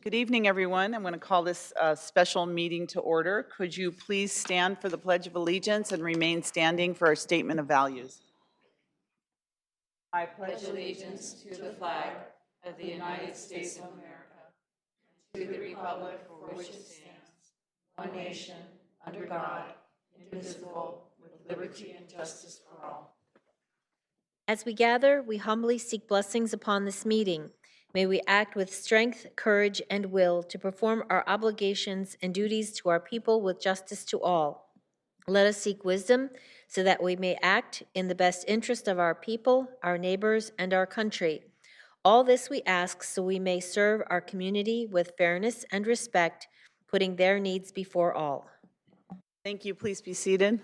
Good evening, everyone. I'm going to call this special meeting to order. Could you please stand for the Pledge of Allegiance and remain standing for our statement of values? I pledge allegiance to the flag of the United States of America, to the republic for which it stands, one nation, under God, indivisible, with liberty and justice for all. As we gather, we humbly seek blessings upon this meeting. May we act with strength, courage, and will to perform our obligations and duties to our people with justice to all. Let us seek wisdom so that we may act in the best interest of our people, our neighbors, and our country. All this we ask so we may serve our community with fairness and respect, putting their needs before all. Thank you. Please be seated.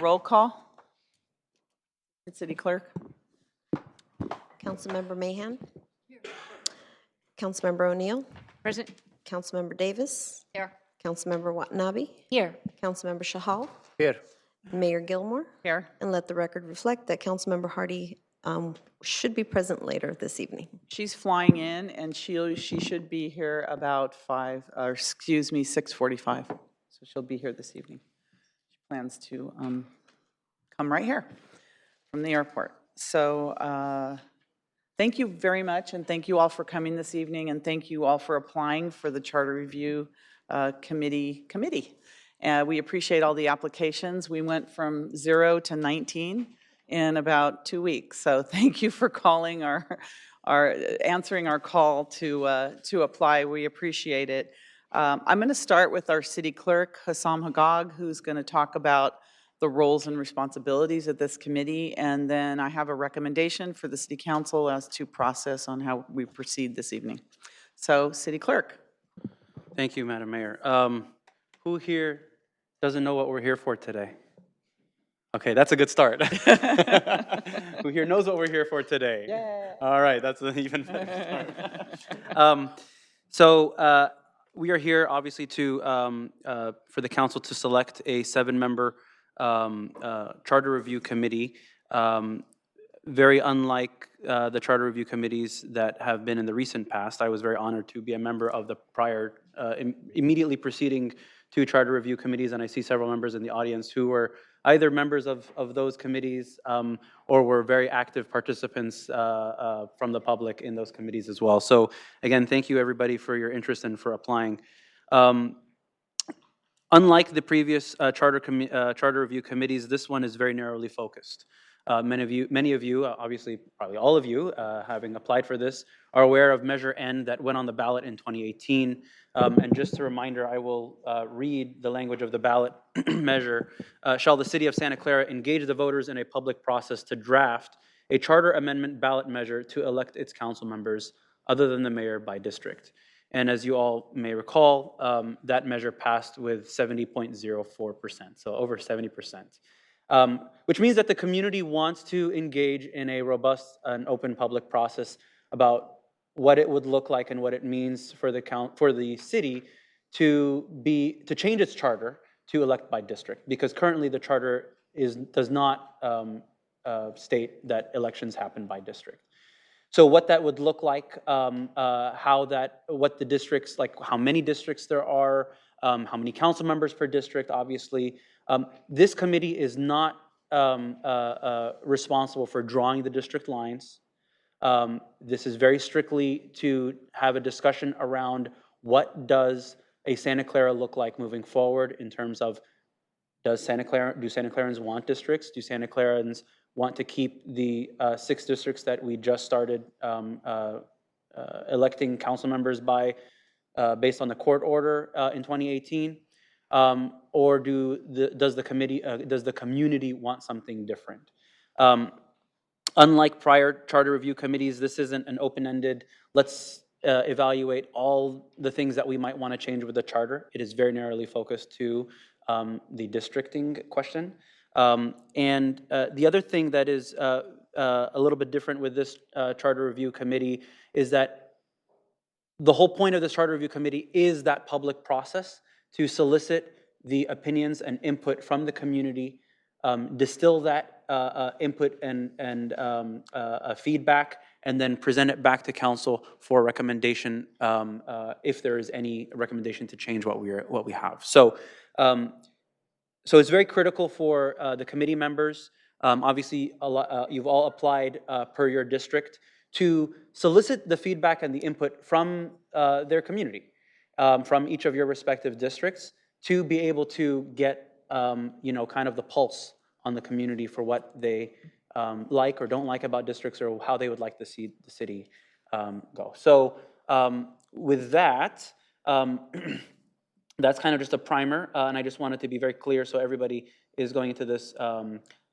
Roll call. City Clerk. Councilmember Mahan. Here. Councilmember O'Neill. Present. Councilmember Davis. Here. Councilmember Watanabe. Here. Councilmember Shahal. Here. Mayor Gilmore. Here. And let the record reflect that Councilmember Hardy should be present later this evening. She's flying in, and she should be here about 6:45. So she'll be here this evening. She plans to come right here from the airport. So thank you very much, and thank you all for coming this evening, and thank you all for applying for the Charter Review Committee. We appreciate all the applications. We went from 0 to 19 in about 2 weeks. So thank you for calling answering our call to apply. We appreciate it. I'm going to start with our city clerk, Hassam Hagag, who's going to talk about the roles and responsibilities of this committee, and then I have a recommendation for the city council as to process on how we proceed this evening. So, city clerk. Thank you, Madam Mayor. Who here doesn't know what we're here for today? Okay, that's a good start. Who here knows what we're here for today? Yeah. All right, that's an even better start. We are here, obviously, for the council to select a 7-member charter review committee. Very unlike the charter review committees that have been in the recent past. I was very honored to be a member of the prior, immediately preceding 2 charter review committees, and I see several members in the audience who were either members of those committees or were very active participants from the public in those committees as well. So again, thank you everybody for your interest and for applying. Unlike the previous charter review committees, this one is very narrowly focused. Many of you, obviously probably all of you, having applied for this, are aware of Measure N that went on the ballot in 2018. And just a reminder, I will read the language of the ballot measure. Shall the city of Santa Clara engage the voters in a public process to draft a charter amendment ballot measure to elect its council members other than the mayor by district? And as you all may recall, that measure passed with 70.04%, so over 70%. Which means that the community wants to engage in a robust and open public process about what it would look like and what it means for the city to change its charter to elect by district, because currently the charter does not state that elections happen by district. So what that would look like, what the districts, like how many districts there are, how many council members per district, obviously. This committee is not responsible for drawing the district lines. This is very strictly to have a discussion around what does a Santa Clara look like moving forward in terms of do Santa Clarans want districts? Do Santa Clarans want to keep the 6 districts that we just started electing council members by based on the court order in 2018? Or does the community want something different? Unlike prior charter review committees, this isn't an open-ended, let's evaluate all the things that we might want to change with the charter. It is very narrowly focused to the districting question. And the other thing that is a little bit different with this charter review committee is that the whole point of this charter review committee is that public process to solicit the opinions and input from the community, distill that input and feedback, and then present it back to council for recommendation if there is any recommendation to change what we have. So it's very critical for the committee members. Obviously, you've all applied per your district to solicit the feedback and the input from their community, from each of your respective districts, to be able to get kind of the pulse on the community for what they like or don't like about districts, or how they would like to see the city go. So with that, that's kind of just a primer, and I just wanted to be very clear so everybody is going into this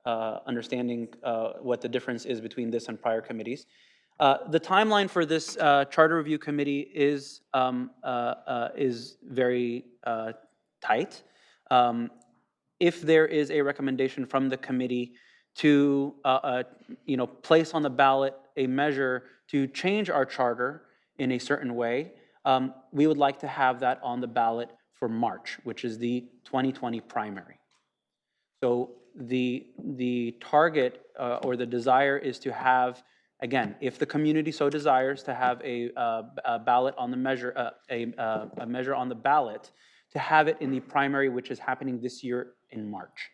understanding what the difference is between this and prior committees. The timeline for this charter review committee is very tight. If there is a recommendation from the committee to place on the ballot a measure to change our charter in a certain way, we would like to have that on the ballot for March, which is the 2020 primary. So the target or the desire is to have, again, if the community so desires, to have a ballot on the measure, a measure on the ballot, to have it in the primary, which is happening this year in March.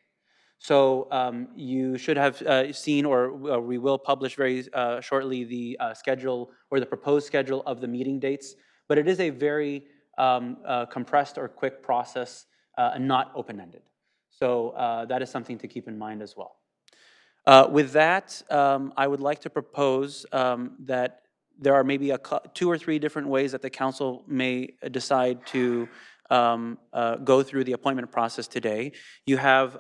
So you should have seen, or we will publish very shortly, the schedule or the proposed schedule of the meeting dates. But it is a very compressed or quick process and not open-ended. So that is something to keep in mind as well. With that, I would like to propose that there are maybe 2 or 3 different ways that the council may decide to go through the appointment process today. You have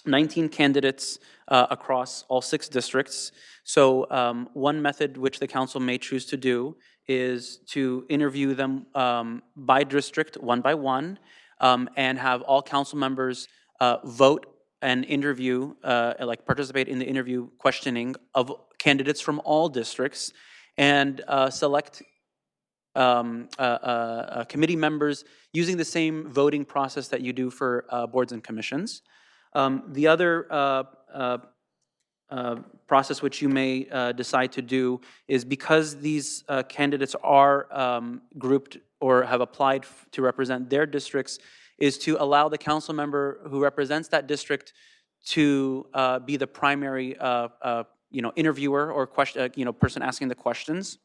19 candidates across all 6 districts. So one method which the council may choose to do is to interview them by district, one by one, and have all council members vote and interview, participate in the interview questioning of candidates from all districts, and select committee members using the same voting process that you do for boards and commissions. The other process which you may decide to do is, because these candidates are grouped or have applied to represent their districts, is to allow the council member who represents that district to be the primary interviewer or person asking the questions,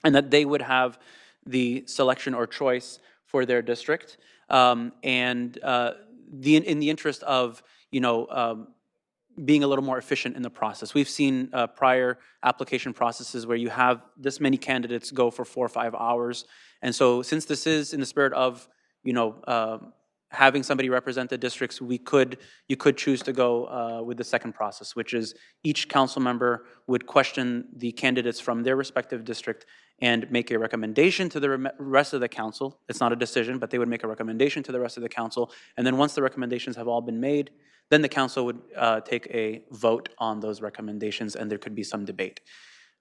and that they would have the selection or choice for their district, in the interest of being a little more efficient in the process. We've seen prior application processes where you have this many candidates go for 4 or 5 hours, and so since this is in the spirit of having somebody represent the districts, you could choose to go with the second process, which is each council member would question the candidates from their respective district and make a recommendation to the rest of the council. It's not a decision, but they would make a recommendation to the rest of the council, and then once the recommendations have all been made, then the council would take a vote on those recommendations, and there could be some debate.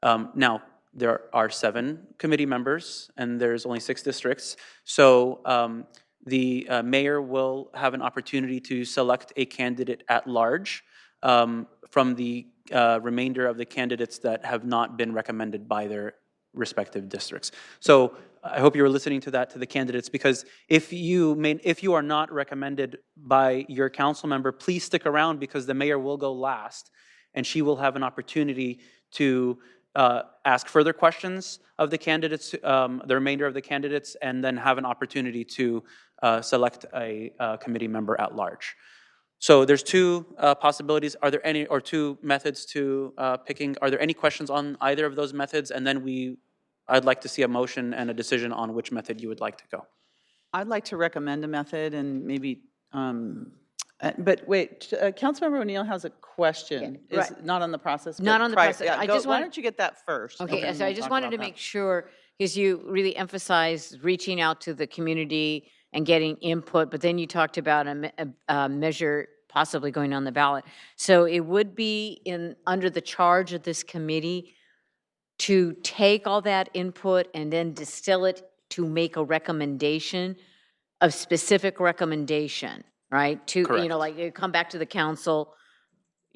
Now, there are 7 committee members, and there's only 6 districts, so the mayor will have an opportunity to select a candidate at large from the remainder of the candidates that have not been recommended by their respective districts. So I hope you were listening to that, to the candidates, because if you are not recommended by your council member, please stick around, because the mayor will go last, and she will have an opportunity to ask further questions of the candidates, the remainder of the candidates, and then have an opportunity to select a committee member at large. So there's 2 possibilities. Are there any, or 2 methods to picking? Are there any questions on either of those methods? And then I'd like to see a motion and a decision on which method you would like to go. I'd like to recommend a method, and maybe, but wait, Councilmember O'Neill has a question. Yeah, right. Is not on the process. Not but on the prior- process. yeah, I go- just Why want- don't you get that first? and Okay, then so I we'll just talk wanted about to that. make sure, because you really emphasized reaching out to the community and getting input, but then you talked about a measure possibly going on the ballot. So it would be under the charge of this committee to take all that input and then distill it to make a recommendation, a specific recommendation, right? To, Correct. like, you come back to the council,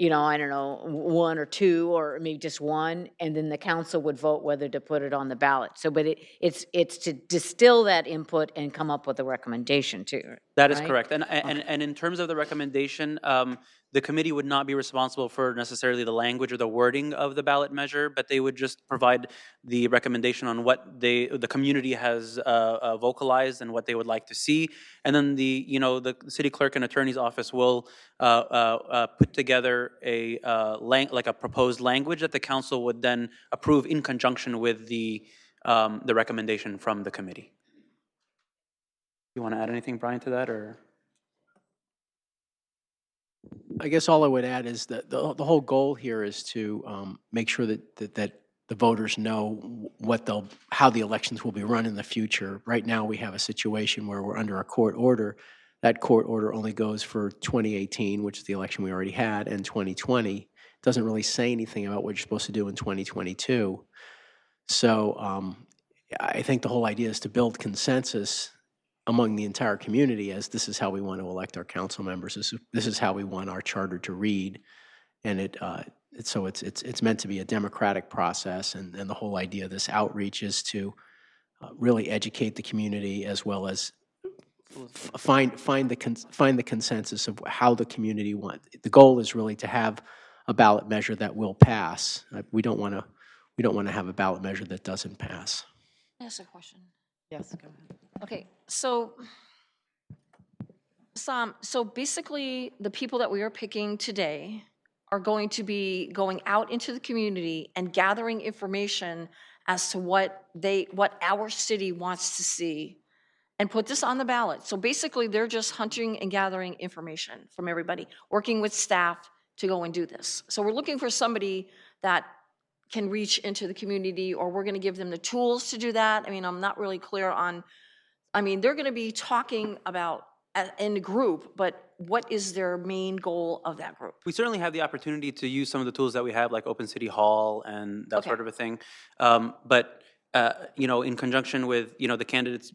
you know, I don't know, one or two, or maybe just one, and then the council would vote whether to put it on the ballot. So, but it's to distill that input and come up with a recommendation too. That is right? correct. And in terms of the recommendation, the committee would not be responsible for necessarily the language or the wording of the ballot measure, but they would just provide the recommendation on what the community has vocalized and what they would like to see. And then the city clerk and attorney's office will put together like a proposed language that the council would then approve in conjunction with the recommendation from the committee. You want to add anything, Brian, to that, or? I guess all I would add is that the whole goal here is to make sure that the voters know how the elections will be run in the future. Right now, we have a situation where we're under a court order. That court order only goes for 2018, which is the election we already had, and 2020. It doesn't really say anything about what you're supposed to do in 2022. So I think the whole idea is to build consensus among the entire community as this is how we want to elect our council members. This is how we want our charter to read. And it's meant to be a democratic process. And the whole idea of this outreach is to really educate the community as well as find the consensus of how the community wants. The goal is really to have a ballot measure that will pass. We don't want to have a ballot measure that doesn't pass. That's a question. Yes, go ahead. Okay, so, Sam, so basically, the people that we are picking today are going to be going out into the community and gathering information as to what our city wants to see and put this on the ballot. So basically, they're just hunting and gathering information from everybody, working with staff to go and do this. So we're looking for somebody that can reach into the community, or we're going to give them the tools to do that. I mean, I'm not really clear on, they're going to be talking about in a group, but what is their main goal of that group? We certainly have the opportunity to use some of the tools that we have, like Open City Hall and that Okay. sort of a thing. But in conjunction with, the candidates,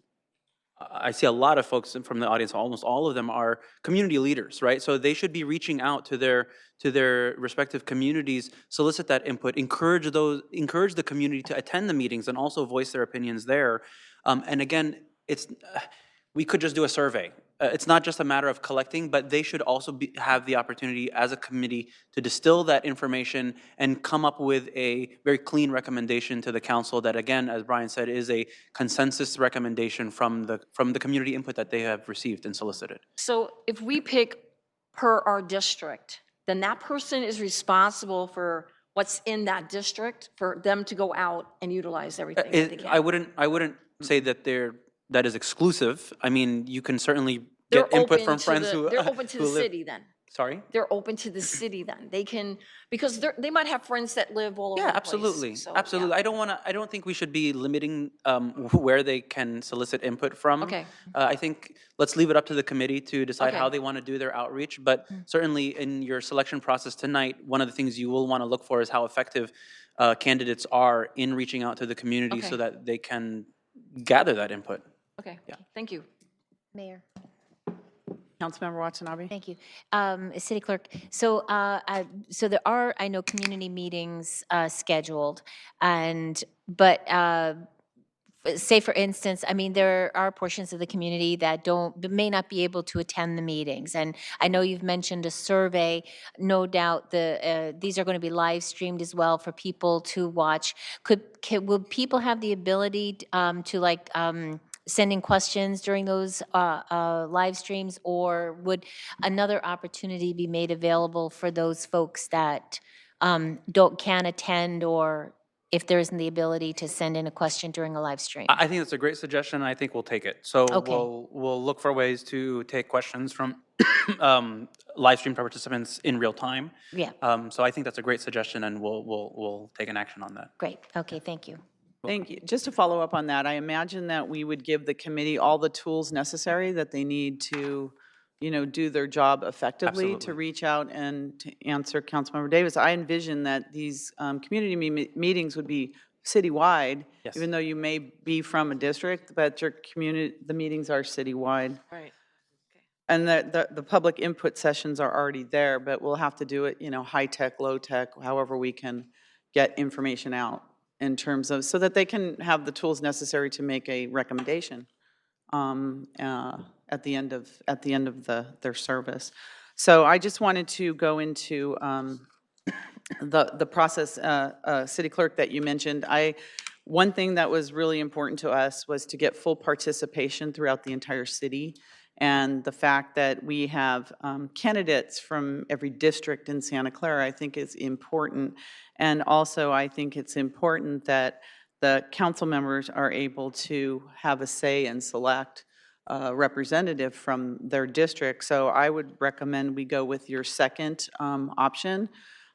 I see a lot of folks from the audience, almost all of them are community leaders, right? So they should be reaching out to their respective communities, solicit that input, encourage the community to attend the meetings and also voice their opinions there. And again, we could just do a survey. It's not just a matter of collecting, but they should also have the opportunity as a committee to distill that information and come up with a very clean recommendation to the council that, again, as Brian said, is a consensus recommendation from the community input that they have received and solicited. So if we pick per our district, then that person is responsible for what's in that district, for them to go out and utilize everything that they can. I wouldn't say that that is exclusive. I mean, you can certainly They're get input open from to friends who They're open to who the live- city then. Sorry? They're open to the city then. They can, because they might have friends that live all over the Yeah, place. absolutely, So, absolutely. yeah. I don't think we should be limiting where they can solicit input from. Okay. I think let's leave it up to the committee to decide how Okay. they want to do their outreach. But certainly in your selection process tonight, one of the things you will want to look for is how effective candidates are in reaching out to the community so Okay. that they can gather that input. Okay, Yeah. thank you. Mayor. Councilmember Watanabe? Thank you. City Clerk, so there are, I know, community meetings scheduled, but say for instance, there are portions of the community that may not be able to attend the meetings. And I know you've mentioned a survey. No doubt these are going to be live streamed as well for people to watch. Will people have the ability to send in questions during those live streams, or would another opportunity be made available for those folks that can't attend, or if there isn't the ability to send in a question during a live stream? I think that's a great suggestion, and I think we'll take it. So Okay. we'll look for ways to take questions from live stream participants in real time. Yeah, So I think that's a great suggestion, and we'll take an action on that. great. Okay, thank you. Thank you. Just to follow up on that, I imagine that we would give the committee all the tools necessary that they need to, do their job effectively, to Absolutely. reach out and to answer Councilmember Davis. I envision that these community meetings would be citywide, Yes. even though you may be from a district, but the meetings are citywide. Right. And the public input sessions are already there, but we'll have to do it, high tech, low tech, however we can get information out in terms of, so that they can have the tools necessary to make a recommendation at the end of their service. So I just wanted to go into the process, City Clerk, that you mentioned. One thing that was really important to us was to get full participation throughout the entire city. And the fact that we have candidates from every district in Santa Clara, I think is important. And also, I think it's important that the council members are able to have a say and select a representative from their district. So I would recommend we go with your second option,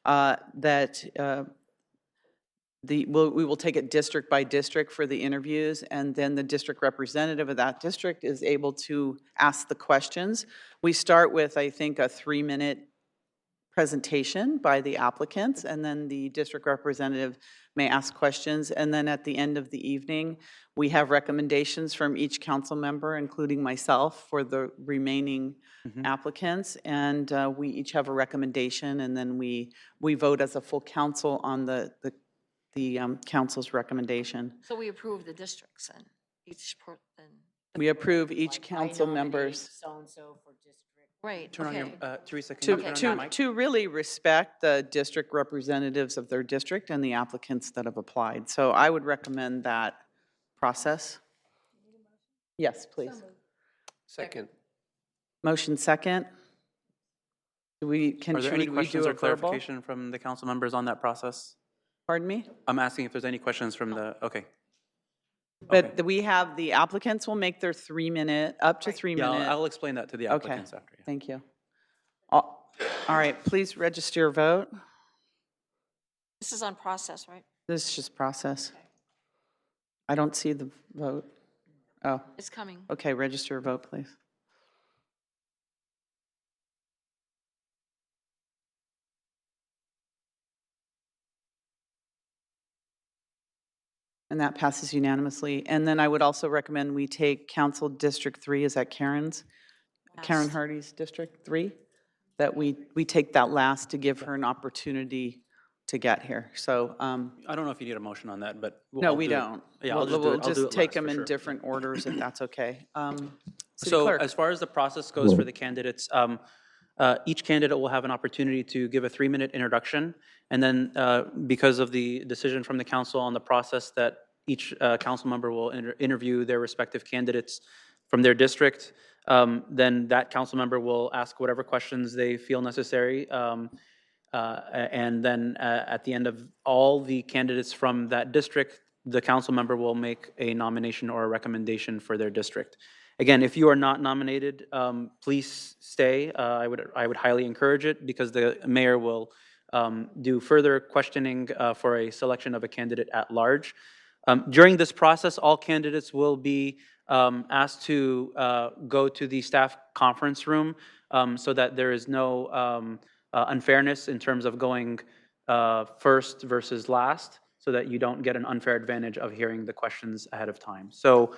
that we will take it district by district for the interviews, and then the district representative of that district is able to ask the questions. We start with, I think, a 3-minute presentation by the applicants, and then the district representative may ask questions. And then at the end of the evening, we have recommendations from each council member, including myself, for the remaining applicants. And we each have a recommendation, and then we vote as a full council on the council's recommendation. So we approve the districts and each person. We approve each Like, I council nominate members So-and-so for district. Right, Turn on okay. your, Teresa, can you turn on your mic? to really respect the district representatives of their district and the applicants that have applied. So I would recommend that process. Yes, please. Second. Motion second. Are there any should we questions do or a verbal? clarification from the council members on that process? Pardon me? I'm asking if there's any questions from the, okay. But we have, the applicants will make their 3-minute, up to 3-minute. Yeah, I'll explain that to the Okay, applicants after. Yeah. thank you. All right, please register your vote. This is on process, right? This is just process. I don't see the vote. Oh, It's coming. okay, register your vote, please. And that passes unanimously. And then I would also recommend we take Council District 3, is that Karen's? Karen Hardy's District 3? That we take that last to give her an opportunity to get here. So, I don't know if you need a motion on that, but. no, I'll we do it. don't. Yeah, I'll just do We'll it. I'll do just it take last, them for in sure. different orders if that's okay. City So Clerk. as far as the process goes for the candidates, each candidate will have an opportunity to give a 3-minute introduction. And then because of the decision from the council on the process that each council member will interview their respective candidates from their district, then that council member will ask whatever questions they feel necessary. And then at the end of all the candidates from that district, the council member will make a nomination or a recommendation for their district. Again, if you are not nominated, please stay. I would highly encourage it, because the mayor will do further questioning for a selection of a candidate at large. During this process, all candidates will be asked to go to the staff conference room so that there is no unfairness in terms of going first versus last, so that you don't get an unfair advantage of hearing the questions ahead of time. So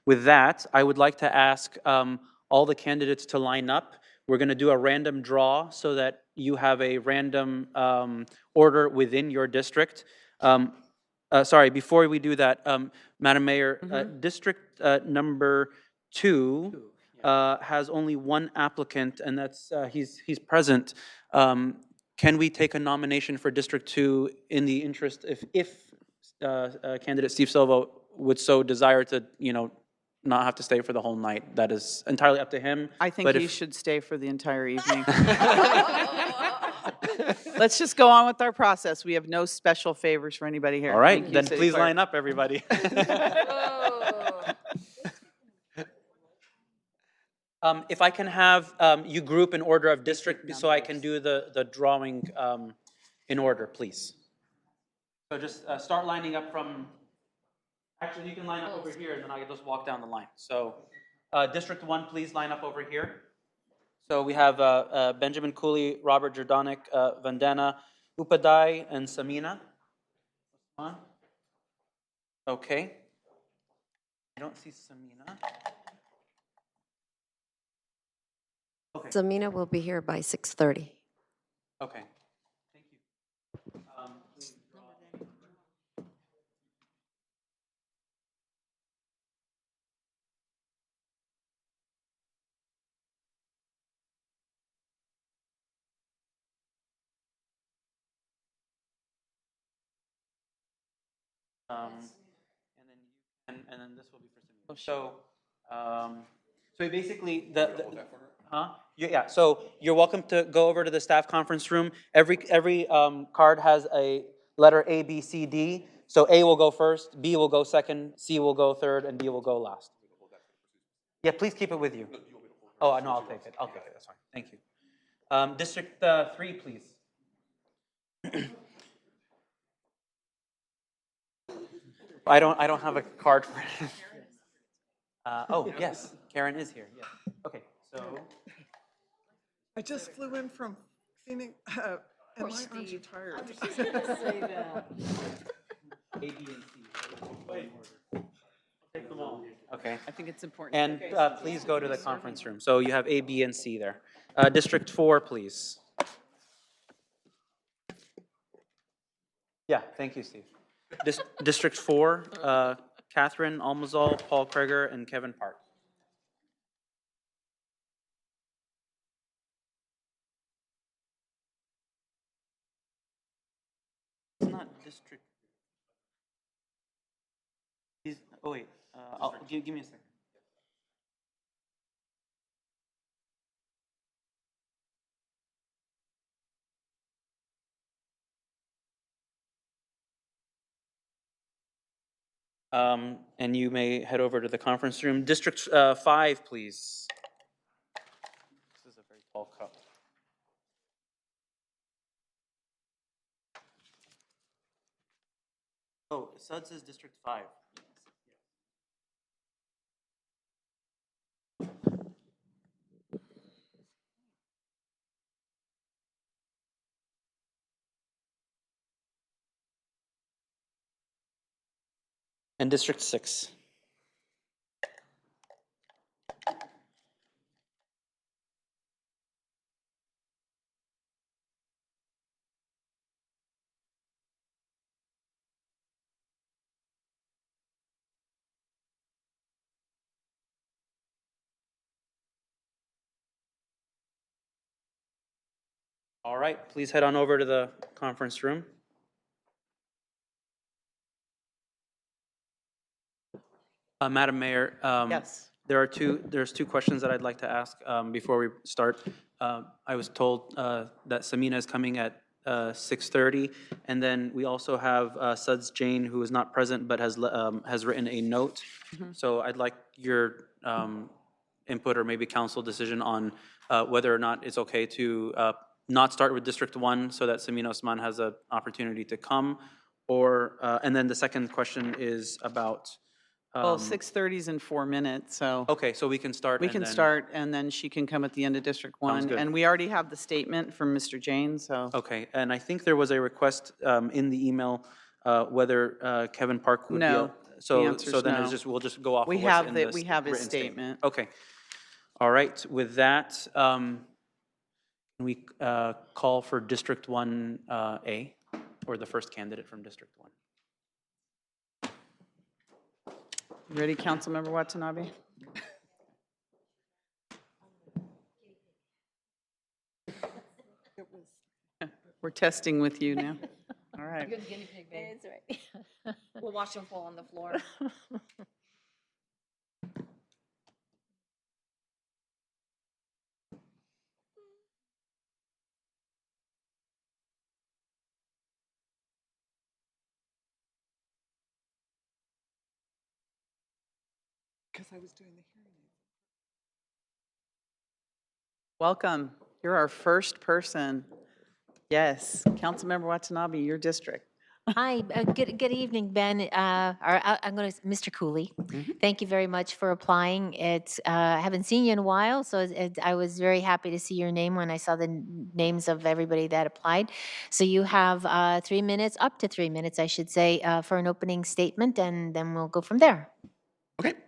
with that, I would like to ask all the candidates to line up. We're going to do a random draw so that you have a random order within your district. Sorry, before we do that, Madam Mayor, District number 2 has only one applicant, and that's he's present. Can we take a nomination for District 2 in the interest, if candidate Steve Silva would so desire to, not have to stay for the whole night? That is entirely up to him. I think but he if- should stay for the entire evening. Let's just go on with our process. We have no special favors for anybody here. All right, Thank you, then City please Clerk. line up, everybody. If I can have you group in order of district, so I can do the drawing in order, please. So just start lining up from, actually, you can line up over here, and then I can just walk down the line. So District 1, please line up over here. So we have Benjamin Cooley, Robert Jordanek, Vandana Upadai, and Samina. On. Okay. I don't see Samina. Zamina will be here by 6:30. Okay. Thank you. Please draw. And then this will be for Samina. So basically, huh? Yeah, so you're welcome to go over to the staff conference room. Every card has a letter A, B, C, D. So A will go first, B will go second, C will go third, and D will go last. Yeah, please keep it with you. Oh, no, I'll take it. I'll take it. That's fine. Thank you. District 3, please. I don't have a card for it. Oh, yes, Karen is here, yes. Okay, so, I just flew in from Phoenix, and my arms are tired. A, B, and C. Take them all. Okay. I think it's important. And please go to the conference room. So you have A, B, and C there. District 4, please. Yeah, thank you, Steve. District 4, Catherine Almazal, Paul Kreger, and Kevin Park. It's not district. Oh, wait. Give me a second. And you may head over to the conference room. District 5, please. This is a very tall cup. Oh, Suds is District 5. And District 6. All right, please head on over to the conference room. Madam Mayor, Yes. there's two questions that I'd like to ask before we start. I was told that Samina is coming at 6:30, and then we also have Suds Jane, who is not present but has written a note. So I'd like your input or maybe council decision on whether or not it's okay to not start with District 1 so that Samina Osman has an opportunity to come, or and then the second question is about. Well, 6:30 is in 4 minutes, so Okay, so we can start. we and can then- start, and then she can come at the end of District 1. good. And we already have the statement from Mr. Jane, so. Okay, and I think there was a request in the email whether Kevin Park would be. No, the answer's So then no. it's just, we'll just go off We of what's have in the- this we have his written statement. Okay. All right, with that, can we call for District 1A, or the first candidate from District 1? Ready, Councilmember Watanabe? We're testing with you now. All right. You're the guinea pig, babe. That's right. We'll watch them fall on the floor. Because I was doing the hearing aid. Welcome. You're our first person. Yes, Councilmember Watanabe, your district. Hi, good evening, Ben. I'm going to, Mr. Cooley. Thank you very much for applying. I haven't seen you in a while, so I was very happy to see your name when I saw the names of everybody that applied. So you have 3 minutes, up to 3 minutes, I should say, for an opening statement, and then we'll go from there. Okay.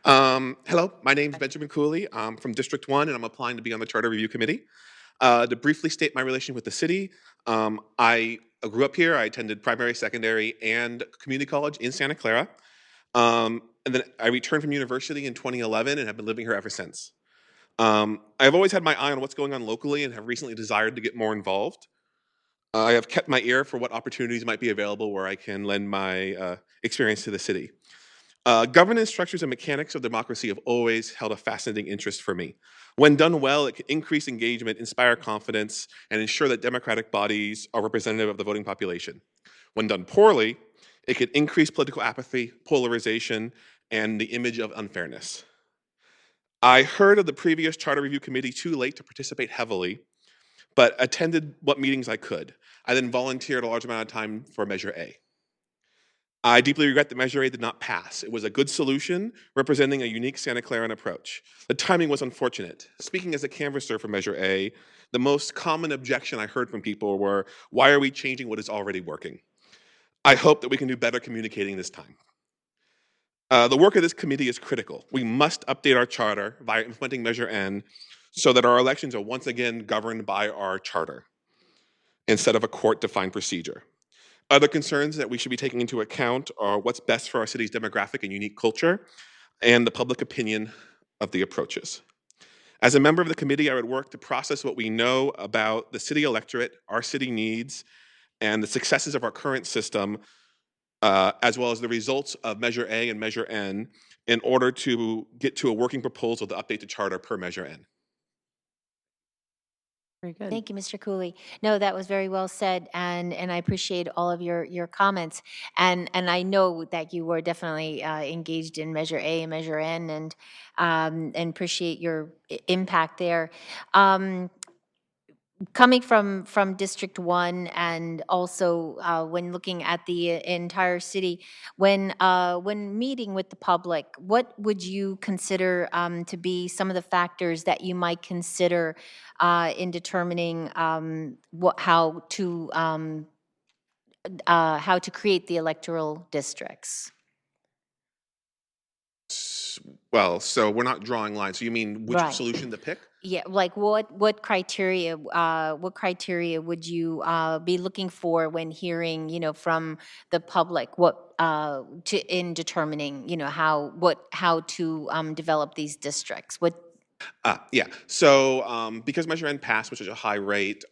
Hello, my name is Benjamin Cooley. I'm from District 1, and I'm applying to be on the Charter Review Committee. To briefly state my relation with the city, I grew up here. I attended primary, secondary, and community college in Santa Clara. And then I returned from university in 2011 and have been living here ever since. I've always had my eye on what's going on locally and have recently desired to get more involved. I have kept my ear for what opportunities might be available where I can lend my experience to the city. Governance structures and mechanics of democracy have always held a fascinating interest for me. When done well, it can increase engagement, inspire confidence, and ensure that democratic bodies are representative of the voting population. When done poorly, it can increase political apathy, polarization, and the image of unfairness. I heard of the previous Charter Review Committee too late to participate heavily, but attended what meetings I could. I then volunteered a large amount of time for Measure A. I deeply regret that Measure A did not pass. It was a good solution representing a unique Santa Claran approach. The timing was unfortunate. Speaking as a canvasser for Measure A, the most common objection I heard from people were, why are we changing what is already working? I hope that we can do better communicating this time. The work of this committee is critical. We must update our charter via implementing Measure N so that our elections are once again governed by our charter instead of a court-defined procedure. Other concerns that we should be taking into account are what's best for our city's demographic and unique culture, and the public opinion of the approaches. As a member of the committee, I would work to process what we know about the city electorate, our city needs, and the successes of our current system, as well as the results of Measure A and Measure N, in order to get to a working proposal to update the charter per Measure N. Very good. Thank you, Mr. Cooley. No, that was very well said, and I appreciate all of your comments. And I know that you were definitely engaged in Measure A and Measure N, and appreciate your impact there. Coming from District 1, and also when looking at the entire city, when meeting with the public, what would you consider to be some of the factors that you might consider in determining how to create the electoral districts? Well, so we're not drawing lines. So you mean which Right. solution to pick? Yeah, like what criteria would you be looking for when hearing, from the public, what in determining, how to develop these districts? Yeah. So because Measure N passed with such a high rate,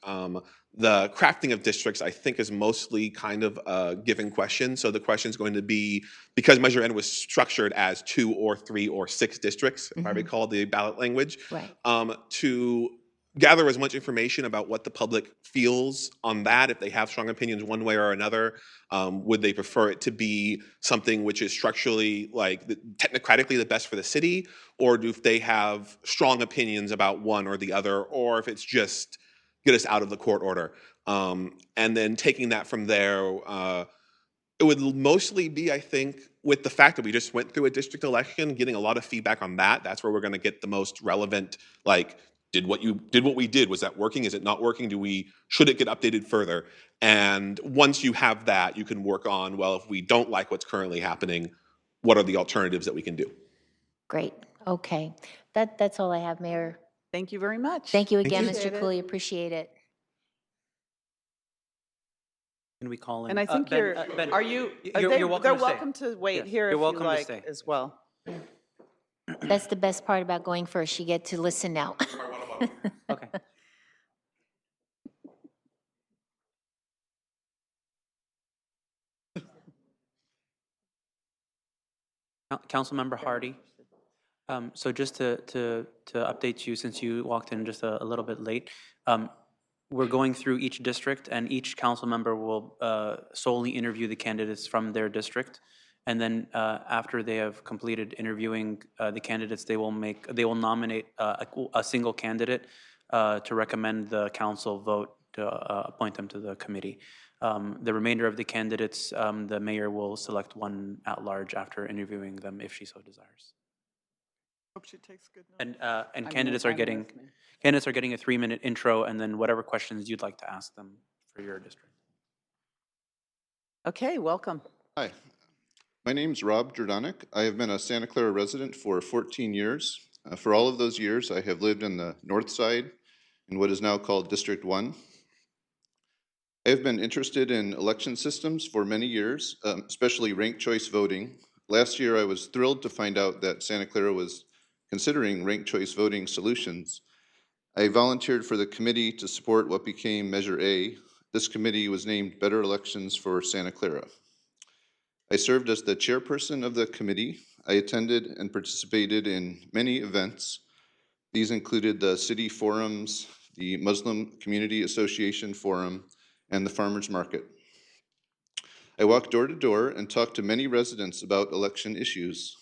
the crafting of districts, I think, is mostly kind of a given question. So the question is going to be, because Measure N was structured as 2 or 3 or 6 districts, if I recall the ballot language, Right. To gather as much information about what the public feels on that, if they have strong opinions one way or another. Would they prefer it to be something which is structurally, like, technocratically the best for the city? Or do they have strong opinions about one or the other? Or if it's just get us out of the court order? And then taking that from there, it would mostly be, I think, with the fact that we just went through a district election, getting a lot of feedback on that. That's where we're going to get the most relevant, like, did what we did, was that working? Is it not working? Should it get updated further? And once you have that, you can work on, well, if we don't like what's currently happening, what are the alternatives that we can do? Great. Okay. That's all I have, Mayor. Thank you very much. Thank you again, Appreciate Mr. it. Cooley. Appreciate it. Can we call in? And I think Ben, Ben, you're welcome they're to stay. welcome to wait Yes, here you're if you welcome to like stay. as well. That's the best part about going first. You get to listen now. Okay. Councilmember Hardy. So just to update you, since you walked in just a little bit late, we're going through each district, and each council member will solely interview the candidates from their district. And then after they have completed interviewing the candidates, they will nominate a single candidate to recommend the council vote to appoint them to the committee. The remainder of the candidates, the mayor will select one at large after interviewing them if she so desires. Hope she takes good notes. And candidates are getting a 3-minute intro, and then whatever questions you'd like to ask them for your district. Okay, welcome. Hi, My name's Rob Jordanek. I have been a Santa Clara resident for 14 years. For all of those years, I have lived in the north side in what is now called District 1. I have been interested in election systems for many years, especially ranked choice voting. Last year, I was thrilled to find out that Santa Clara was considering ranked choice voting solutions. I volunteered for the committee to support what became Measure A. This committee was named Better Elections for Santa Clara. I served as the chairperson of the committee. I attended and participated in many events. These included the city forums, the Muslim Community Association Forum, and the farmers market. I walked door to door and talked to many residents about election issues.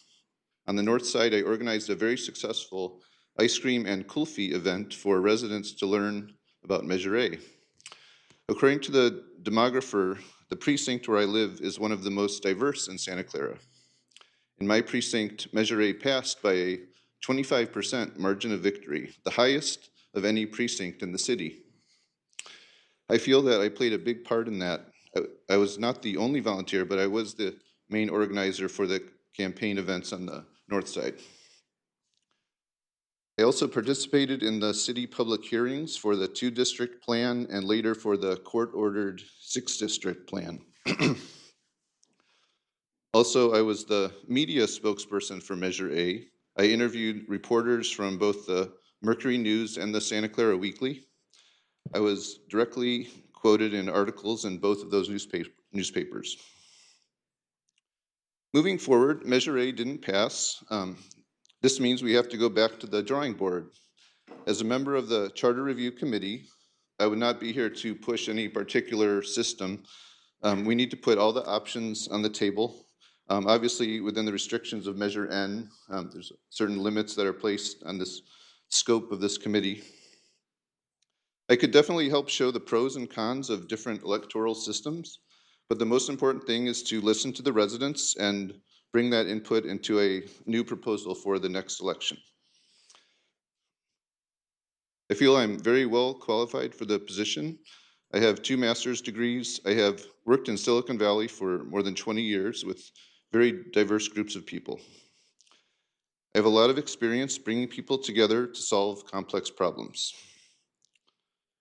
On the north side, I organized a very successful ice cream and kulfi event for residents to learn about Measure A. According to the demographer, the precinct where I live is one of the most diverse in Santa Clara. In my precinct, Measure A passed by a 25% margin of victory, the highest of any precinct in the city. I feel that I played a big part in that. I was not the only volunteer, but I was the main organizer for the campaign events on the north side. I also participated in the city public hearings for the 2-district plan and later for the court-ordered 6-district plan. Also, I was the media spokesperson for Measure A. I interviewed reporters from both the Mercury News and the Santa Clara Weekly. I was directly quoted in articles in both of those newspapers. Moving forward, Measure A didn't pass. This means we have to go back to the drawing board. As a member of the Charter Review Committee, I would not be here to push any particular system. We need to put all the options on the table. Obviously, within the restrictions of Measure N, there's certain limits that are placed on this scope of this committee. I could definitely help show the pros and cons of different electoral systems, but the most important thing is to listen to the residents and bring that input into a new proposal for the next election. I feel I'm very well qualified for the position. I have 2 master's degrees. I have worked in Silicon Valley for more than 20 years with very diverse groups of people. I have a lot of experience bringing people together to solve complex problems.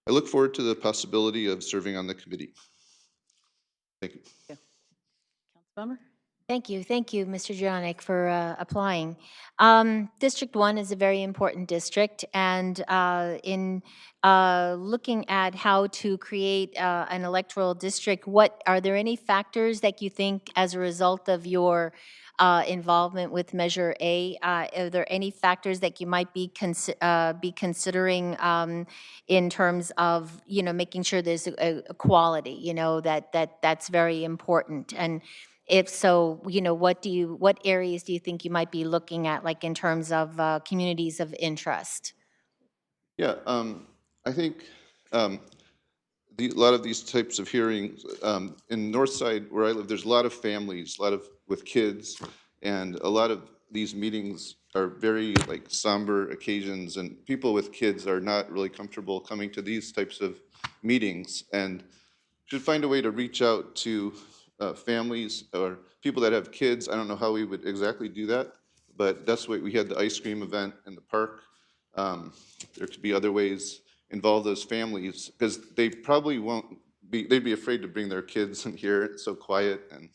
I look forward to the possibility of serving on the committee. Thank you. Councilmember? Thank you, Mr. Juranek, for applying. District 1 is a very important district, and in looking at how to create an electoral district, are there any factors that you think, as a result of your involvement with Measure A, are there any factors that you might be considering in terms of, making sure there's a quality, that's very important? And if so, what areas do you think you might be looking at, like in terms of communities of interest? Yeah, I think a lot of these types of hearings, in North Side where I live, there's a lot of families, with kids, and a lot of these meetings are very somber occasions, and people with kids are not really comfortable coming to these types of meetings, and should find a way to reach out to families or people that have kids. I don't know how we would exactly do that, but that's what we had the ice cream event in the park. There could be other ways involve those families, because they probably won't be, they'd be afraid to bring their kids in here. It's so quiet, and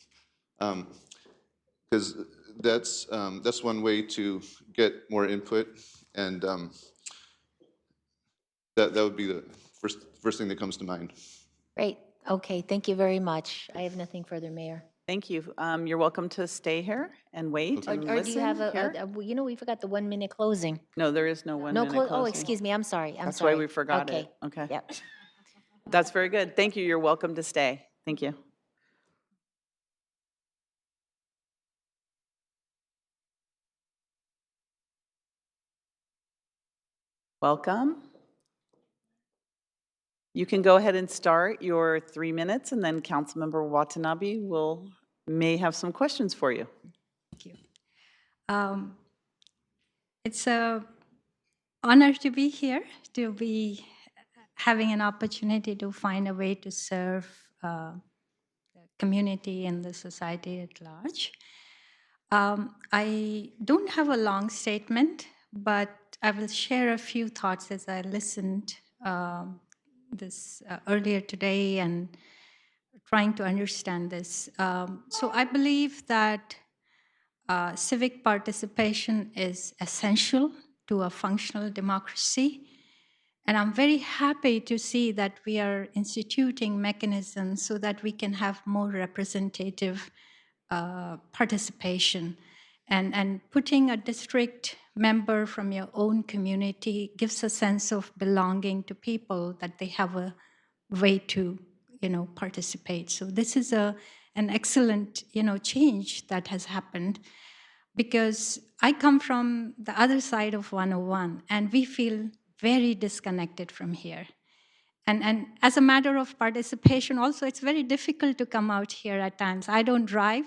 because that's one way to get more input, and that would be the first thing that comes to mind. Great. Okay, thank you very much. I have nothing further, Mayor. Thank you. You're welcome to stay here and wait and Or do you have listen here. we forgot the 1-minute closing. No, there is no 1-minute Oh, closing. excuse me, I'm sorry. That's why we forgot it. Okay. Yep. That's very good. Thank you. You're welcome to stay. Thank you. Welcome. You can go ahead and start your 3 minutes, and then Councilmember Watanabe may have some questions for you. Thank you. It's an honor to be here, to be having an opportunity to find a way to serve the community and the society at large. I don't have a long statement, but I will share a few thoughts as I listened this earlier today and trying to understand this. So I believe that civic participation is essential to a functional democracy. And I'm very happy to see that we are instituting mechanisms so that we can have more representative participation. And putting a district member from your own community gives a sense of belonging to people, that they have a way to, participate. So this is an excellent, change that has happened, because I come from the other side of 101, and we feel very disconnected from here. And as a matter of participation, also, it's very difficult to come out here at times. I don't drive,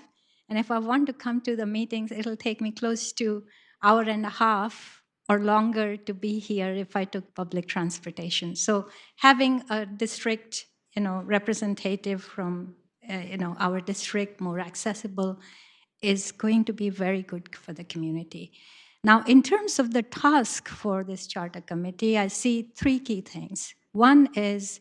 and if I want to come to the meetings, it'll take me close to hour and a half or longer to be here if I took public transportation. So having a district, representative from, our district, more accessible, is going to be very good for the community. Now, in terms of the task for this charter committee, I see three key things. One is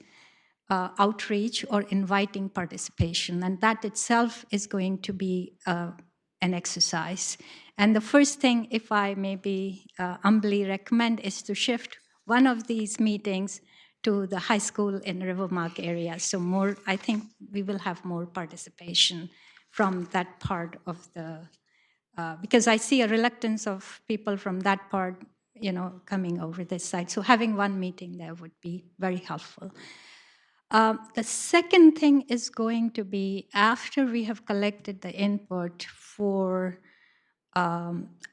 outreach or inviting participation, and that itself is going to be an exercise. And the first thing, if I maybe humbly recommend, is to shift one of these meetings to the high school in Rivermark area. So more, I think we will have more participation from that part of the, because I see a reluctance of people from that part, coming over this side. So having one meeting there would be very helpful. The second thing is going to be, after we have collected the input, for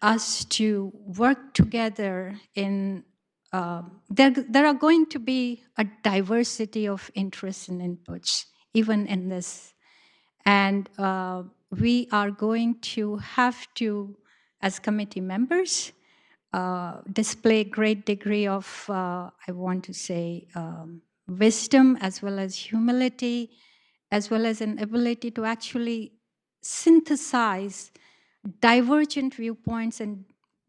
us to work together in, there are going to be a diversity of interests and inputs, even in this. And we are going to have to, as committee members, display great degree of, I want to say, wisdom, as well as humility, as well as an ability to actually synthesize divergent viewpoints and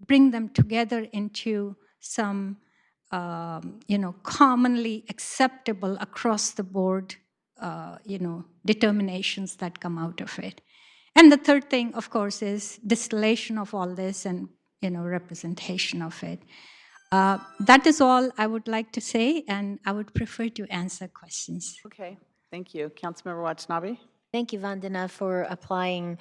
bring them together into some, commonly acceptable across the board, determinations that come out of it. And the third thing, of course, is distillation of all this and, representation of it. That is all I would like to say, and I would prefer to answer questions. Okay, thank you. Councilmember Watanabe? Thank you, Vandana, for applying.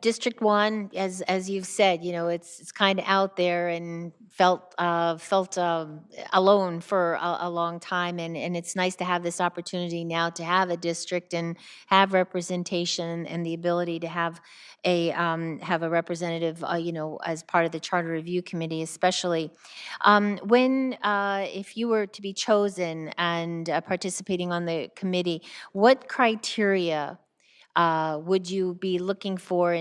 District 1, as you've said, it's kind of out there and felt alone for a long time, and it's nice to have this opportunity now to have a district and have representation and the ability to have a representative, as part of the Charter Review Committee, especially. If you were to be chosen and participating on the committee, what criteria would you be looking for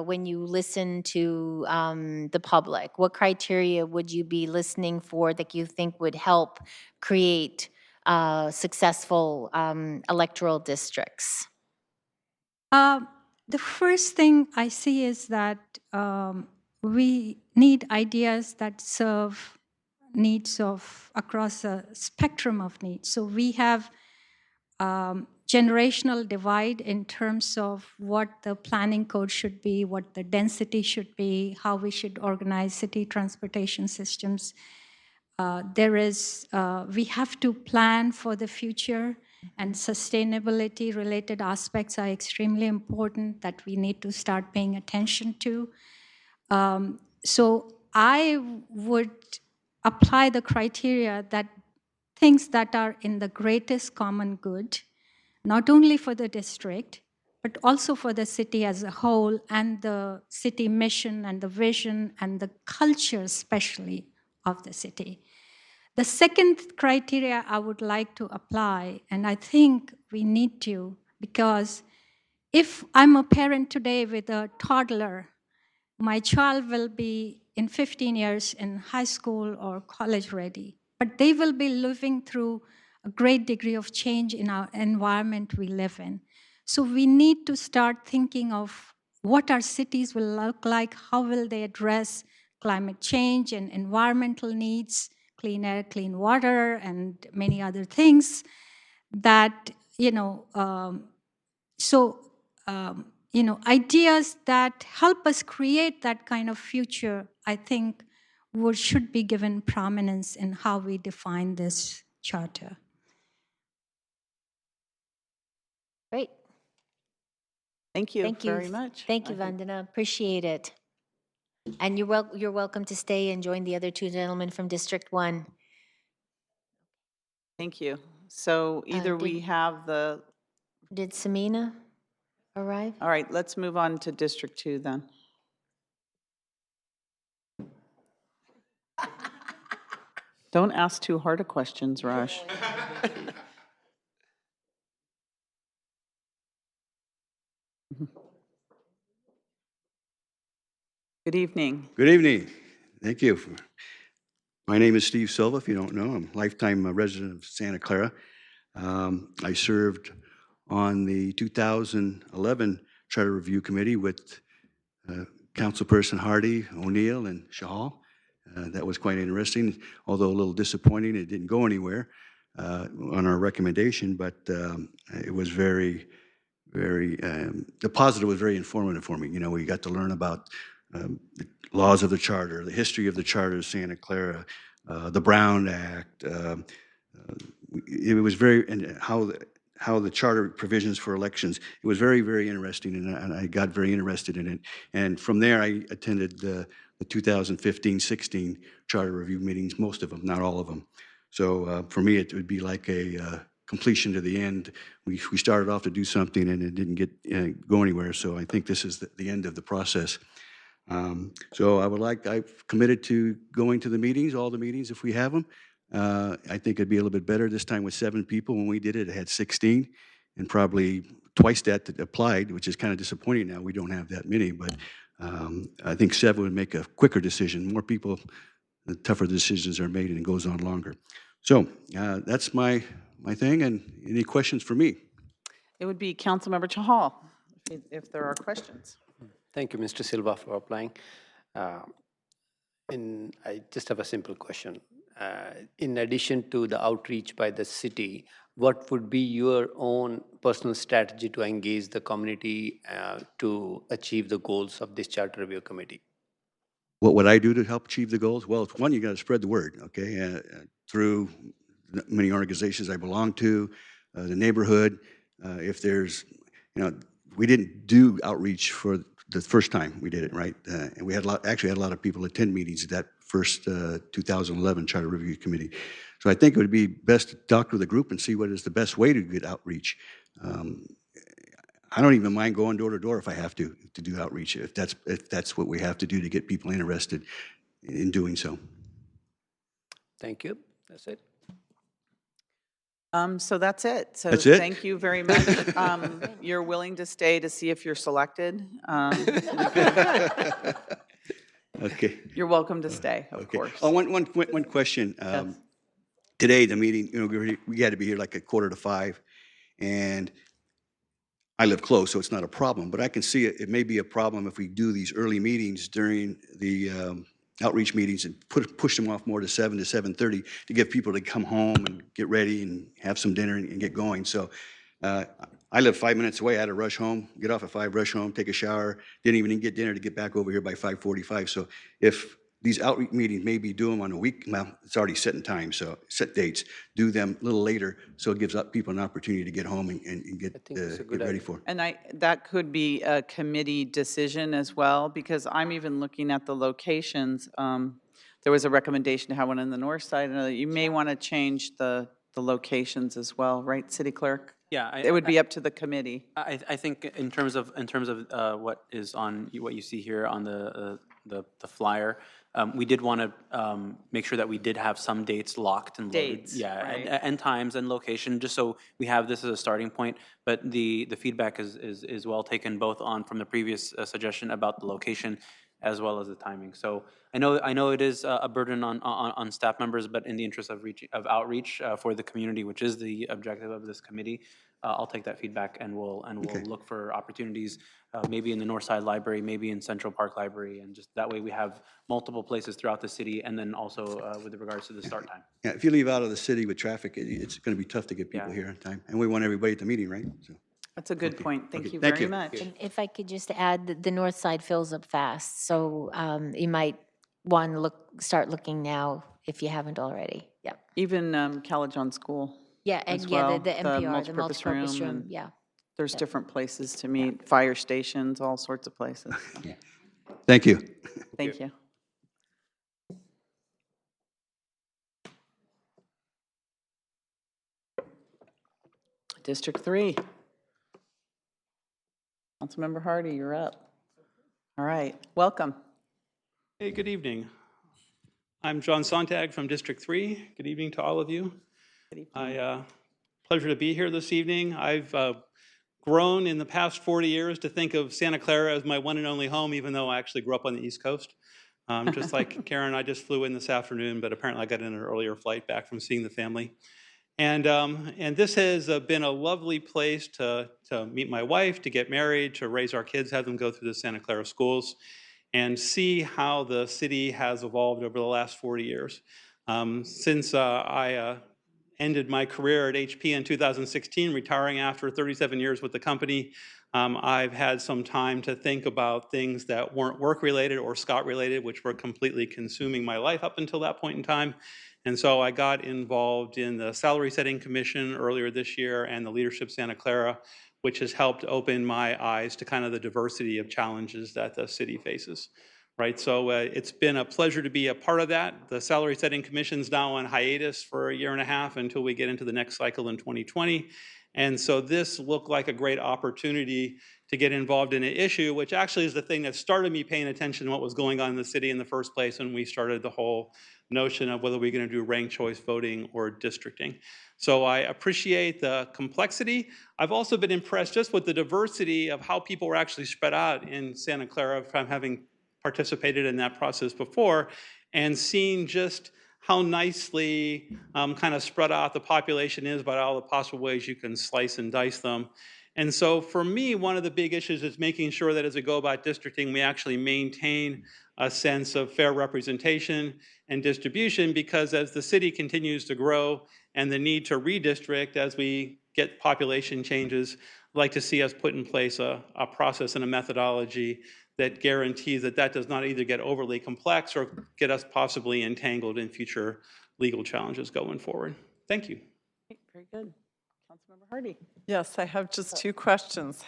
when you listen to the public? What criteria would you be listening for that you think would help create successful electoral districts? The first thing I see is that we need ideas that serve needs of across a spectrum of needs. So we have generational divide in terms of what the planning code should be, what the density should be, how we should organize city transportation systems. We have to plan for the future, and sustainability related aspects are extremely important that we need to start paying attention to. So I would apply the criteria that things that are in the greatest common good, not only for the district, but also for the city as a whole, and the city mission and the vision and the culture, especially, of the city. The second criteria I would like to apply, and I think we need to, because if I'm a parent today with a toddler, my child will be in 15 years in high school or college ready, but they will be living through a great degree of change in our environment we live in. So we need to start thinking of what our cities will look like, how will they address climate change and environmental needs, clean air, clean water, and many other things that, ideas that help us create that kind of future, I think, should be given prominence in how we define this charter. Great. Thank you Thank you. very much. Thank you, I think- Vandana. Appreciate it. And you're welcome to stay and join the other two gentlemen from District 1. Thank you. So either we did- have the, Did Samina arrive? all right, let's move on to District 2 then. Don't ask too hard of questions, Raj. Good evening. Good evening. Thank you. My name is Steve Silva, if you don't know. I'm a lifetime resident of Santa Clara. I served on the 2011 Charter Review Committee with Councilperson Hardy, O'Neill, and Shahal. That was quite interesting, although a little disappointing. It didn't go anywhere on our recommendation, but it was very, the positive was very informative for me. You know, we got to learn about the laws of the charter, the history of the charter of Santa Clara, the Brown Act. It was very, and how the charter provisions for elections. It was very, very interesting, and I got very interested in it. And from there, I attended the 2015-16 charter review meetings, most of them, not all of them. So for me, it would be like a completion to the end. We started off to do something, and it didn't get go anywhere. So I think this is the end of the process. So I've committed to going to the meetings, all the meetings if we have them. I think it'd be a little bit better this time with 7 people. When we did it, it had 16, and probably twice that applied, which is kind of disappointing now. We don't have that many, but I think 7 would make a quicker decision. More people, the tougher decisions are made, and it goes on longer. So that's my thing, and any questions for me? It would be Councilmember Chahal, if there are questions. Thank you, Mr. Silva, for applying. I just have a simple question. In addition to the outreach by the city, what would be your own personal strategy to engage the community to achieve the goals of this Charter Review Committee? What would I do to help achieve the goals? Well, one, you got to spread the word, okay? Through the many organizations I belong to, the neighborhood. If there's, we didn't do outreach for the first time we did it, right? And we had actually had a lot of people attend meetings at that first 2011 Charter Review Committee. So I think it would be best to talk to the group and see what is the best way to get outreach. I don't even mind going door to door if I have to do outreach, if that's what we have to do to get people interested in doing so. Thank you. That's it. So that's it. So That's it? thank you very much. You're willing to stay to see if you're selected? Okay. You're welcome to stay, of Okay. course. Oh, one question. Yes. Today, the meeting, we had to be here like 4:45, and I live close, so it's not a problem. But I can see it may be a problem if we do these early meetings during the outreach meetings and push them off more to 7 to 7:30 to get people to come home and get ready and have some dinner and get going. So I live 5 minutes away. I had to rush home, get off at 5, rush home, take a shower. Didn't even get dinner to get back over here by 5:45. So if these outreach meetings, maybe do them on a week, well, it's already set in time, so set dates. Do them a little later, so it gives people an opportunity to get home and get ready for it. And that could be a committee decision as well, because I'm even looking at the locations. There was a recommendation to have one on the north side. And you may want to change the locations as well, right, City Clerk? Yeah. It would be up to the committee. I think in terms of what is on, what you see here on the flyer, we did want to make sure that we did have some dates locked and loaded. Dates, Yeah, right. and times and location, just so we have this as a starting point. But the feedback is well taken, both on from the previous suggestion about the location. as well as the timing. So I know it is a burden on staff members, but in the interest of outreach for the community, which is the objective of this committee, I'll take that feedback and we'll look for opportunities, maybe in the North Side Library, maybe in Central Park Library, and just that way we have multiple places throughout the city, and then also with regards to the start time. Yeah, if you leave out of the city with traffic, it's going to be tough to get people here on time. And we want everybody at the meeting, right? So, That's a good okay. point. Thank Okay, you thank very you. much. And if I could just add, that the north side fills up fast, so you might want to start looking now if you haven't already. Yeah. Even Calajon School. Yeah, as and yeah, well, the MPR, the multipurpose multipurpose room, and yeah. There's different places to meet, fire stations, all sorts of places. Thank you. Thank you. District 3. Councilmember Hardy, you're up. All right, welcome. Hey, good evening. I'm John Sontag from District 3. Good evening to all of you. Pleasure to be here this evening. I've grown in the past 40 years to think of Santa Clara as my one and only home, even though I actually grew up on the East Coast. Just like Karen, I just flew in this afternoon, but apparently I got in an earlier flight back from seeing the family. And this has been a lovely place to meet my wife, to get married, to raise our kids, have them go through the Santa Clara schools, and see how the city has evolved over the last 40 years. Since I ended my career at HP in 2016, retiring after 37 years with the company, I've had some time to think about things that weren't work-related or Scott-related, which were completely consuming my life up until that point in time. And so I got involved in the Salary Setting Commission earlier this year and the Leadership Santa Clara, which has helped open my eyes to kind of the diversity of challenges that the city faces. Right, so it's been a pleasure to be a part of that. The Salary Setting Commission's now on hiatus for a year and a half until we get into the next cycle in 2020. And so this looked like a great opportunity to get involved in an issue, which actually is the thing that started me paying attention to what was going on in the city in the first place when we started the whole notion of whether we're going to do ranked choice voting or districting. So I appreciate the complexity. I've also been impressed just with the diversity of how people were actually spread out in Santa Clara from having participated in that process before, and seeing just how nicely kind of spread out the population is by all the possible ways you can slice and dice them. And so for me, one of the big issues is making sure that as we go about districting, we actually maintain a sense of fair representation and distribution, because as the city continues to grow and the need to redistrict as we get population changes, I'd like to see us put in place a process and a methodology that guarantees that that does not either get overly complex or get us possibly entangled in future legal challenges going forward. Thank you. Very good. Councilmember Hardy. Yes, I have just 2 questions.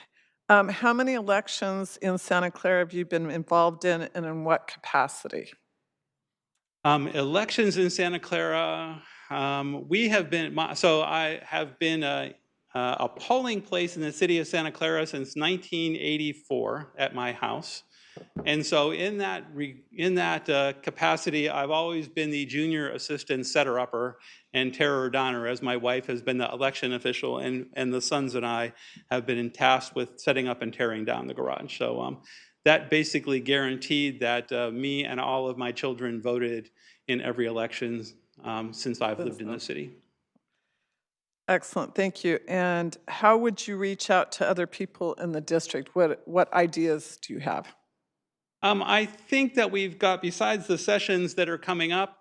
How many elections in Santa Clara have you been involved in, and in what capacity? Elections in Santa Clara, we have been, so I have been a polling place in the city of Santa Clara since 1984 at my house. And so in that capacity, I've always been the junior assistant setter-upper and terror donner, as my wife has been the election official, and the sons and I have been tasked with setting up and tearing down the garage. So that basically guaranteed that me and all of my children voted in every election since I've lived in the city. Excellent, thank you. And how would you reach out to other people in the district? What ideas do you have? I think that we've got, besides the sessions that are coming up,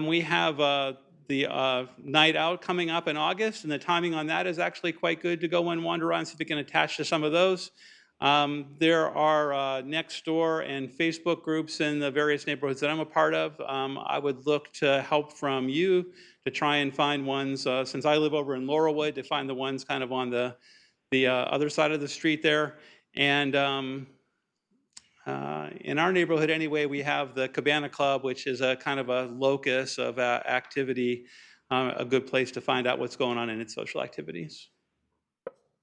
we have the night out coming up in August, and the timing on that is actually quite good to go and wander around, see if we can attach to some of those. There are Nextdoor and Facebook groups in the various neighborhoods that I'm a part of. I would look to help from you to try and find ones, since I live over in Laurelwood, to find the ones kind of on the other side of the street there. And in our neighborhood anyway, we have the Cabana Club, which is a kind of a locus of activity, a good place to find out what's going on in its social activities.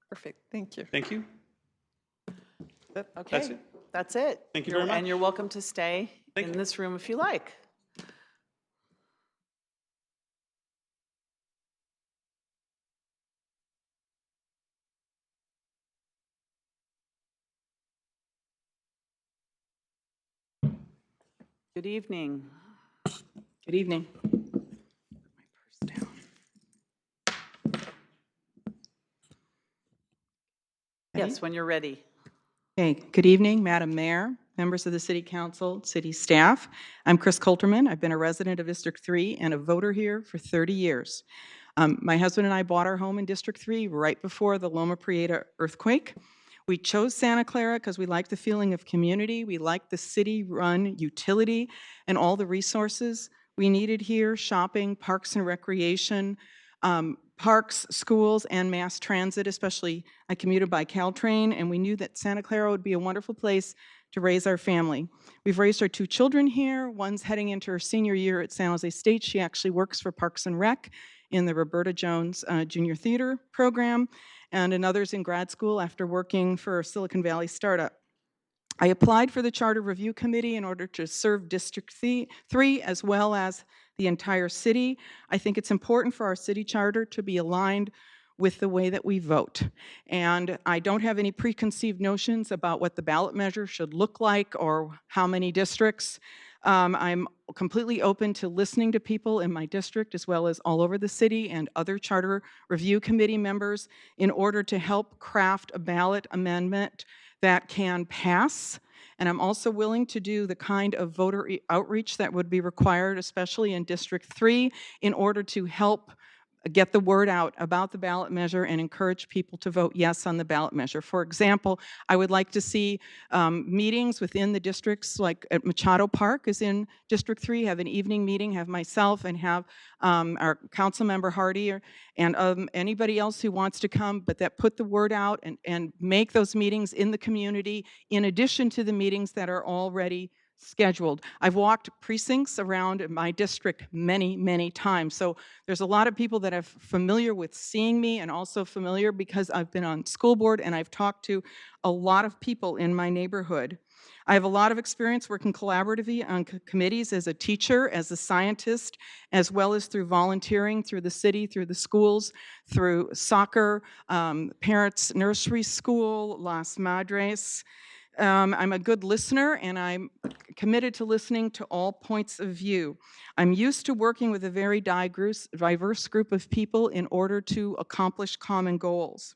Perfect, thank you. Thank you. Okay, that's it. Thank you very much. And you're welcome to stay in this room if you like. Good evening. Good evening. Put my purse down. Yes, when you're ready. Okay, good evening, Madam Mayor, members of the City Council, city staff. I'm Chris Coulterman. I've been a resident of District 3 and a voter here for 30 years. My husband and I bought our home in District 3 right before the Loma Prieta earthquake. We chose Santa Clara because we like the feeling of community. We like the city-run utility and all the resources we needed here, shopping, parks and recreation, parks, schools, and mass transit, especially I commuted by Caltrain, and we knew that Santa Clara would be a wonderful place to raise our family. We've raised our 2 children here. One's heading into her senior year at San Jose State. She actually works for Parks and Rec in the Roberta Jones Junior Theater program, and another's in grad school after working for a Silicon Valley startup. I applied for the Charter Review Committee in order to serve District 3 as well as the entire city. I think it's important for our city charter to be aligned with the way that we vote. And I don't have any preconceived notions about what the ballot measure should look like or how many districts. I'm completely open to listening to people in my district as well as all over the city and other Charter Review Committee members in order to help craft a ballot amendment that can pass. And I'm also willing to do the kind of voter outreach that would be required, especially in District 3, in order to help get the word out about the ballot measure and encourage people to vote yes on the ballot measure. For example, I would like to see meetings within the districts, like at Machado Park is in District 3, have an evening meeting, have myself and have our council member Hardy and anybody else who wants to come, but that put the word out and make those meetings in the community in addition to the meetings that are already scheduled. I've walked precincts around my district many, many times. So there's a lot of people that are familiar with seeing me and also familiar because I've been on school board and I've talked to a lot of people in my neighborhood. I have a lot of experience working collaboratively on committees as a teacher, as a scientist, as well as through volunteering through the city, through the schools, through soccer, parents' nursery school, Las Madres. I'm a good listener, and I'm committed to listening to all points of view. I'm used to working with a very diverse group of people in order to accomplish common goals.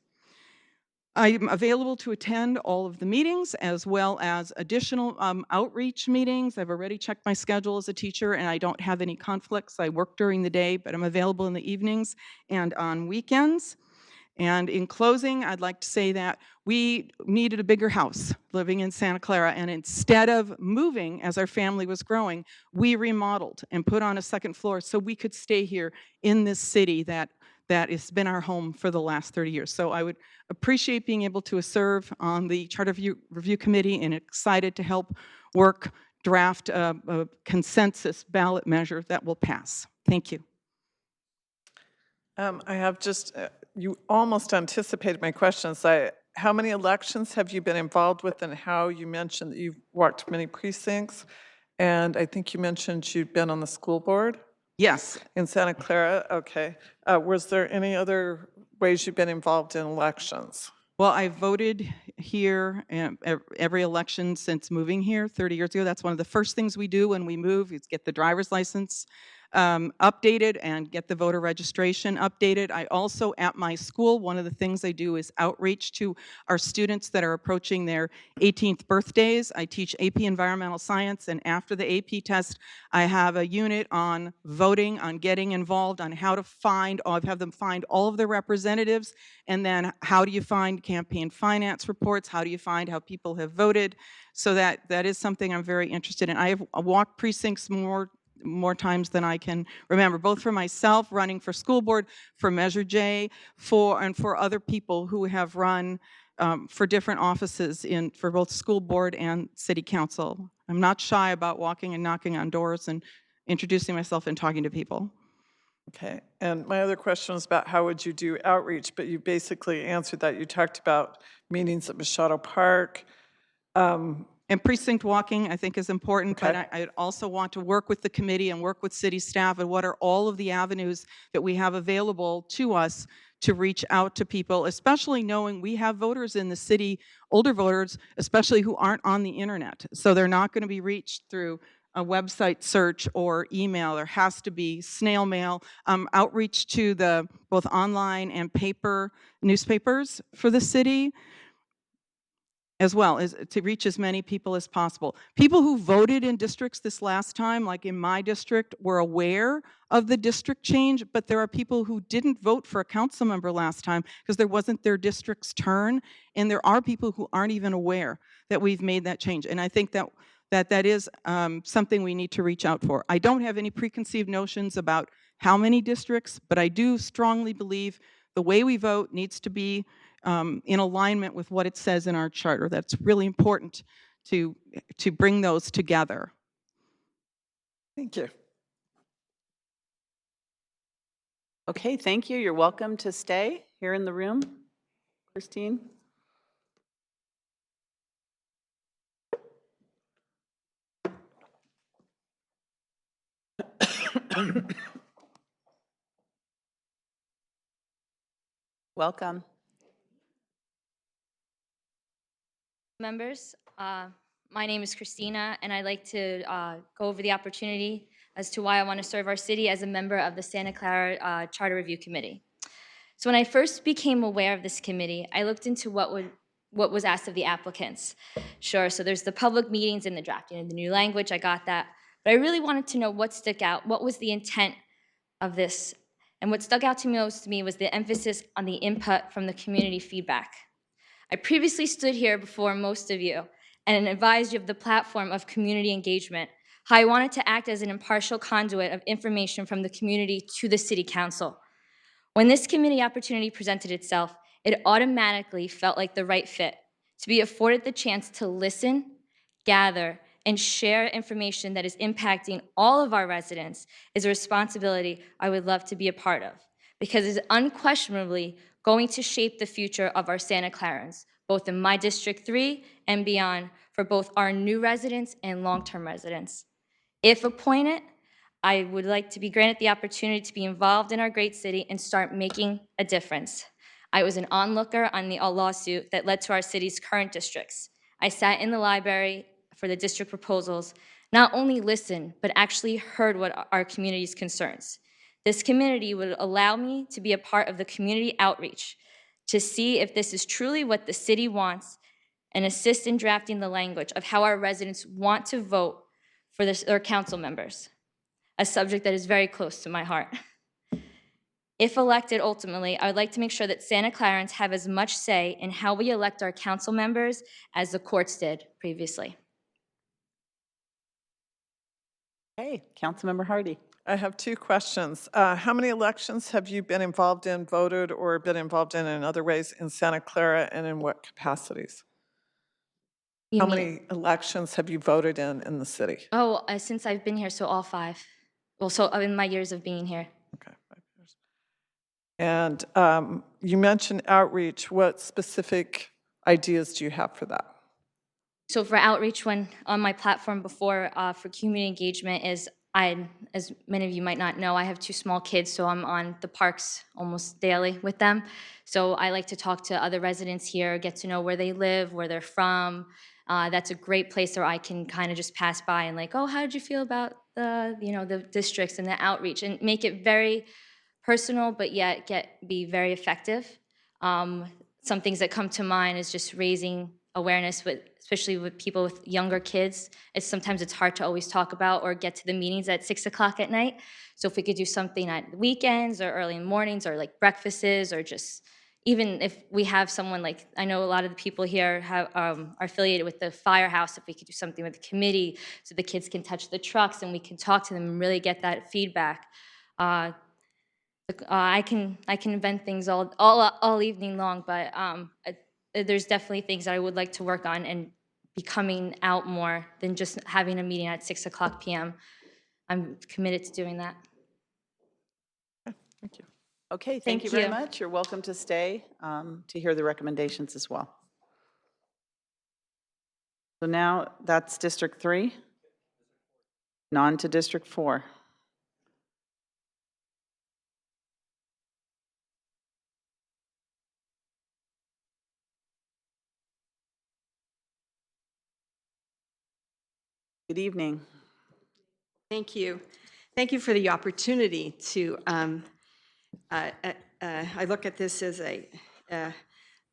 I'm available to attend all of the meetings as well as additional outreach meetings. I've already checked my schedule as a teacher, and I don't have any conflicts. I work during the day, but I'm available in the evenings and on weekends. And in closing, I'd like to say that we needed a bigger house living in Santa Clara, and instead of moving as our family was growing, we remodeled and put on a second floor so we could stay here in this city that has been our home for the last 30 years. So I would appreciate being able to serve on the Charter Review Committee and excited to help draft a consensus ballot measure that will pass. Thank you. I have just, you almost anticipated my questions. How many elections have you been involved with, and how you mentioned that you've walked many precincts, and I think you mentioned you'd been on the school board? Yes. In Santa Clara, okay. Was there any other ways you've been involved in elections? Well, I voted here every election since moving here 30 years ago. That's one of the first things we do when we move is get the driver's license updated and get the voter registration updated. I also, at my school, one of the things I do is outreach to our students that are approaching their 18th birthdays. I teach AP Environmental Science, and after the AP test, I have a unit on voting, on getting involved, on how to find, I'll have them find all of their representatives, and then how do you find campaign finance reports, how do you find how people have voted, so that is something I'm very interested in. I have walked precincts more times than I can remember, both for myself running for school board, for Measure J, and for other people who have run for different offices for both school board and city council. I'm not shy about walking and knocking on doors and introducing myself and talking to people. Okay, and my other question was about how would you do outreach, but you basically answered that. You talked about meetings at Machado Park. And precinct walking, I think, is important, Okay. but I also want to work with the committee and work with city staff and what are all of the avenues that we have available to us to reach out to people, especially knowing we have voters in the city, older voters, especially who aren't on the internet. So they're not going to be reached through a website search or email. There has to be snail mail, outreach to the both online and paper newspapers for the city, as well as to reach as many people as possible. People who voted in districts this last time, like in my district, were aware of the district change, but there are people who didn't vote for a council member last time because there wasn't their district's turn, and there are people who aren't even aware that we've made that change. And I think that is something we need to reach out for. I don't have any preconceived notions about how many districts, but I do strongly believe the way we vote needs to be in alignment with what it says in our charter. That's really important to bring those together. Thank you. Okay, thank you. You're welcome to stay here in the room. Christine? Welcome. Members, my name is Christina, and I'd like to go over the opportunity as to why I want to serve our city as a member of the Santa Clara Charter Review Committee. So when I first became aware of this committee, I looked into what was asked of the applicants. Sure, so there's the public meetings and the drafting of the new language, I got that, but I really wanted to know what stuck out, what was the intent of this, and what stuck out to most to me was the emphasis on the input from the community feedback. I previously stood here before most of you and advised you of the platform of community engagement, how I wanted to act as an impartial conduit of information from the community to the City Council. When this committee opportunity presented itself, it automatically felt like the right fit, to be afforded the chance to listen, gather, and share information that is impacting all of our residents is a responsibility I would love to be a part of, because it is unquestionably going to shape the future of our Santa Clarans, both in my District 3 and beyond, for both our new residents and long-term residents. If appointed, I would like to be granted the opportunity to be involved in our great city and start making a difference. I was an onlooker on the lawsuit that led to our city's current districts. I sat in the library for the district proposals, not only listened, but actually heard what our community's concerns. This community would allow me to be a part of the community outreach to see if this is truly what the city wants and assist in drafting the language of how our residents want to vote for their council members, a subject that is very close to my heart. If elected ultimately, I would like to make sure that Santa Clarans have as much say in how we elect our council members as the courts did previously. Hey, Councilmember Hardy. I have two questions. How many elections have you been involved in, voted, or been involved in other ways in Santa Clara, and in what capacities? How many elections have you voted in the city? Oh, since I've been here, so all 5. Well, so in my years of being here. Okay, 5 years. And you mentioned outreach. What specific ideas do you have for that? So for outreach, when on my platform before for community engagement is, as many of you might not know, I have 2 small kids, so I'm on the parks almost daily with them. So I like to talk to other residents here, get to know where they live, where they're from. That's a great place where I can kind of just pass by and like, oh, how did you feel about the districts and the outreach, and make it very personal, but yet be very effective. Some things that come to mind is just raising awareness, especially with people with younger kids. Sometimes it's hard to always talk about or get to the meetings at 6 o'clock at night. So if we could do something at weekends or early mornings, or like breakfasts, or just even if we have someone like, I know a lot of the people here are affiliated with the firehouse, if we could do something with the committee so the kids can touch the trucks and we can talk to them and really get that feedback. I can vent things all evening long, but there's definitely things that I would like to work on and be coming out more than just having a meeting at 6 o'clock p.m. I'm committed to doing that. Thank you. Okay, thank you very much. You're welcome to stay to hear the recommendations as well. So now that's District 3. On to District 4. Good evening. Thank you. Thank you for the opportunity to, I look at this as a,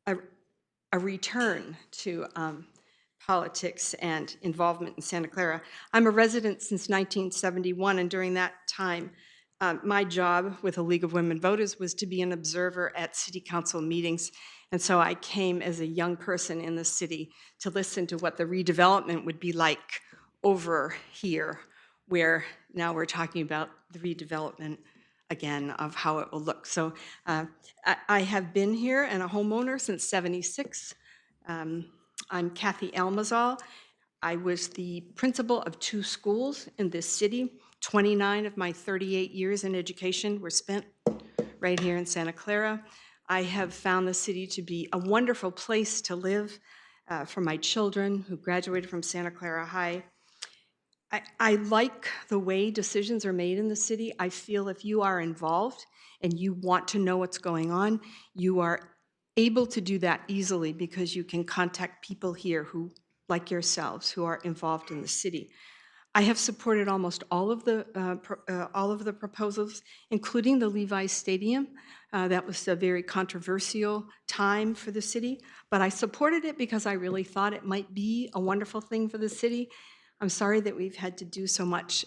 a return to politics and involvement in Santa Clara. I'm a resident since 1971, and during that time, my job with the League of Women Voters was to be an observer at city council meetings. And so I came as a young person in the city to listen to what the redevelopment would be like over here, where now we're talking about the redevelopment again of how it will look. So I have been here and a homeowner since '76. I'm Kathy Almazal. I was the principal of 2 schools in this city. 29 of my 38 years in education were spent right here in Santa Clara. I have found the city to be a wonderful place to live for my children who graduated from Santa Clara High. I like the way decisions are made in the city. I feel if you are involved and you want to know what's going on, you are able to do that easily because you can contact people here who, like yourselves, who are involved in the city. I have supported almost all of the proposals, including the Levi Stadium. That was a very controversial time for the city, but I supported it because I really thought it might be a wonderful thing for the city. I'm sorry that we've had to do so much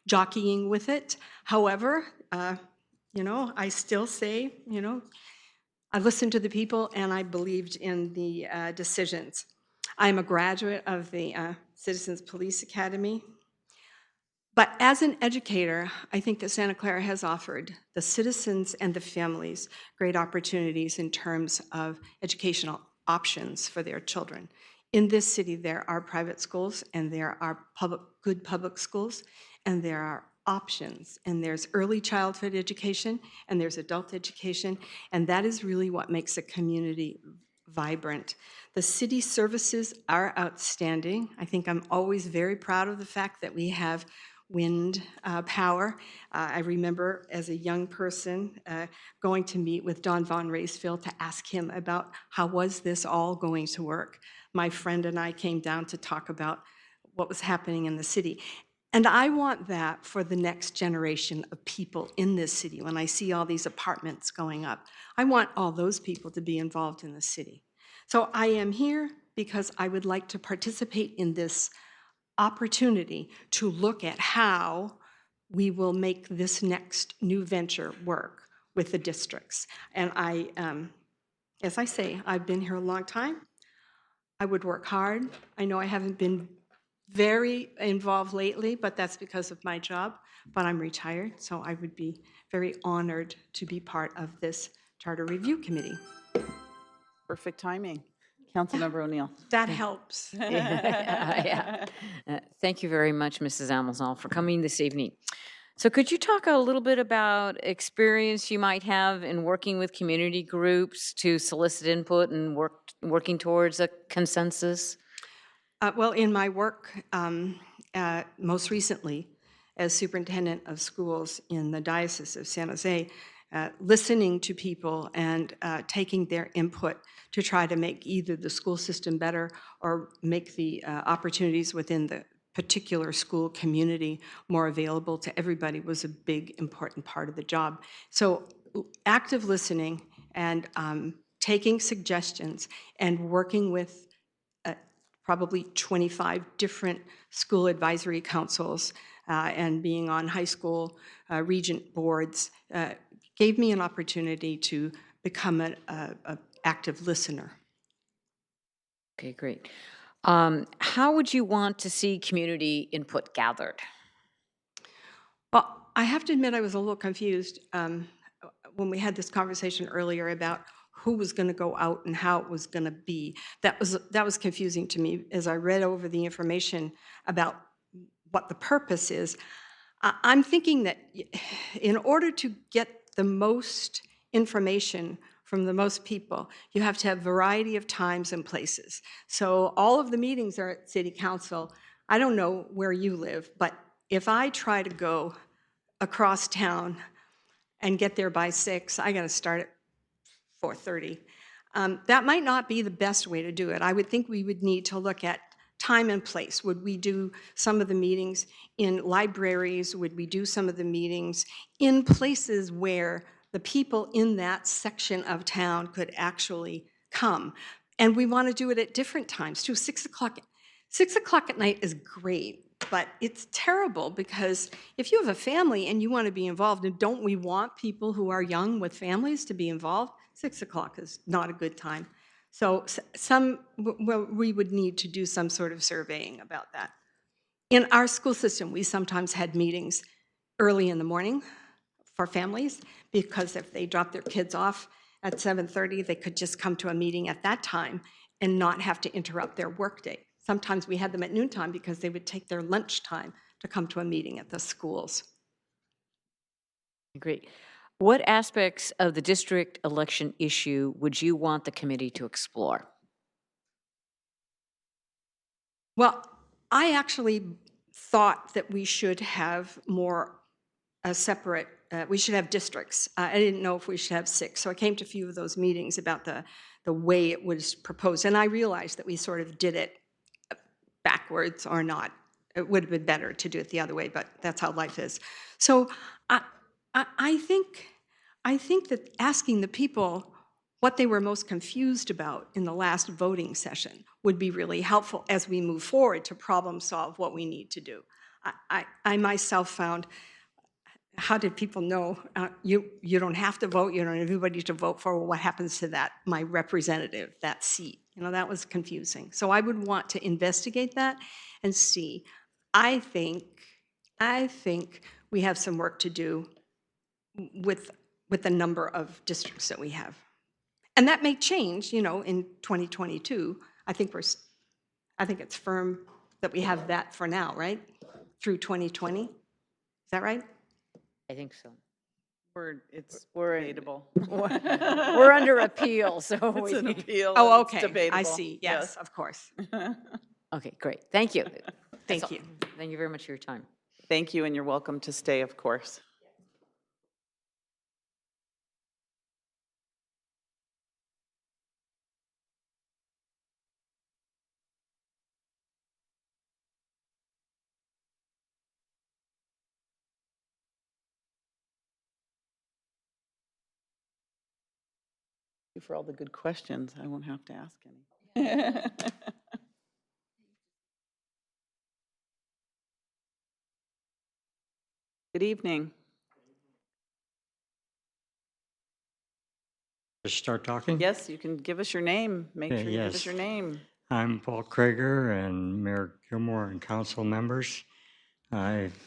jockeying with it. However, I still say, I listened to the people and I believed in the decisions. I'm a graduate of the Citizens Police Academy. But as an educator, I think that Santa Clara has offered the citizens and the families great opportunities in terms of educational options for their children. In this city, there are private schools and there are good public schools, and there are options, and there's early childhood education and there's adult education, and that is really what makes a community vibrant. The city services are outstanding. I think I'm always very proud of the fact that we have wind power. I remember as a young person going to meet with Don Von Racefield to ask him about how was this all going to work. My friend and I came down to talk about what was happening in the city. And I want that for the next generation of people in this city. When I see all these apartments going up, I want all those people to be involved in the city. So I am here because I would like to participate in this opportunity to look at how we will make this next new venture work with the districts. And as I say, I've been here a long time. I would work hard. I know I haven't been very involved lately, but that's because of my job. But I'm retired, so I would be very honored to be part of this Charter Review Committee. Perfect timing. Councilmember O'Neill. That helps. Yeah. Thank you very much, Mrs. Almazal, for coming this evening. So could you talk a little bit about experience you might have in working with community groups to solicit input and working towards a consensus? Well, in my work, most recently as superintendent of schools in the Diocese of San Jose, listening to people and taking their input to try to make either the school system better or make the opportunities within the particular school community more available to everybody was a big, important part of the job. So active listening and taking suggestions and working with probably 25 different school advisory councils and being on high school regent boards gave me an opportunity to become an active listener. Okay, great. How would you want to see community input gathered? Well, I have to admit I was a little confused when we had this conversation earlier about who was going to go out and how it was going to be. That was confusing to me as I read over the information about what the purpose is. I'm thinking that in order to get the most information from the most people, you have to have variety of times and places. So all of the meetings are at City Council. I don't know where you live, but if I try to go across town and get there by 6, I got to start at 4:30. That might not be the best way to do it. I would think we would need to look at time and place. Would we do some of the meetings in libraries? Would we do some of the meetings in places where the people in that section of town could actually come? And we want to do it at different times too. 6 o'clock. 6 o'clock at night is great, but it's terrible because if you have a family and you want to be involved, and don't we want people who are young with families to be involved? 6 o'clock is not a good time. So we would need to do some sort of surveying about that. In our school system, we sometimes had meetings early in the morning for families, because if they dropped their kids off at 7:30, they could just come to a meeting at that time and not have to interrupt their workday. Sometimes we had them at noontime because they would take their lunch time to come to a meeting at the schools. Great. What aspects of the district election issue would you want the committee to explore? Well, I actually thought that we should have we should have districts. I didn't know if we should have 6, so I came to a few of those meetings about the way it was proposed, and I realized that we sort of did it backwards or not. It would have been better to do it the other way, but that's how life is. So I think that asking the people what they were most confused about in the last voting session would be really helpful as we move forward to problem solve what we need to do. I myself found, how did people know you don't have to vote, you don't have everybody to vote for? Well, what happens to that, my representative, that seat? You know, that was confusing. So I would want to investigate that and see. I think we have some work to do with the number of districts that we have. And that may change, you know, in 2022. I think it's firm that we have that for now, right? Through 2020. Is that right? I think so. We're debatable. We're under appeal, so It's an appeal. Oh, and it's okay. debatable. I see. Yes, of course. Okay, great. Thank you. Thank you. Thank you very much for your time. Thank you, and you're welcome to stay, of course. Thank you for all the good questions. I won't have to ask any. Good evening. Start talking? Yes, you can give us your name. Make sure you give us Yes. your name. I'm Paul Krager and Mayor Gilmore and council members. I've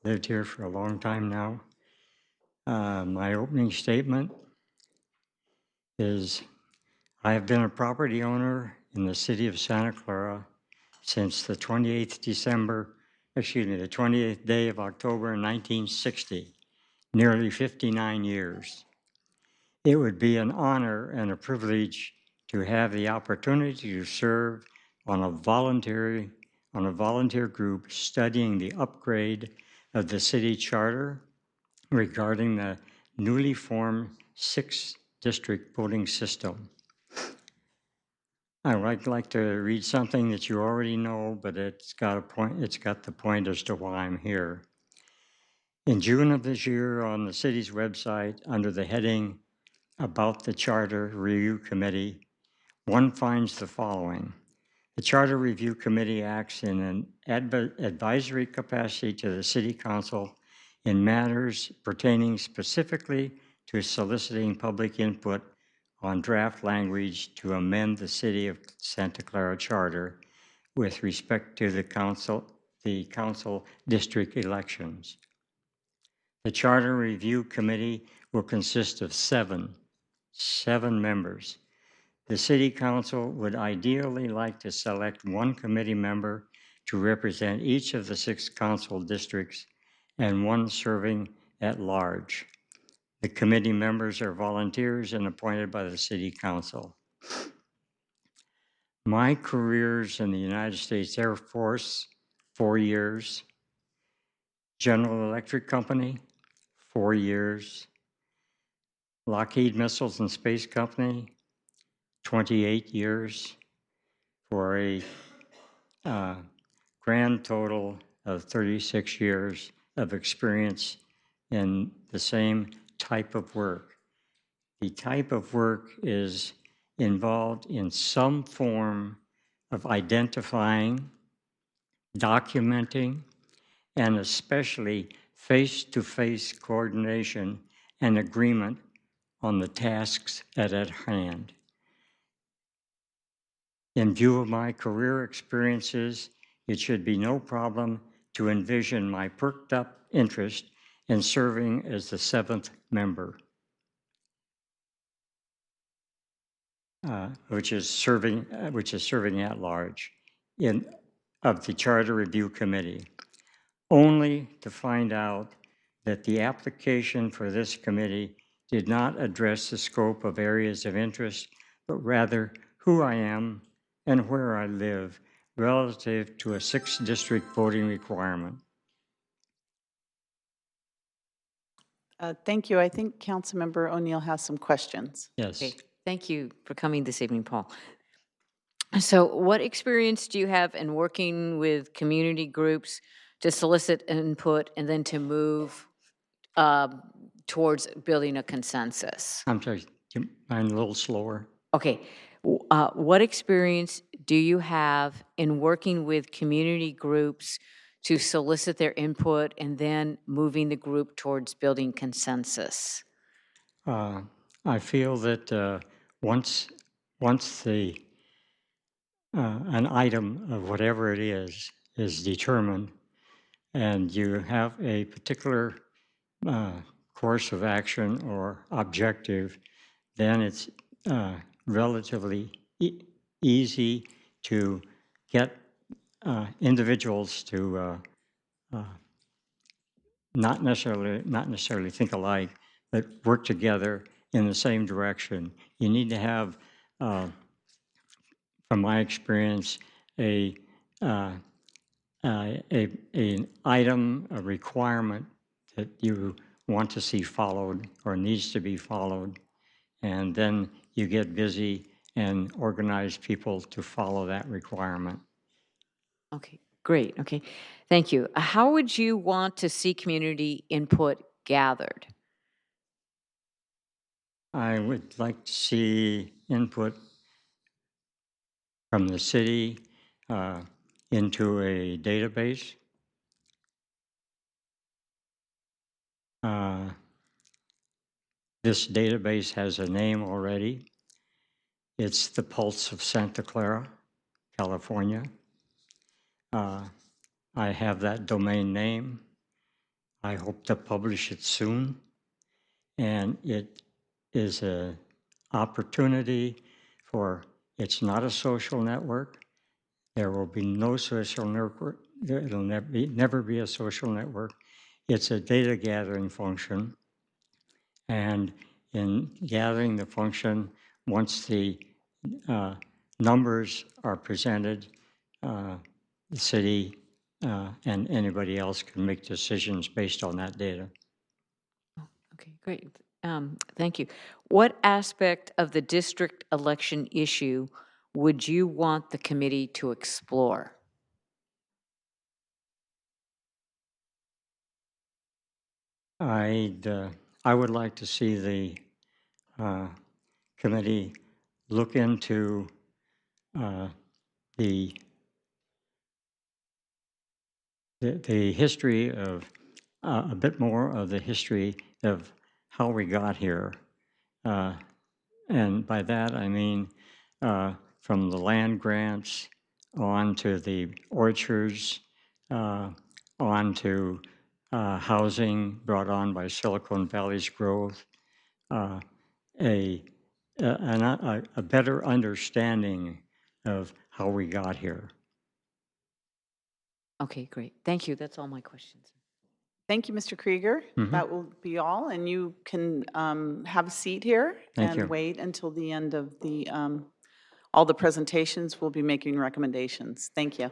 lived here for a long time now. My opening statement is I have been a property owner in the city of Santa Clara since the 28th day of October 1960, nearly 59 years. It would be an honor and a privilege to have the opportunity to serve on a volunteer group studying the upgrade of the city charter regarding the newly formed 6-district voting system. I would like to read something that you already know, but it's got the point as to why I'm here. In June of this year, on the city's website, under the heading About the Charter Review Committee, one finds the following. The Charter Review Committee acts in an advisory capacity to the City Council in matters pertaining specifically to soliciting public input on draft language to amend the City of Santa Clara Charter with respect to the council district elections. The Charter Review Committee will consist of seven members. The City Council would ideally like to select one committee member to represent each of the 6 council districts and one serving at large. The committee members are volunteers and appointed by the City Council. My careers in the United States Air Force, 4 years. General Electric Company, 4 years. Lockheed Missiles and Space Company, 28 years for a grand total of 36 years of experience in the same type of work. The type of work is involved in some form of identifying, documenting, and especially face-to-face coordination and agreement on the tasks at hand. In view of my career experiences, it should be no problem to envision my perked up interest in serving as the 7th member, which is serving at large of the Charter Review Committee, only to find out that the application for this committee did not address the scope of areas of interest, but rather who I am and where I live relative to a 6th district voting requirement. Thank you. I think Councilmember O'Neill has some questions. Yes. Okay, thank you for coming this evening, Paul. So what experience do you have in working with community groups to solicit input and then to move towards building a consensus? I'm sorry, do you mind a little slower? Okay, what experience do you have in working with community groups to solicit their input and then moving the group towards building consensus? I feel that once an item of whatever it is determined, and you have a particular course of action or objective, then it's relatively easy to get individuals to not necessarily think alike, but work together in the same direction. You need to have, from my experience, an item, a requirement that you want to see followed or needs to be followed, and then you get busy and organize people to follow that requirement. Okay, great. Okay, thank you. How would you want to see community input gathered? I would like to see input from the city into a database. This database has a name already. It's the Pulse of Santa Clara, California. I have that domain name. I hope to publish it soon. And it is an opportunity for, it's not a social network. There will be no social network. It'll never be a social network. It's a data gathering function. And in gathering the function, once the numbers are presented, the city and anybody else can make decisions based on that data. Okay, great. Thank you. What aspect of the district election issue would you want the committee to explore? I would like to see the committee look into the history of, a bit more of the history of how we got here. And by that, I mean from the land grants on to the orchards, on to housing brought on by Silicon Valley's growth, a better understanding of how we got here. Okay, great. Thank you. That's all my questions. Thank you, Mr. Krieger. That will be all, and you can have a seat here Thank and you. wait until the end of the all the presentations. We'll be making recommendations. Thank you.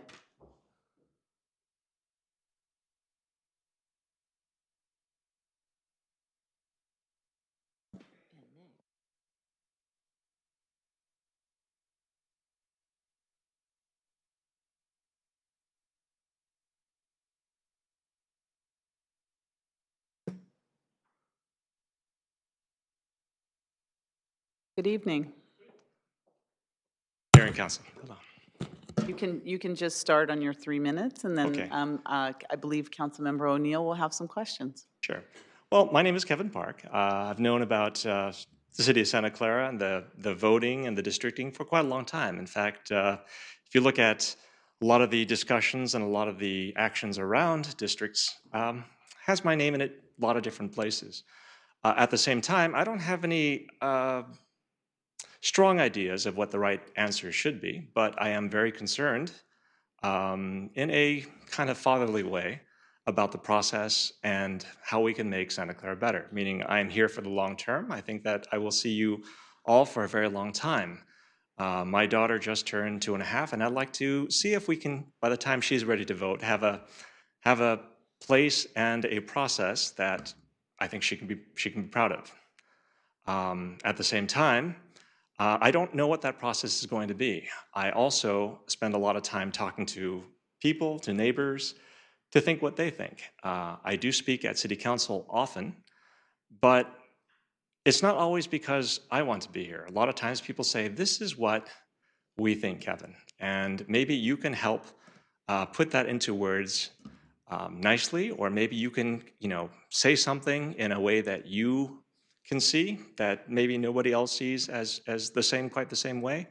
Good evening. Mayor and Council. Hello. You can just start on your 3 minutes, and then Okay. I believe Councilmember O'Neill will have some questions. Sure. Well, my name is Kevin Park. I've known about the city of Santa Clara and the voting and the districting for quite a long time. In fact, if you look at a lot of the discussions and a lot of the actions around districts, has my name in it a lot of different places. At the same time, I don't have any strong ideas of what the right answer should be, but I am very concerned in a kind of fatherly way about the process and how we can make Santa Clara better, meaning I am here for the long term. I think that I will see you all for a very long time. My daughter just turned 2.5, and I'd like to see if we can, by the time she's ready to vote, have a place and a process that I think she can be proud of. At the same time, I don't know what that process is going to be. I also spend a lot of time talking to people, to neighbors, to think what they think. I do speak at City Council often, but it's not always because I want to be here. A lot of times people say, this is what we think, Kevin, and maybe you can help put that into words nicely, or maybe you can, say something in a way that you can see that maybe nobody else sees as quite the same way.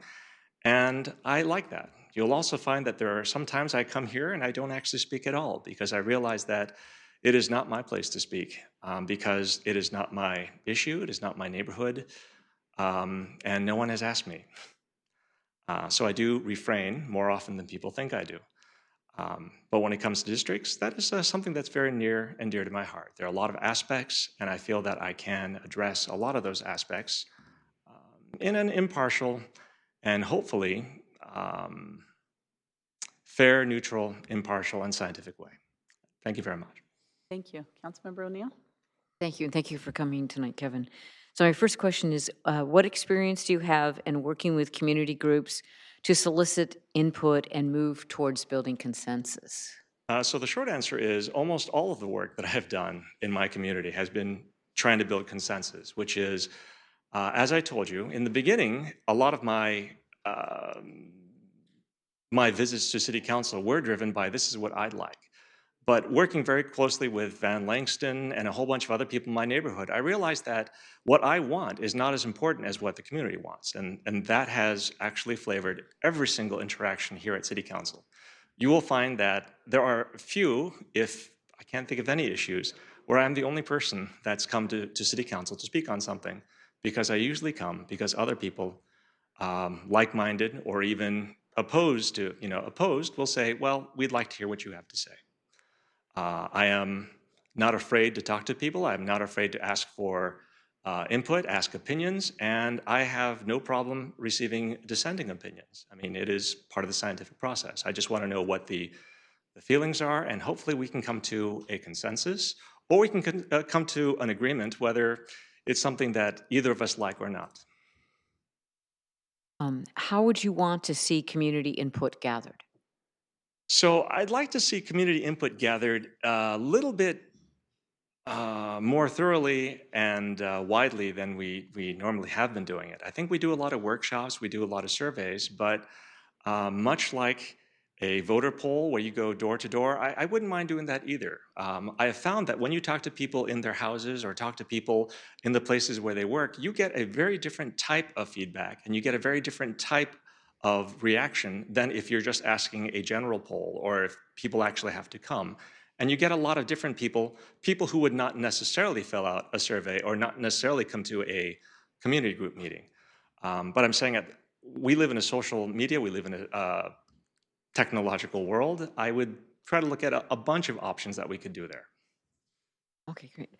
And I like that. You'll also find that there are sometimes I come here and I don't actually speak at all because I realize that it is not my place to speak because it is not my issue, it is not my neighborhood, and no one has asked me. So I do refrain more often than people think I do. But when it comes to districts, that is something that's very near and dear to my heart. There are a lot of aspects, and I feel that I can address a lot of those aspects in an impartial and hopefully fair, neutral, impartial, and scientific way. Thank you very much. Thank you. Councilmember O'Neill? Thank you, and thank you for coming tonight, Kevin. So my first question is, what experience do you have in working with community groups to solicit input and move towards building consensus? So the short answer is almost all of the work that I have done in my community has been trying to build consensus, which is, as I told you, in the beginning, a lot of my visits to City Council were driven by this is what I'd like. But working very closely with Van Langston and a whole bunch of other people in my neighborhood, I realized that what I want is not as important as what the community wants. And that has actually flavored every single interaction here at City Council. You will find that there are few, if I can't think of any issues, where I'm the only person that's come to City Council to speak on something, because I usually come because other people, like-minded or even opposed will say, well, we'd like to hear what you have to say. I am not afraid to talk to people. I'm not afraid to ask for input, ask opinions, and I have no problem receiving dissenting opinions. I mean, it is part of the scientific process. I just want to know what the feelings are, and hopefully we can come to a consensus, or we can come to an agreement, whether it's something that either of us like or not. How would you want to see community input gathered? So I'd like to see community input gathered a little bit more thoroughly and widely than we normally have been doing it. I think we do a lot of workshops, we do a lot of surveys, but much like a voter poll where you go door to door, I wouldn't mind doing that either. I have found that when you talk to people in their houses or talk to people in the places where they work, you get a very different type of feedback and you get a very different type of reaction than if you're just asking a general poll or if people actually have to come. And you get a lot of different people who would not necessarily fill out a survey or not necessarily come to a community group meeting. But I'm saying that we live in a social media, we live in a technological world. I would try to look at a bunch of options that we could do there. Okay, great.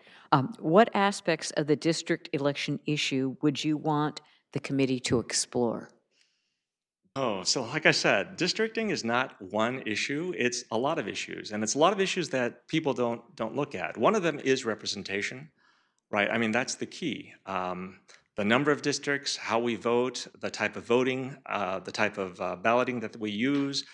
What aspects of the district election issue would you want the committee to explore? Oh, so like I said, districting is not one issue, it's a lot of issues. And it's a lot of issues that people don't look at. One of them is representation, right? I mean, that's the key. The number of districts, how we vote, the type of voting, the type of balloting that we use,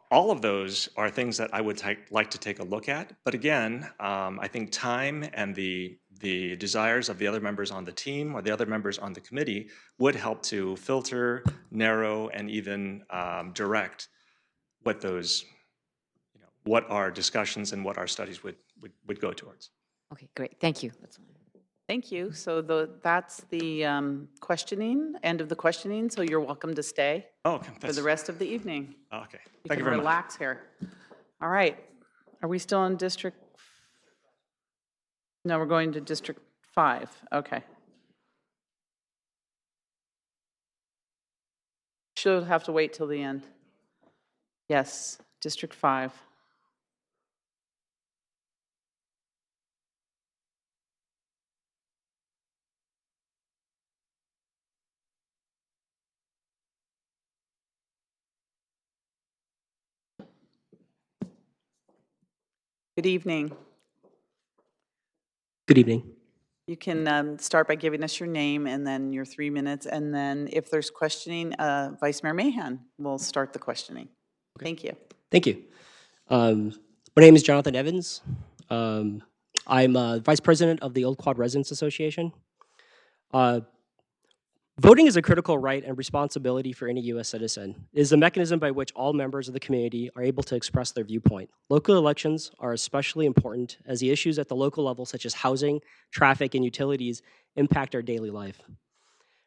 all of those are things that I would like to take a look at. But again, I think time and the the desires of the other members on the team or the other members on the committee would help to filter, narrow, and even direct what those, what our discussions and what our studies would go towards. Okay, great. Thank you. Thank you. So that's the questioning, end of the questioning, so you're welcome to stay Oh, okay. for the rest of the evening. Okay. You Thank can you very much. relax here. All right. Are we still in District? No, we're going to District 5. Okay. She'll have to wait till the end. Yes, District 5. Good evening. Good evening. You can start by giving us your name and then your 3 minutes, and then if there's questioning, Vice Mayor Mahan will start the questioning. Thank you. Thank you. My name is Jonathan Evans. I'm Vice President of the Old Quad Residents Association. Voting is a critical right and responsibility for any U.S. citizen. It is a mechanism by which all members of the community are able to express their viewpoint. Local elections are especially important as the issues at the local level, such as housing, traffic, and utilities, impact our daily life.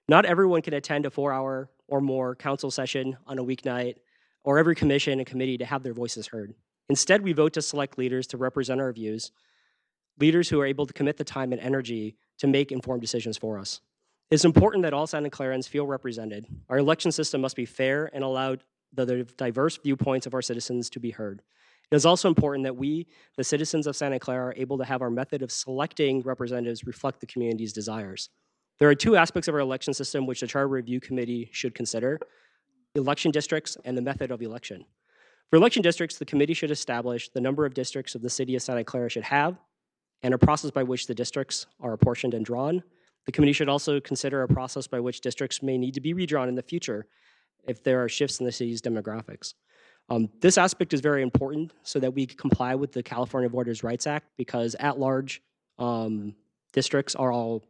Not everyone can attend a 4-hour or more council session on a weeknight, or every commission and committee to have their voices heard. Instead, we vote to select leaders to represent our views, leaders who are able to commit the time and energy to make informed decisions for us. It's important that all Santa Clarans feel represented. Our election system must be fair and allow the diverse viewpoints of our citizens to be heard. It is also important that we, the citizens of Santa Clara, are able to have our method of selecting representatives reflect the community's desires. There are 2 aspects of our election system which the Charter Review Committee should consider: election districts and the method of election. For election districts, the committee should establish the number of districts of the city of Santa Clara should have, and a process by which the districts are apportioned and drawn. The committee should also consider a process by which districts may need to be redrawn in the future if there are shifts in the city's demographics. This aspect is very important so that we comply with the California Voters' Rights Act, because at-large districts are all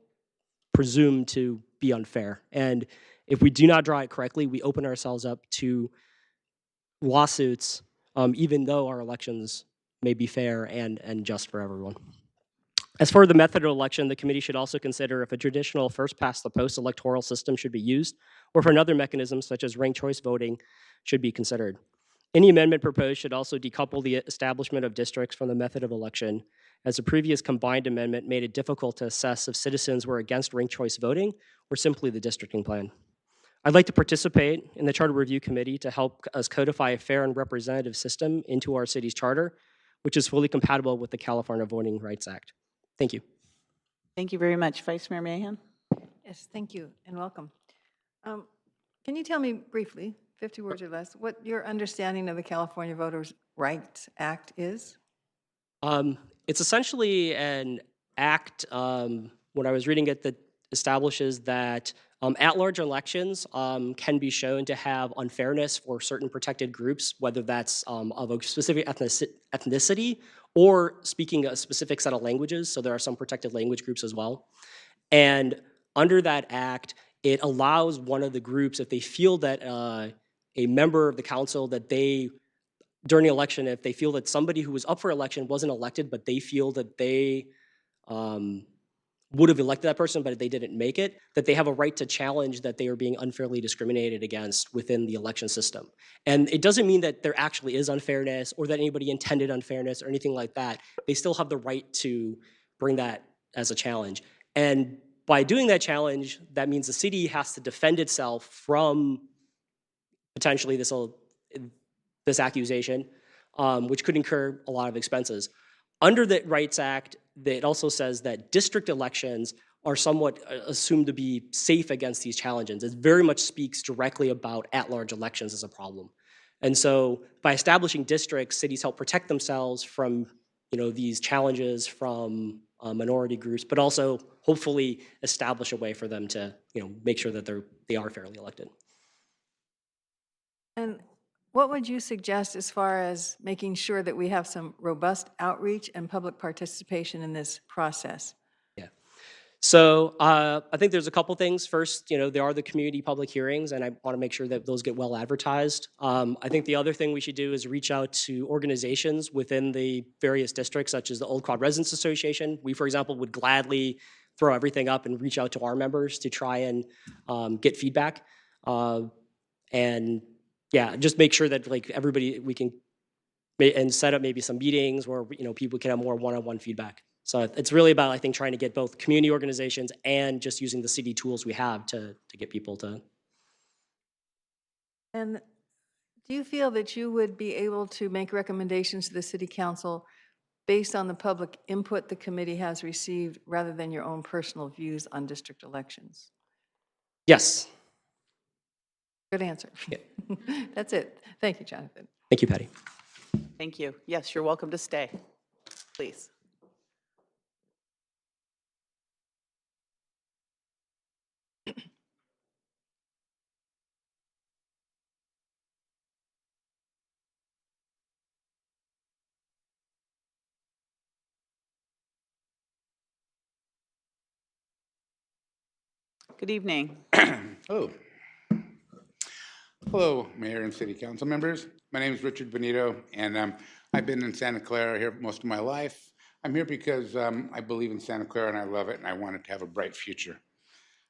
presumed to be unfair. And if we do not draw it correctly, we open ourselves up to lawsuits, even though our elections may be fair and just for everyone. As for the method of election, the committee should also consider if a traditional first-past-the-post electoral system should be used, or if another mechanism such as ranked choice voting should be considered. Any amendment proposed should also decouple the establishment of districts from the method of election, as the previous combined amendment made it difficult to assess if citizens were against ranked choice voting or simply the districting plan. I'd like to participate in the Charter Review Committee to help us codify a fair and representative system into our city's charter, which is fully compatible with the California Voting Rights Act. Thank you. Thank you very much. Vice Mayor Mahan? Yes, thank you and welcome. Can you tell me briefly, 50 words or less, what your understanding of the California Voters' Rights Act is? It's essentially an act, when I was reading it, that establishes that at-large elections can be shown to have unfairness for certain protected groups, whether that's of a specific ethnicity or speaking a specific set of languages. So there are some protected language groups as well. And under that act, it allows one of the groups, if they feel that a member of the council, that they, during the election, if they feel that somebody who was up for election wasn't elected, but they feel that they would have elected that person, but they didn't make it, that they have a right to challenge that they are being unfairly discriminated against within the election system. And it doesn't mean that there actually is unfairness or that anybody intended unfairness or anything like that. They still have the right to bring that as a challenge. And by doing that challenge, that means the city has to defend itself from potentially this accusation, which could incur a lot of expenses. Under the Rights Act, it also says that district elections are somewhat assumed to be safe against these challenges. It very much speaks directly about at-large elections as a problem. And so by establishing districts, cities help protect themselves from these challenges from minority groups, but also hopefully establish a way for them to make sure that they are fairly elected. And what would you suggest as far as making sure that we have some robust outreach and public participation in this process? Yeah. So I think there's a couple things. First, there are the community public hearings, and I want to make sure that those get well advertised. I think the other thing we should do is reach out to organizations within the various districts, such as the Old Quad Residents Association. We, for example, would gladly throw everything up and reach out to our members to try and get feedback. And yeah, just make sure that like everybody, we can and set up maybe some meetings where people can have more one-on-one feedback. So it's really about, I think, trying to get both community organizations and just using the city tools we have to get people to. And do you feel that you would be able to make recommendations to the city council based on the public input the committee has received rather than your own personal views on district elections? Yes. Good answer. Yeah. That's it. Thank you, Jonathan. Thank you, Patty. Thank you. Yes, you're welcome to stay, please. Good evening. Hello. Hello, Mayor and City Council members. My name is Richard Benito, and I've been in Santa Clara here most of my life. I'm here because I believe in Santa Clara and I love it, and I want it to have a bright future.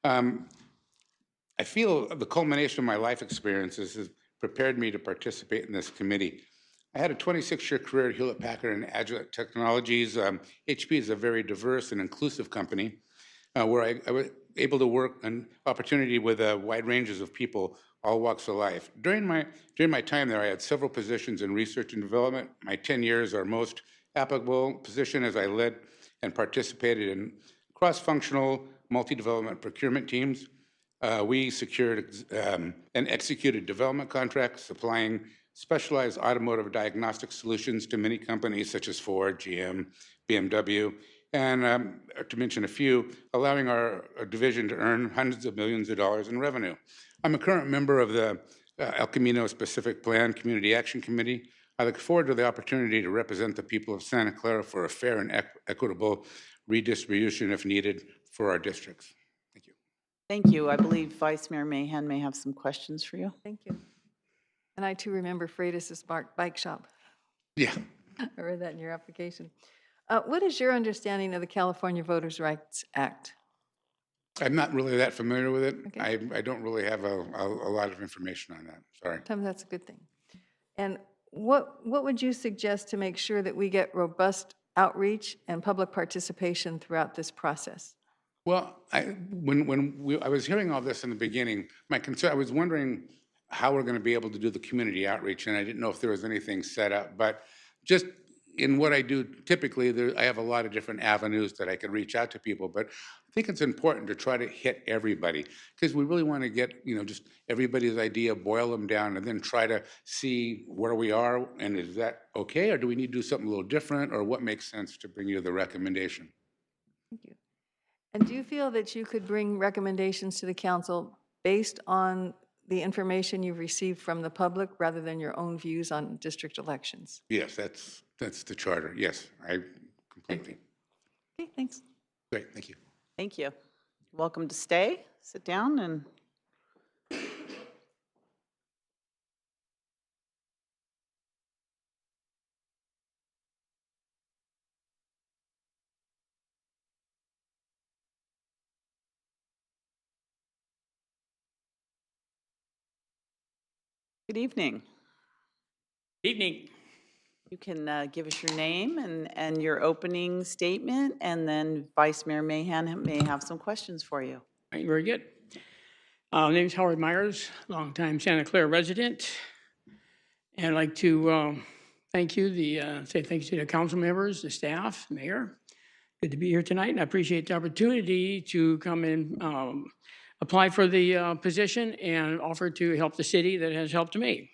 I feel the culmination of my life experiences has prepared me to participate in this committee. I had a 26-year career at Hewlett-Packard and Agilent Technologies. HP is a very diverse and inclusive company where I was able to work an opportunity with wide ranges of people, all walks of life. During my time there, I had several positions in research and development. My 10 years are most applicable position as I led and participated in cross-functional multi-development procurement teams. We secured and executed development contracts supplying specialized automotive diagnostic solutions to many companies such as Ford, GM, BMW, and to mention a few, allowing our division to earn hundreds of millions of dollars in revenue. I'm a current member of the El Camino Specific Plan Community Action Committee. I look forward to the opportunity to represent the people of Santa Clara for a fair and equitable redistribution if needed for our districts. Thank you. Thank you. I believe Vice Mayor Mahan may have some questions for you. Thank you. And I too remember Freitas' bike shop. Yeah. I read that in your application. What is your understanding of the California Voters' Rights Act? I'm not really that familiar with it. Okay. I don't really have a lot of information on that. Sorry. Sometimes that's a good thing. And what would you suggest to make sure that we get robust outreach and public participation throughout this process? Well, I was hearing all this in the beginning, my concern, I was wondering how we're going to be able to do the community outreach, and I didn't know if there was anything set up. But just in what I do typically, I have a lot of different avenues that I can reach out to people. But I think it's important to try to hit everybody because we really want to get just everybody's idea, boil them down, and then try to see where we are and is that okay, or do we need to do something a little different, or what makes sense to bring you the recommendation. Thank you. And do you feel that you could bring recommendations to the council based on the information you've received from the public rather than your own views on district elections? Yes, that's the charter. Yes, I completely. Okay, thanks. Great, thank you. Thank you. Welcome to stay. Sit down and. Good evening. Evening. You can give us your name and your opening statement, and then Vice Mayor Mahan may have some questions for you. Very good. My name is Howard Myers, longtime Santa Clara resident. And I'd like to thank you, say thank you to the council members, the staff, mayor. Good to be here tonight, and I appreciate the opportunity to come and apply for the position and offer to help the city that has helped me.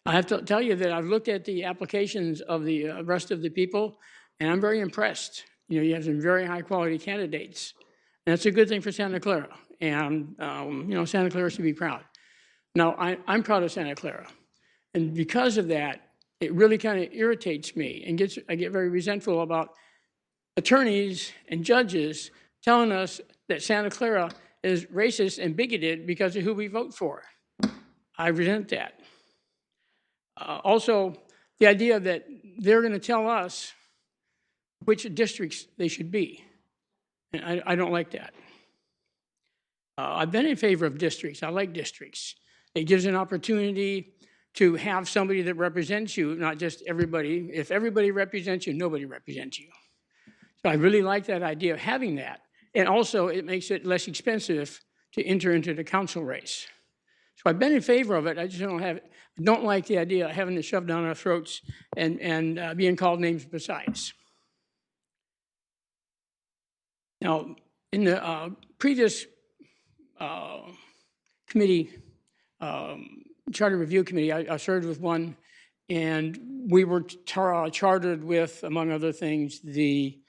I have to tell you that I've looked at the applications of the rest of the people, and I'm very impressed. You have some very high-quality candidates, and that's a good thing for Santa Clara. And Santa Clara should be proud. Now, I'm proud of Santa Clara, and because of that, it really kind of irritates me, and I get very resentful about attorneys and judges telling us that Santa Clara is racist and bigoted because of who we vote for. I resent that. Also, the idea that they're going to tell us which districts they should be. And I don't like that. I've been in favor of districts. I like districts. It gives an opportunity to have somebody that represents you, not just everybody. If everybody represents you, nobody represents you. So I really like that idea of having that. And also, it makes it less expensive to enter into the council race. So I've been in favor of it. I just don't like the idea of having it shoved down our throats and being called names besides. Now, in the previous committee, Charter Review Committee, I served with one, and we were chartered with, among other things, the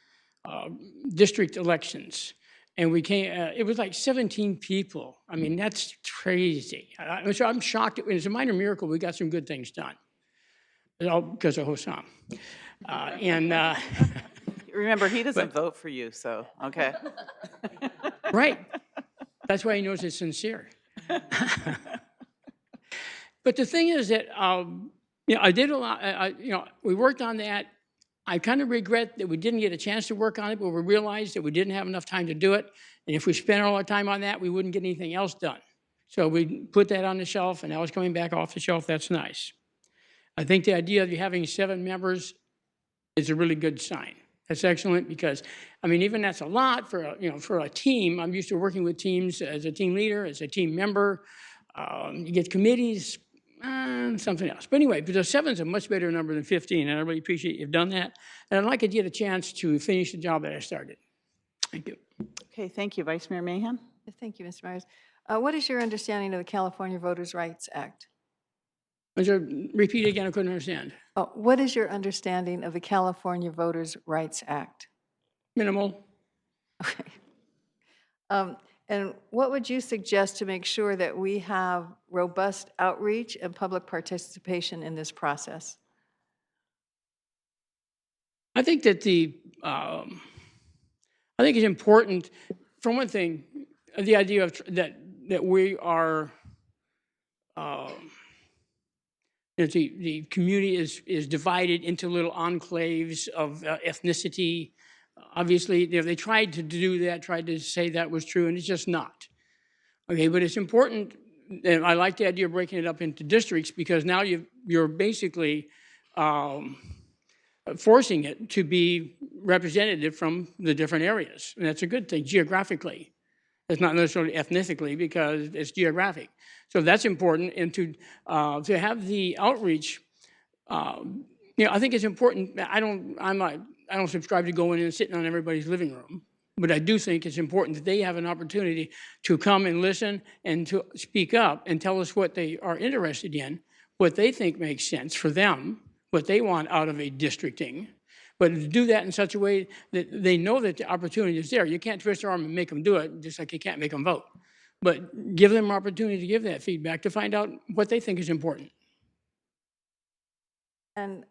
district elections. And we came, it was like 17 people. I mean, that's crazy. So I'm shocked. It's a minor miracle we got some good things done. All because of Hossam. Remember, he doesn't vote for you, so, okay. Right. That's why he knows it's sincere. But the thing is that, I did a lot, we worked on that. I kind of regret that we didn't get a chance to work on it, but we realized that we didn't have enough time to do it. And if we spent all our time on that, we wouldn't get anything else done. So we put that on the shelf, and now it's coming back off the shelf. That's nice. I think the idea of you having 7 members is a really good sign. That's excellent because, I mean, even that's a lot for a team. I'm used to working with teams as a team leader, as a team member. You get committees, something else. But anyway, the 7's a much better number than 15, and I really appreciate you've done that. And I'd like to get a chance to finish the job that I started. Thank you. Okay, thank you. Vice Mayor Mahan? Thank you, Mr. Myers. What is your understanding of the California Voters' Rights Act? Repeat again, I couldn't understand. What is your understanding of the California Voters' Rights Act? Minimal. Okay. And what would you suggest to make sure that we have robust outreach and public participation in this process? I think that I think it's important, for one thing, the idea of that we are, the community is divided into little enclaves of ethnicity. Obviously, they tried to do that, tried to say that was true, and it's just not. Okay, but it's important, and I like the idea of breaking it up into districts because now you're basically forcing it to be representative from the different areas, and that's a good thing geographically. It's not necessarily ethnically because it's geographic. So that's important, and to have the outreach. I think it's important. I don't subscribe to going in and sitting on everybody's living room, but I do think it's important that they have an opportunity to come and listen and to speak up and tell us what they are interested in, what they think makes sense for them, what they want out of a districting. But to do that in such a way that they know that the opportunity is there. You can't twist their arm and make them do it, just like you can't make them vote. But give them an opportunity to give that feedback to find out what they think is important. And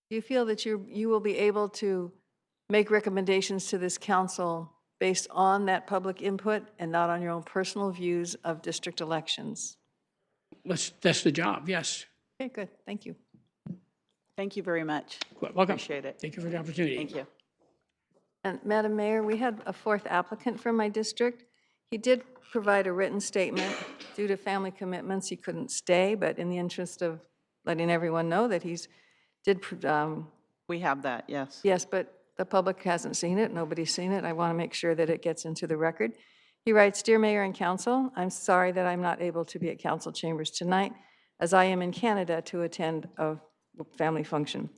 do you feel that you will be able to make recommendations to this council based on that public input and not on your own personal views of district elections? That's the job, yes. Okay, good. Thank you. Thank you very much. Welcome. Appreciate it. Thank you for the opportunity. Thank you. And Madam Mayor, we had a 4th applicant from my district. He did provide a written statement. Due to family commitments, he couldn't stay, but in the interest of letting everyone know that we have that, yes. Yes, but the public hasn't seen it. Nobody's seen it. I want to make sure that it gets into the record. He writes, Dear Mayor and Council, I'm sorry that I'm not able to be at council chambers tonight, as I am in Canada to attend a family function.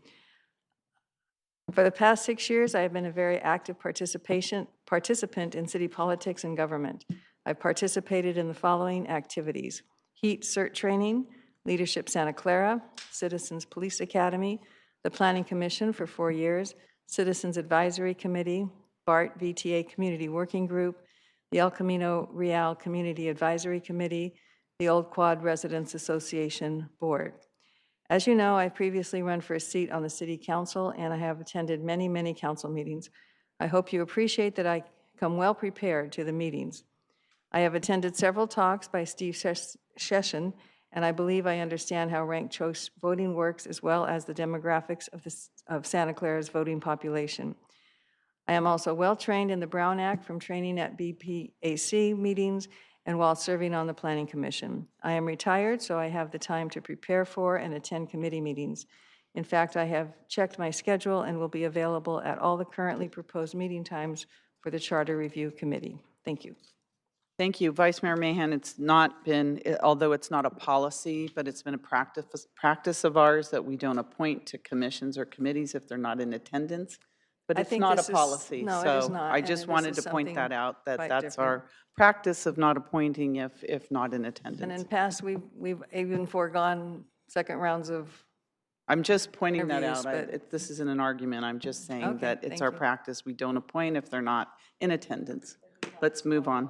For the past 6 years, I have been a very active participant in city politics and government. I've participated in the following activities: HEAT CERT training, Leadership Santa Clara, Citizens Police Academy, the Planning Commission for 4 years, Citizens Advisory Committee, BART VTA Community Working Group, the El Camino Real Community Advisory Committee, the Old Quad Residents Association Board. As you know, I've previously run for a seat on the City Council, and I have attended many, many council meetings. I hope you appreciate that I come well prepared to the meetings. I have attended several talks by Steve Sheshin, and I believe I understand how ranked choice voting works as well as the demographics of Santa Clara's voting population. I am also well-trained in the Brown Act from training at BPAC meetings and while serving on the Planning Commission. I am retired, so I have the time to prepare for and attend committee meetings. In fact, I have checked my schedule and will be available at all the currently proposed meeting times for the Charter Review Committee. Thank you. Thank you. Vice Mayor Mahan, it's not been, although it's not a policy, but it's been a practice of ours that we don't appoint to commissions or committees if they're not in attendance. But I it's think not a this is- policy. no, it is So not, I and just this wanted is to point that something out, that quite that's different. our practice of not appointing if not in And attendance. in past, we've even foregone second rounds of, I'm just pointing that interviews, out. but- This isn't an argument. I'm just saying Okay, that it's thank our you. practice. We don't appoint if they're not in attendance. Let's move on.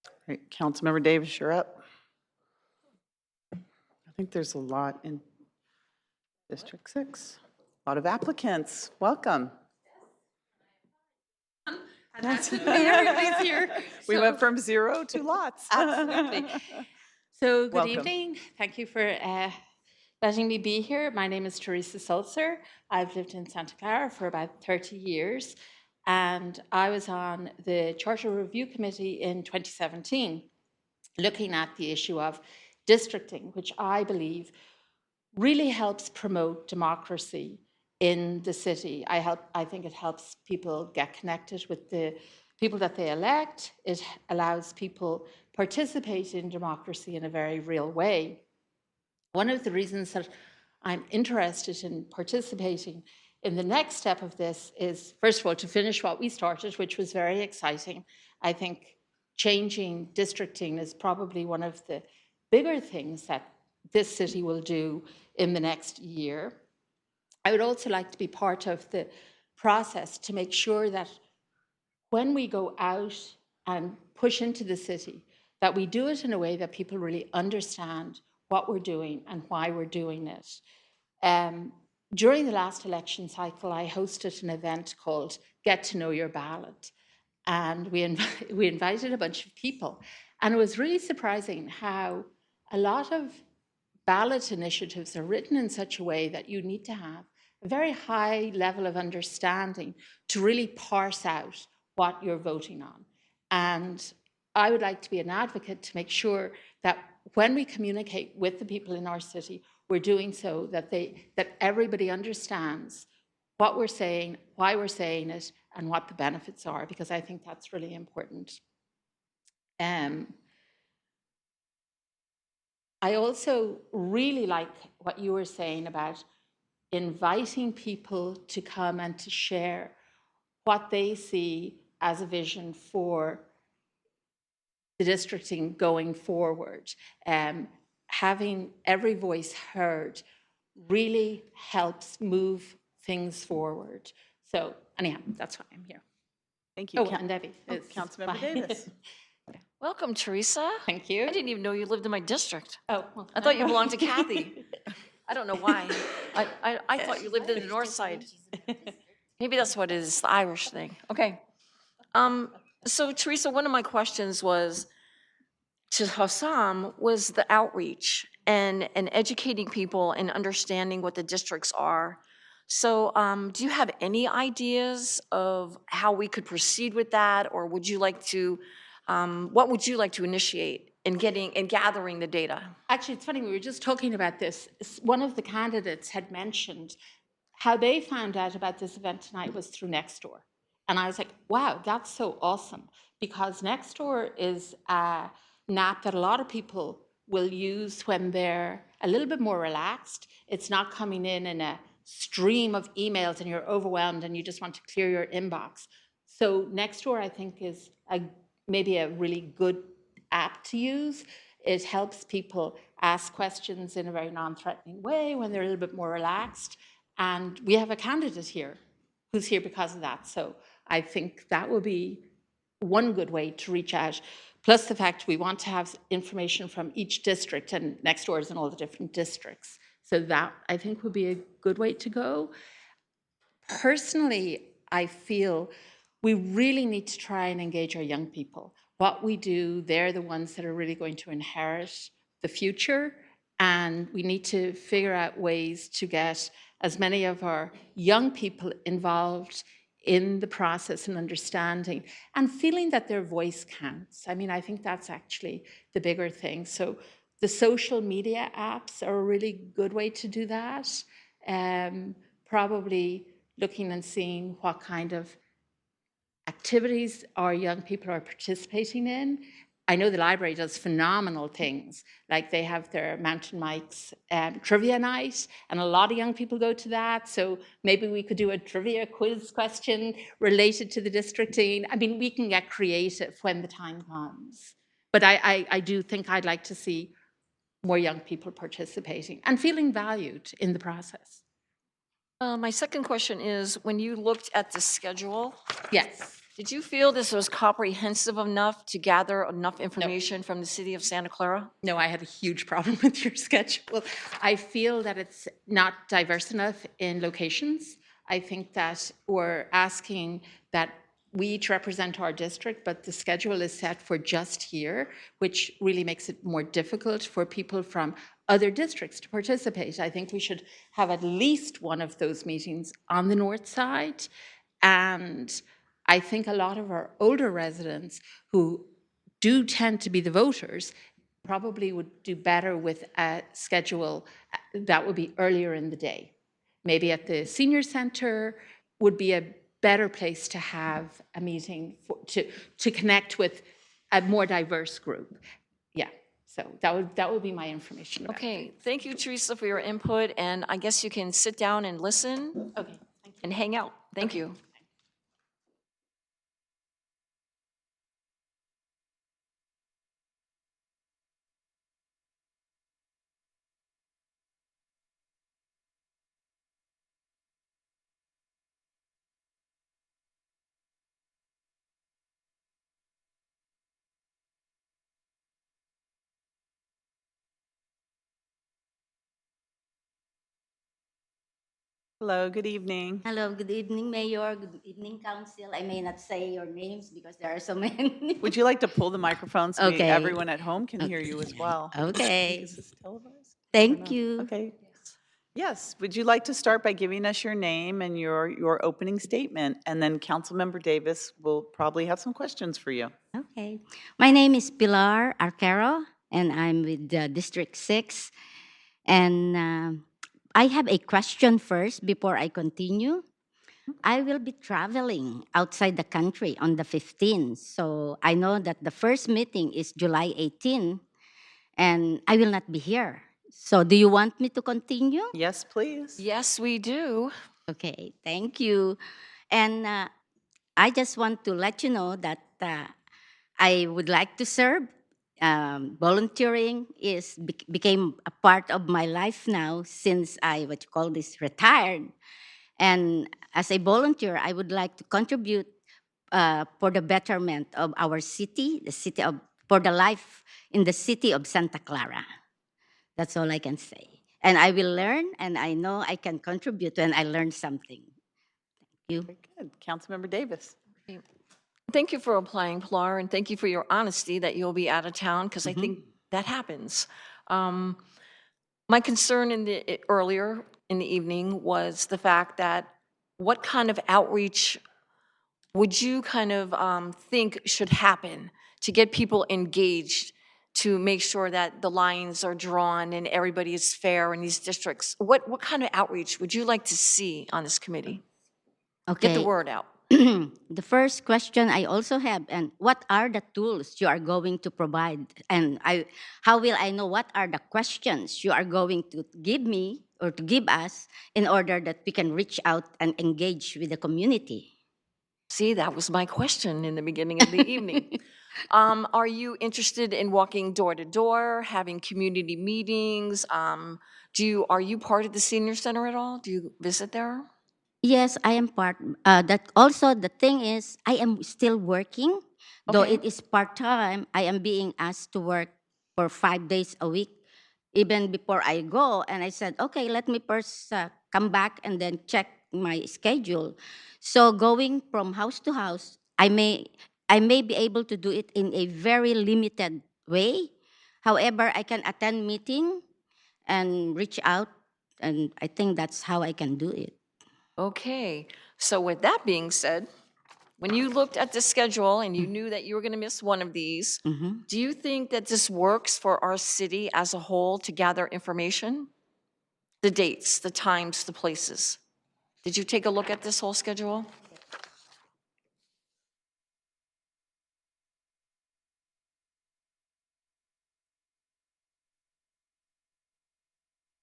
All right, Councilmember Davis, you're up. I think there's a lot in District 6. A lot of applicants. Welcome. Everybody's here. We So- went from 0 to lots. Absolutely. So good Welcome. evening. Thank you for letting me be here. My name is Teresa Sulzer. I've lived in Santa Clara for about 30 years, and I was on the Charter Review Committee in 2017, looking at the issue of districting, which I believe really helps promote democracy in the city. I think it helps people get connected with the people that they elect. It allows people participate in democracy in a very real way. One of the reasons that I'm interested in participating in the next step of this is, first of all, to finish what we started, which was very exciting. I think changing districting is probably one of the bigger things that this city will do in the next year. I would also like to be part of the process to make sure that when we go out and push into the city, that we do it in a way that people really understand what we're doing and why we're doing it. During the last election cycle, I hosted an event called Get to Know Your Ballot. And we invited a bunch of people. And it was really surprising how a lot of ballot initiatives are written in such a way that you need to have a very high level of understanding to really parse out what you're voting on. And I would like to be an advocate to make sure that when we communicate with the people in our city, we're doing so that everybody understands what we're saying, why we're saying it, and what the benefits are, because I think that's really important. I also really like what you were saying about inviting people to come and to share what they see as a vision for the districting going forward. Having every voice heard really helps move things forward. So anyhow, that's why I'm here. Thank you. Oh, and Debbie. Councilmember Davis. Welcome, Teresa. Thank you. I didn't even know you lived in my district. Oh, well, I thought you belonged to Kathy. I don't know why. I thought you lived in the north side. Maybe that's what it is, the Irish thing. Okay. So Teresa, one of my questions was to Hossam was the outreach and educating people and understanding what the districts are. So do you have any ideas of how we could proceed with that, or would you like to, what would you like to initiate in getting and gathering the data? Actually, it's funny, we were just talking about this. One of the candidates had mentioned how they found out about this event tonight was through Nextdoor. And I was like, wow, that's so awesome. Because Nextdoor is an app that a lot of people will use when they're a little bit more relaxed. It's not coming in a stream of emails and you're overwhelmed and you just want to clear your inbox. So Nextdoor, I think, is maybe a really good app to use. It helps people ask questions in a very non-threatening way when they're a little bit more relaxed. And we have a candidate here who's here because of that. So I think that will be one good way to reach out. Plus the fact we want to have information from each district, and Nextdoor is in all the different districts. So that, I think, would be a good way to go. Personally, I feel we really need to try and engage our young people. What we do, they're the ones that are really going to inherit the future, and we need to figure out ways to get as many of our young people involved in the process and understanding and feeling that their voice counts. I mean, I think that's actually the bigger thing. So the social media apps are a really good way to do that. Probably looking and seeing what kind of activities our young people are participating in. I know the library does phenomenal things, like they have their Mountain Mike's trivia night, and a lot of young people go to that. So maybe we could do a trivia quiz question related to the districting. I mean, we can get creative when the time comes. But I do think I'd like to see more young people participating and feeling valued in the process. My second question is, when you looked at the schedule, yes, did you feel this was comprehensive enough to gather enough information from the city of Santa Clara? No, I had a huge problem with your schedule. I feel that it's not diverse enough in locations. I think that we're asking that we each represent our district, but the schedule is set for just here, which really makes it more difficult for people from other districts to participate. I think we should have at least one of those meetings on the north side. And I think a lot of our older residents who do tend to be the voters probably would do better with a schedule that would be earlier in the day. Maybe at the senior center would be a better place to have a meeting to connect with a more diverse group. Yeah, so that would be my information about Okay, thank you, Teresa, for your input, and I guess you can sit down and listen. Okay, thank you. And hang out. Thank you. Hello, good evening. Hello, good evening, Mayor. Good evening, Council. I may not say your names because there are so many. Would you like to pull the microphone so Okay. everyone at home can hear you as well? Okay. Is this televised? Thank you. Okay. Yes, would you like to start by giving us your name and your opening statement? And then Councilmember Davis will probably have some questions for you. Okay. My name is Pilar Arquero, and I'm with District 6. And I have a question first before I continue. I will be traveling outside the country on the 15th. So I know that the first meeting is July 18, and I will not be here. So do you want me to continue? Yes, please. Yes, we do. Okay, thank you. And I just want to let you know that I would like to serve. Volunteering became a part of my life now since I retired. And as a volunteer, I would like to contribute for the betterment of our city, for the life in the city of Santa Clara. That's all I can say. And I will learn, and I know I can contribute when I learn something. Thank you. Very good. Councilmember Davis. Thank you for applying, Pilar, and thank you for your honesty that you'll be out of town, because I think that happens. My concern earlier in the evening was the fact that what kind of outreach would you kind of think should happen to get people engaged, to make sure that the lines are drawn and everybody is fair in these districts? What kind of outreach would you like to see on this committee? Okay. Get the word out. The first question I also have, and what are the tools you are going to provide? And how will I know what are the questions you are going to give me or to give us in order that we can reach out and engage with the community? See, that was my question in the beginning of the evening. Are you interested in walking door to door, having community meetings? Are you part of the senior center at all? Do you visit there? Yes, I am part. That also the thing is, I am still working, though Okay. it is part time. I am being asked to work for 5 days a week even before I go. And I said, okay, let me first come back and then check my schedule. So going from house to house, I may be able to do it in a very limited way. However, I can attend meeting and reach out, and I think that's how I can do it. Okay, so with that being said, when you looked at the schedule and you knew that you were going to miss one of these, do you think that this works for our city as a whole to gather information? The dates, the times, the places. Did you take a look at this whole schedule?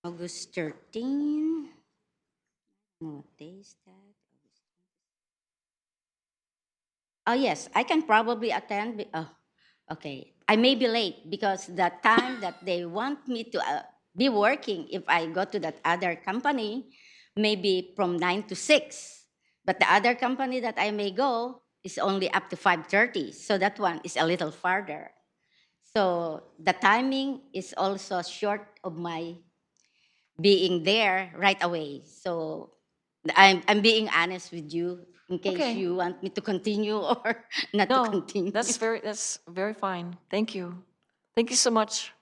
August 13. What day is that? Oh, yes, I can probably attend. Oh, okay. I may be late because the time that they want me to be working, if I go to that other company, maybe from 9 to 6. But the other company that I may go is only up to 5:30. So that one is a little farther. So the timing is also short of my being there right away. So I'm being honest with you in case Okay. you want me to continue or not to No, continue. that's very fine. Thank you. Thank you so much.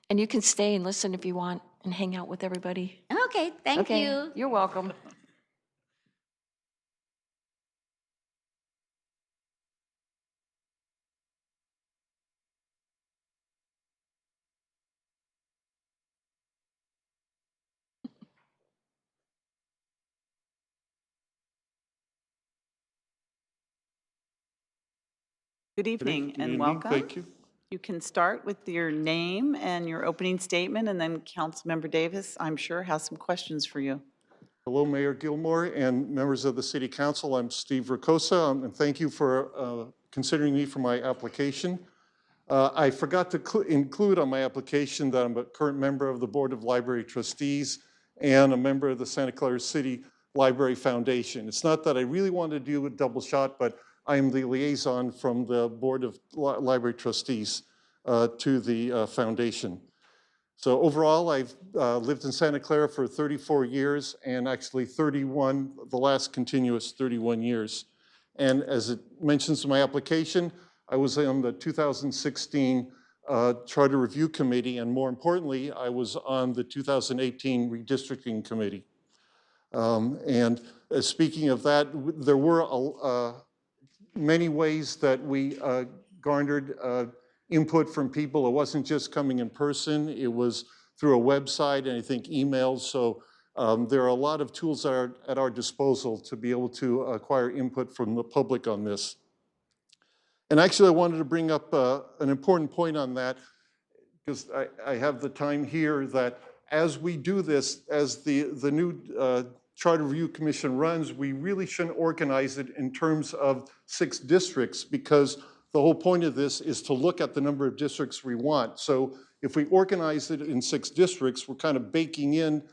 And you can stay and listen if you want and hang out with everybody. Okay, thank Okay, you. you're welcome. Good evening and evening. welcome. Thank you. You can start with your name and your opening statement, and then Councilmember Davis, I'm sure, has some questions for you. Hello, Mayor Gilmore and members of the City Council. I'm Steve Ricosa, and thank you for considering me for my application. I forgot to include on my application that I'm a current member of the Board of Library Trustees and a member of the Santa Clara City Library Foundation. It's not that I really want to do a double shot, but I am the liaison from the Board of Library Trustees to the foundation. So overall, I've lived in Santa Clara for 34 years and actually 31, the last continuous 31 years. And as it mentions in my application, I was on the 2016 Charter Review Committee, and more importantly, I was on the 2018 Redistricting Committee. And speaking of that, there were many ways that we garnered input from people. It wasn't just coming in person, it was through a website and I think emails. So there are a lot of tools that are at our disposal to be able to acquire input from the public on this. And actually I wanted to bring up an important point on that because I have the time here that as we do this, as the new Charter Review Commission runs, we really shouldn't organize it in terms of 6 districts because the whole point of this is to look at the number of districts we want. So if we organize it in 6 districts, we're kind of baking in,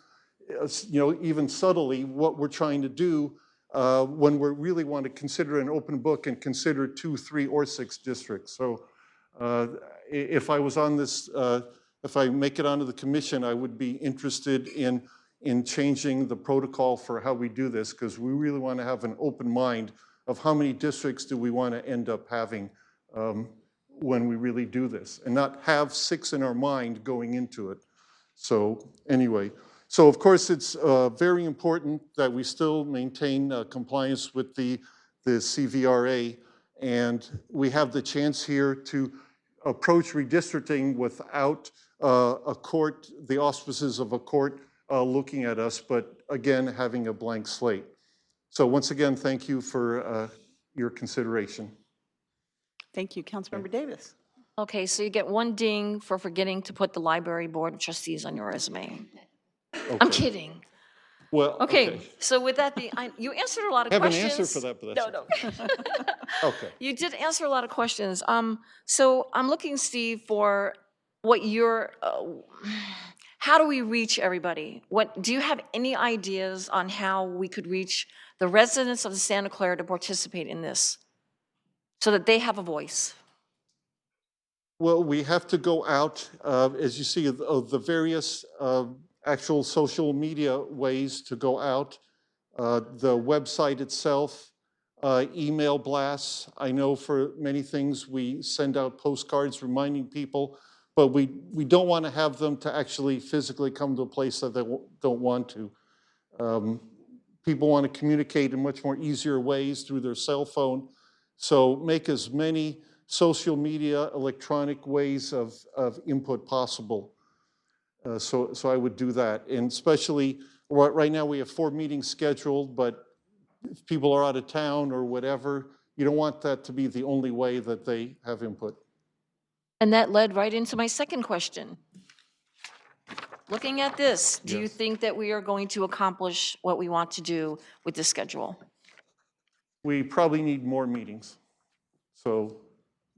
even subtly what we're trying to do when we really want to consider an open book and consider 2, 3, or 6 districts. So if I was on this, if I make it onto the commission, I would be interested in changing the protocol for how we do this because we really want to have an open mind of how many districts do we want to end up having when we really do this and not have 6 in our mind going into it. So anyway, so of course it's very important that we still maintain compliance with the CVRA, and we have the chance here to approach redistricting without a court, the auspices of a court looking at us, but again, having a blank slate. So once again, thank you for your consideration. Thank you, Councilmember Davis. Okay, so you get 1 ding for forgetting to put the library board of trustees on your resume. Okay. I'm kidding. Well, Okay, so with that being, you answered a lot of I have questions. an answer for that, but that's No. okay. You did answer a lot of questions. So I'm looking, Steve, for what your, how do we reach everybody? Do you have any ideas on how we could reach the residents of Santa Clara to participate in this so that they have a voice? Well, we have to go out, as you see, of the various actual social media ways to go out, the website itself, email blasts. I know for many things we send out postcards reminding people, but we don't want to have them to actually physically come to a place that they don't want to. People want to communicate in much more easier ways through their cell phone. So make as many social media, electronic ways of input possible. So I would do that. And especially right now we have 4 meetings scheduled, but if people are out of town or whatever, you don't want that to be the only way that they have input. And that led right into my second question. Looking at this, do you think that we are going to accomplish what we want to do with this schedule? We probably need more meetings. So,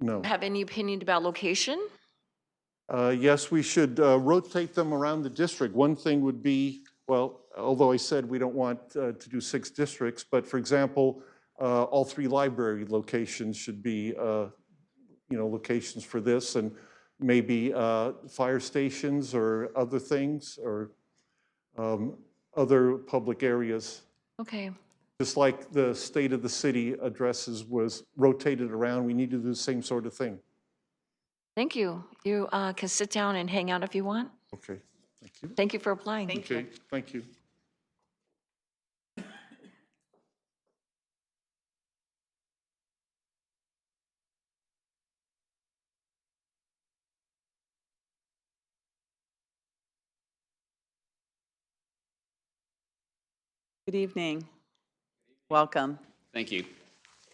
no. Have any opinion about location? Yes, we should rotate them around the district. One thing would be, well, although I said we don't want to do 6 districts, but for example, all 3 library locations should be, locations for this, and maybe fire stations or other things, or other public areas. Okay. Just like the state of the city addresses was rotated around, we need to do the same sort of thing. Thank you. You can sit down and hang out if you want. Okay, thank you. Thank you for applying. Okay, thank you. Good evening. Welcome. Thank you.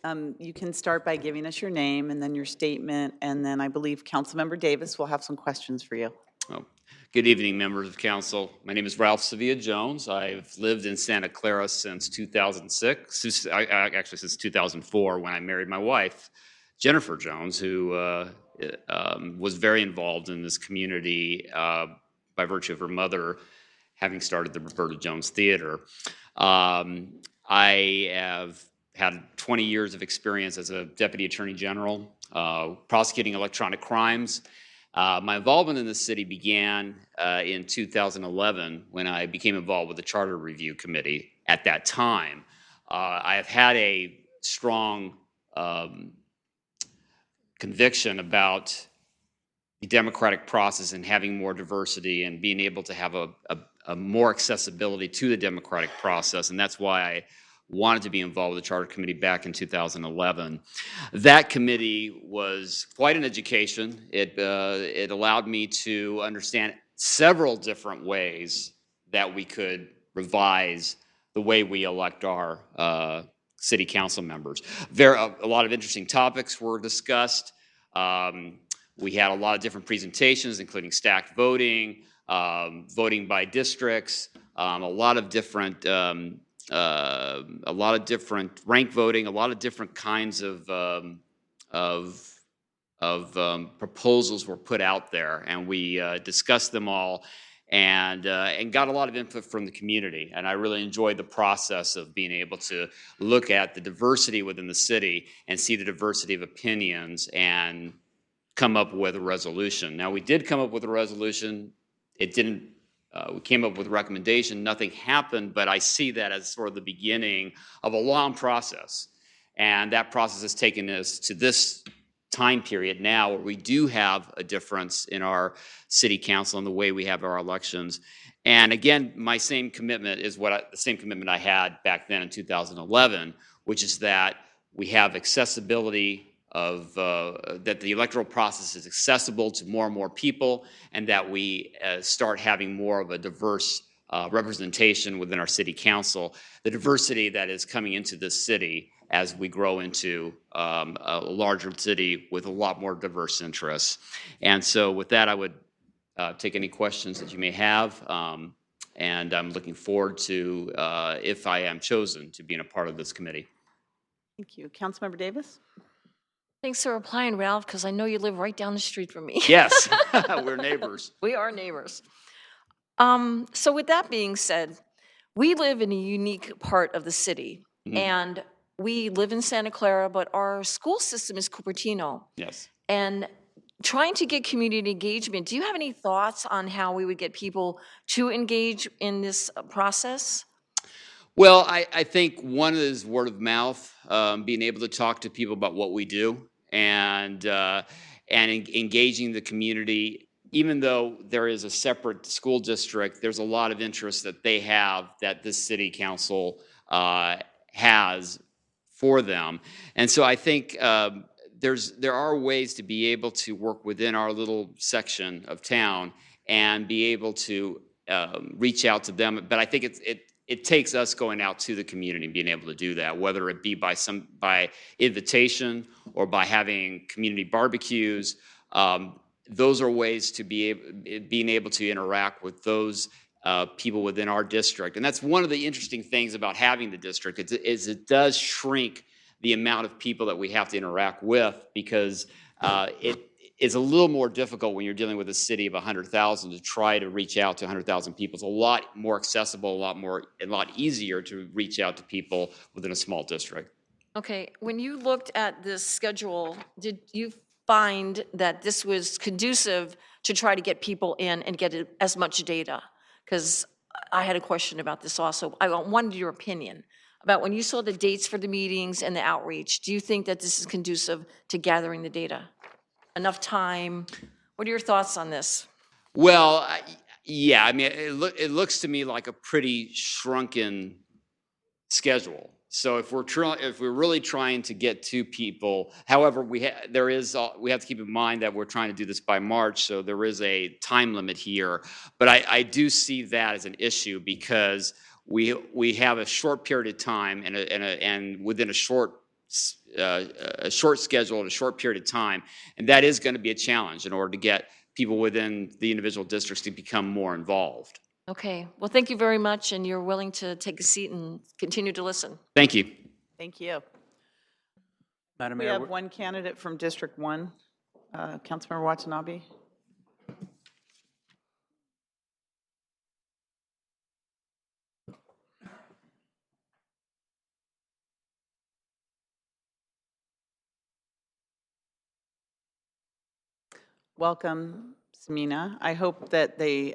You can start by giving us your name and then your statement, and then I believe Councilmember Davis will have some questions for you. Oh, good evening, members of council. My name is Ralph Sevilla Jones. I've lived in Santa Clara since 2006, actually since 2004 when I married my wife, Jennifer Jones, who was very involved in this community by virtue of her mother having started the Roberta Jones Theater. I have had 20 years of experience as a deputy attorney general, prosecuting electronic crimes. My involvement in the city began in 2011 when I became involved with the Charter Review Committee. At that time, I have had a strong conviction about the democratic process and having more diversity and being able to have a more accessibility to the democratic process, and that's why I wanted to be involved with the Charter Committee back in 2011. That committee was quite an education. It allowed me to understand several different ways that we could revise the way we elect our city council members. A lot of interesting topics were discussed. We had a lot of different presentations, including stacked voting, voting by districts, a lot of different rank voting, a lot of different kinds of proposals were put out there, and we discussed them all, and got a lot of input from the community. And I really enjoyed the process of being able to look at the diversity within the city and see the diversity of opinions and come up with a resolution. Now, we did come up with a resolution. It didn't. We came up with a recommendation. Nothing happened, but I see that as sort of the beginning of a long process. And that process has taken us to this time period now where we do have a difference in our city council and the way we have our elections. And again, my same commitment is the same commitment I had back then in 2011, which is that we have accessibility of that the electoral process is accessible to more and more people, and that we start having more of a diverse representation within our city council, the diversity that is coming into this city as we grow into a larger city with a lot more diverse interests. And so with that, I would take any questions that you may have, and I'm looking forward to, if I am chosen, to being a part of this committee. Thank you. Councilmember Davis? Thanks for applying, Ralph, because I know you live right down the street from me. Yes, we're neighbors. We are neighbors. So with that being said, we live in a unique part of the city, and we live in Santa Clara, but our school system is Cupertino. Yes. And trying to get community engagement, do you have any thoughts on how we would get people to engage in this process? Well, I think one is word of mouth, being able to talk to people about what we do and engaging the community. Even though there is a separate school district, there's a lot of interest that they have that this city council has for them. And so I think there are ways to be able to work within our little section of town and be able to reach out to them. But I think it takes us going out to the community and being able to do that, whether it be by invitation or by having community barbecues. Those are ways to being able to interact with those people within our district. And that's one of the interesting things about having the district is it does shrink the amount of people that we have to interact with, because it is a little more difficult when you're dealing with a city of 100,000 to try to reach out to 100,000 people. It's a lot more accessible, a lot easier to reach out to people within a small district. Okay, when you looked at this schedule, did you find that this was conducive to try to get people in and get as much data? Because I had a question about this also. I wanted your opinion about when you saw the dates for the meetings and the outreach. Do you think that this is conducive to gathering the data? Enough time? What are your thoughts on this? Well, yeah, I mean, it looks to me like a pretty shrunken schedule. So if we're really trying to get to people, however, we have to keep in mind that we're trying to do this by March, so there is a time limit here. But I do see that as an issue, because we have a short period of time and within a short schedule and a short period of time, and that is going to be a challenge in order to get people within the individual districts to become more involved. Okay, well, thank you very much, and you're willing to take a seat and continue to listen. Thank you. Thank you. Madam We Mayor, have one candidate from District 1, Councilmember Watanabe. Welcome, Samina. I hope that they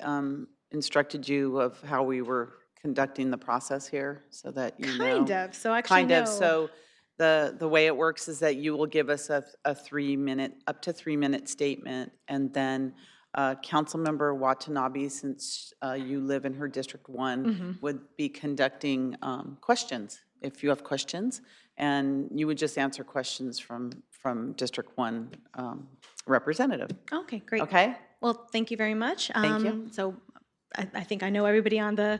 instructed you of how we were conducting the process here, so that you know. Kind of. So actually, Kind of. no. So the way it works is that you will give us a 3-minute, up to 3-minute statement, and then Councilmember Watanabe, since you live in her District 1, would be conducting questions, if you have questions, and you would just answer questions from District 1 representative. Okay, great. Okay? Well, thank you very much. Thank you. So I think I know everybody on the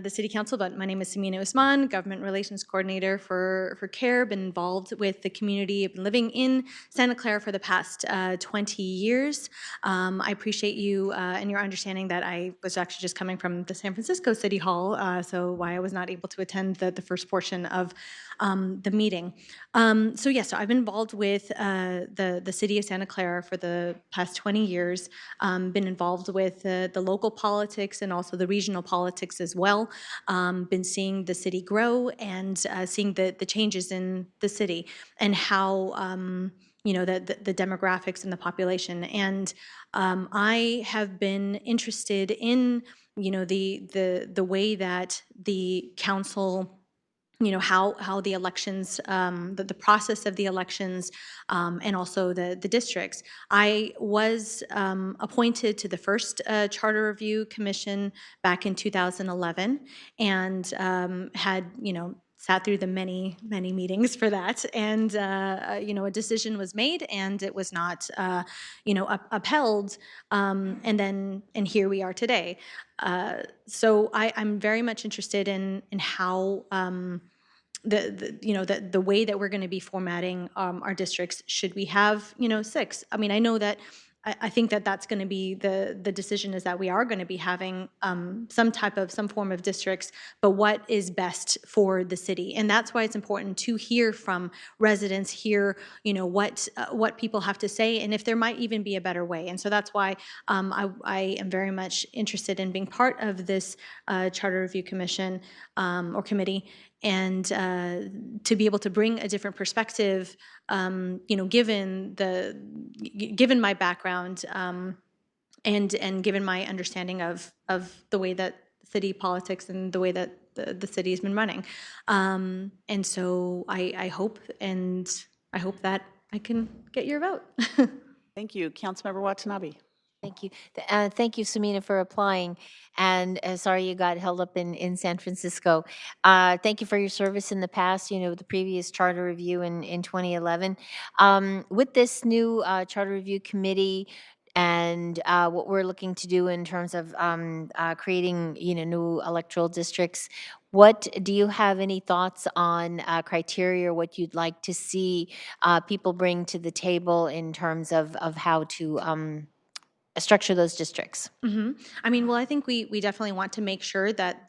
city council, but my name is Samina Usman, government relations coordinator for CARE. Been involved with the community. I've been living in Santa Clara for the past 20 years. I appreciate you and your understanding that I was actually just coming from the San Francisco City Hall, so why I was not able to attend the first portion of the meeting. So yes, so I've been involved with the city of Santa Clara for the past 20 years. Been involved with the local politics and also the regional politics as well. Been seeing the city grow and seeing the changes in the city and how the demographics and the population. And I have been interested in the way that the council, how the elections, the process of the elections, and also the districts. I was appointed to the first Charter Review Commission back in 2011, and had, sat through the many meetings for that, and a decision was made, and it was not upheld, and here we are today. So I'm very much interested in how the way that we're going to be formatting our districts. Should we have 6? I mean, I know that I think that that's going to be the decision, is that we are going to be having some form of districts, but what is best for the city? And that's why it's important to hear from residents, hear what people have to say, and if there might even be a better way. And so that's why I am very much interested in being part of this Charter Review Commission or committee. to be able to bring a different perspective, given my background, and given my understanding of the way that city politics and the way that the city has been running. And so I hope that I can get your vote. Thank you. Councilmember Watanabe. Thank you. Thank you, Samina, for applying. And sorry you got held up in San Francisco. Thank you for your service in the past, the previous charter review in 2011. With this new charter review committee and what we're looking to do in terms of creating, new electoral districts, what do you have any thoughts on criteria, what you'd like to see people bring to the table in terms of how to structure those districts? I mean, well, I think we definitely want to make sure that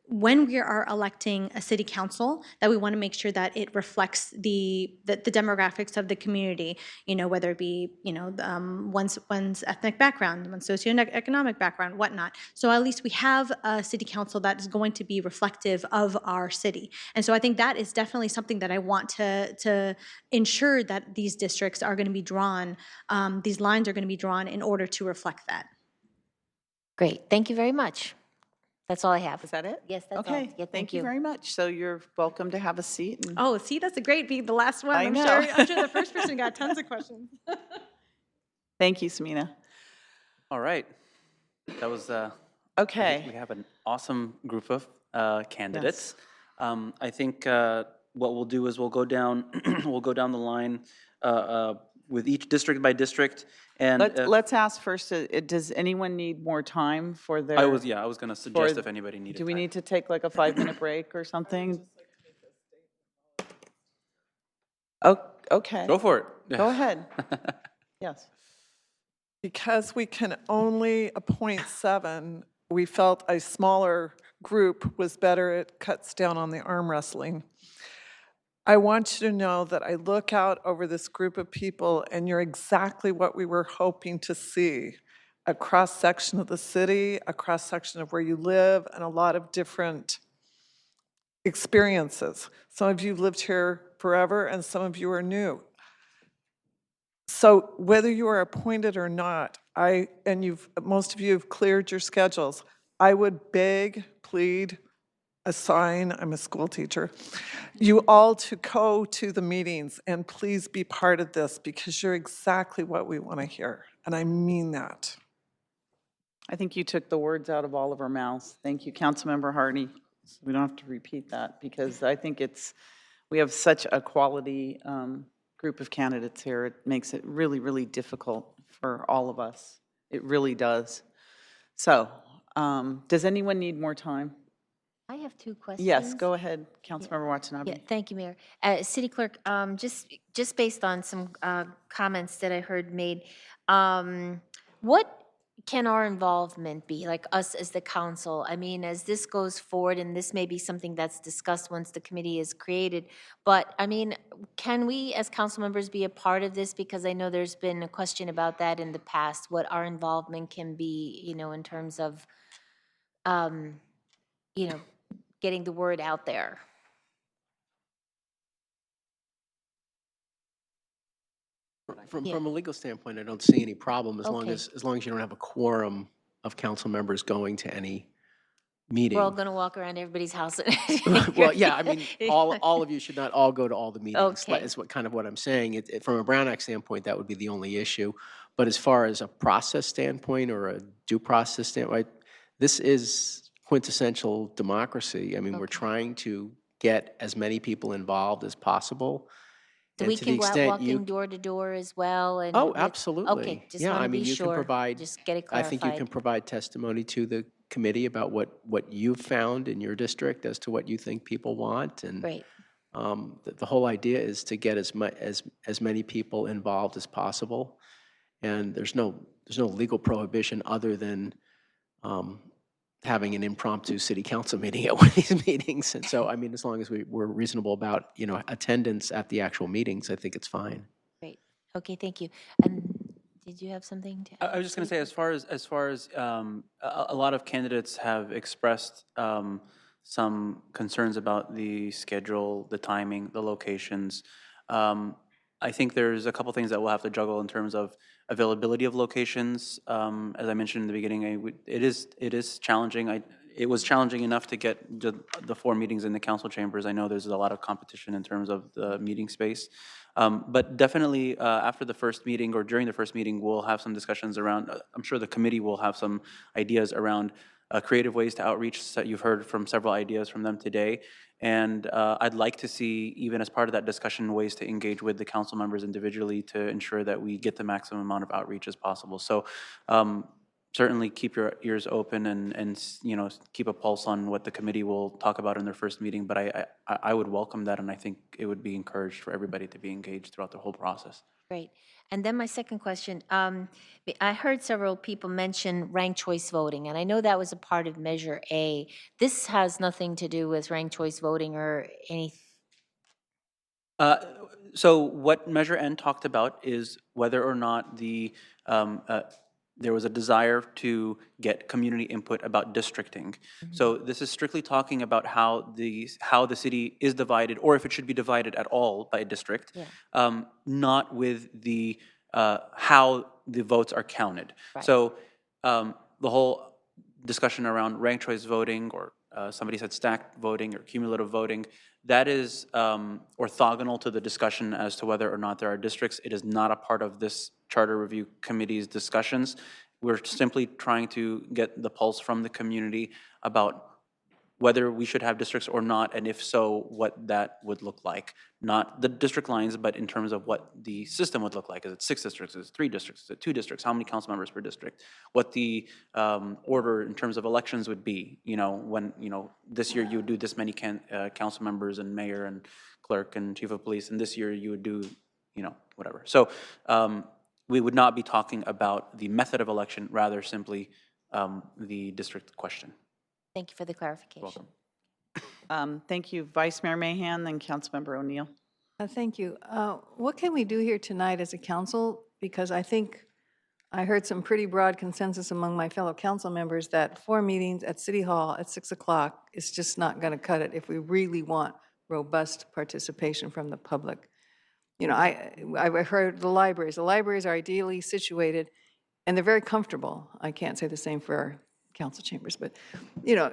when we are electing a city council, that we want to make sure that it reflects the demographics of the community, whether it be, one's ethnic background, one's socioeconomic background, whatnot. So at least we have a city council that is going to be reflective of our city. And so I think that is definitely something that I want to ensure that these districts are going to be drawn, these lines are going to be drawn in order to reflect that. Great. Thank you very much. That's all I have. Is that it? Yes, that's all. Okay. Yeah, Thank you very much. So you're welcome to have a seat. And Oh, see, that's a great being the last one. I I'm know. sure. I'm sure the first person got tons of questions. Thank you, Samina. All right. That was, Okay. we have an awesome group of candidates. I think what we'll do is we'll go down, we'll go down the line with each district by district. And Let's ask first, does anyone need more time for their? I was going to suggest if anybody needed Do we time. need to take like a 5-minute break or something? Oh, okay. Go for it. Go ahead. Yes. Because we can only appoint 7, we felt a smaller group was better. It cuts down on the arm wrestling. I want you to know that I look out over this group of people and you're exactly what we were hoping to see. A cross-section of the city, a cross-section of where you live, and a lot of different experiences. Some of you lived here forever and some of you are new. So whether you are appointed or not, most of you have cleared your schedules, I would beg, plead, assign, I'm a school teacher, you all to go to the meetings and please be part of this because you're exactly what we want to hear. And I mean that. I think you took the words out of all of our mouths. Thank you, Councilmember Hardy. We don't have to repeat that because I think we have such a quality group of candidates here. It makes it really, really difficult for all of us. It really does. So, does anyone need more time? I have 2 questions. Yes, go ahead, Councilmember Watanabe. Yeah, thank you, Mayor. City Clerk, just based on some comments that I heard made, what can our involvement be, like us as the council? I mean, as this goes forward, and this may be something that's discussed once the committee is created, but I mean, can we as council members be a part of this? Because I know there's been a question about that in the past, what our involvement can be, in terms of, getting the word out there. From a legal standpoint, I don't see any problem as long Okay. as you don't have a quorum of council members going to any meeting. We're all going to walk around everybody's house. Well, yeah, I mean, all of you should not all go to all the meetings. Okay. Is what I'm saying. From a Brown Act standpoint, that would be the only issue. But as far as a process standpoint or a due process standpoint, this is quintessential democracy. I mean, we're trying to get as many people involved as possible. So And we to can the go out extent walking door to door as well? And Oh, with- absolutely. Okay, just Yeah, want I to mean, be you sure. can provide. Just get it I clarified. think you can provide testimony to the committee about what you've found in your district as to what you think people want. And Great. the whole idea is to get as many people involved as possible. And there's no legal prohibition other than having an impromptu city council meeting at one of these meetings. And so, I mean, as long as we're reasonable about, attendance at the actual meetings, I think it's fine. Great. Okay, thank you. And did you have something to add? I was just going to say, as far as a lot of candidates have expressed some concerns about the schedule, the timing, the locations. I think there's a couple things that we'll have to juggle in terms of availability of locations. As I mentioned in the beginning, it is challenging. It was challenging enough to get the 4 meetings in the council chambers. I know there's a lot of competition in terms of the meeting space. But definitely after the first meeting or during the first meeting, we'll have some discussions around, I'm sure the committee will have some ideas around creative ways to outreach. So you've heard from several ideas from them today. And I'd like to see, even as part of that discussion, ways to engage with the council members individually to ensure that we get the maximum amount of outreach as possible. So certainly keep your ears open and keep a pulse on what the committee will talk about in their first meeting. But I would welcome that, and I think it would be encouraged for everybody to be engaged throughout the whole process. Great. And then my second question, I heard several people mention ranked choice voting, and I know that was a part of Measure A. This has nothing to do with ranked choice voting or any. So what Measure N talked about is whether or not there was a desire to get community input about districting. So this is strictly talking about how the city is divided, or if it should be divided at all by a district, not with the how the votes are counted. Right. So the whole discussion around ranked choice voting, or somebody said stacked voting or cumulative voting, that is orthogonal to the discussion as to whether or not there are districts. It is not a part of this Charter Review Committee's discussions. We're simply trying to get the pulse from the community about whether we should have districts or not, and if so, what that would look like. Not the district lines, but in terms of what the system would look like. Is it 6 districts? Is it 3 districts? Is it 2 districts? How many council members per district? What the order in terms of elections would be. When, this year you would do this many council members and mayor and clerk and chief of police, and this year you would do, whatever. So we would not be talking about the method of election, rather simply the district question. Thank you for the clarification. Welcome. Thank you, Vice Mayor Mahan, then Councilmember O'Neill. Thank you. What can we do here tonight as a council? Because I think I heard some pretty broad consensus among my fellow council members that 4 meetings at City Hall at 6 o'clock is just not going to cut it if we really want robust participation from the public. I've heard the libraries. The libraries are ideally situated, and they're very comfortable. I can't say the same for our council chambers, but,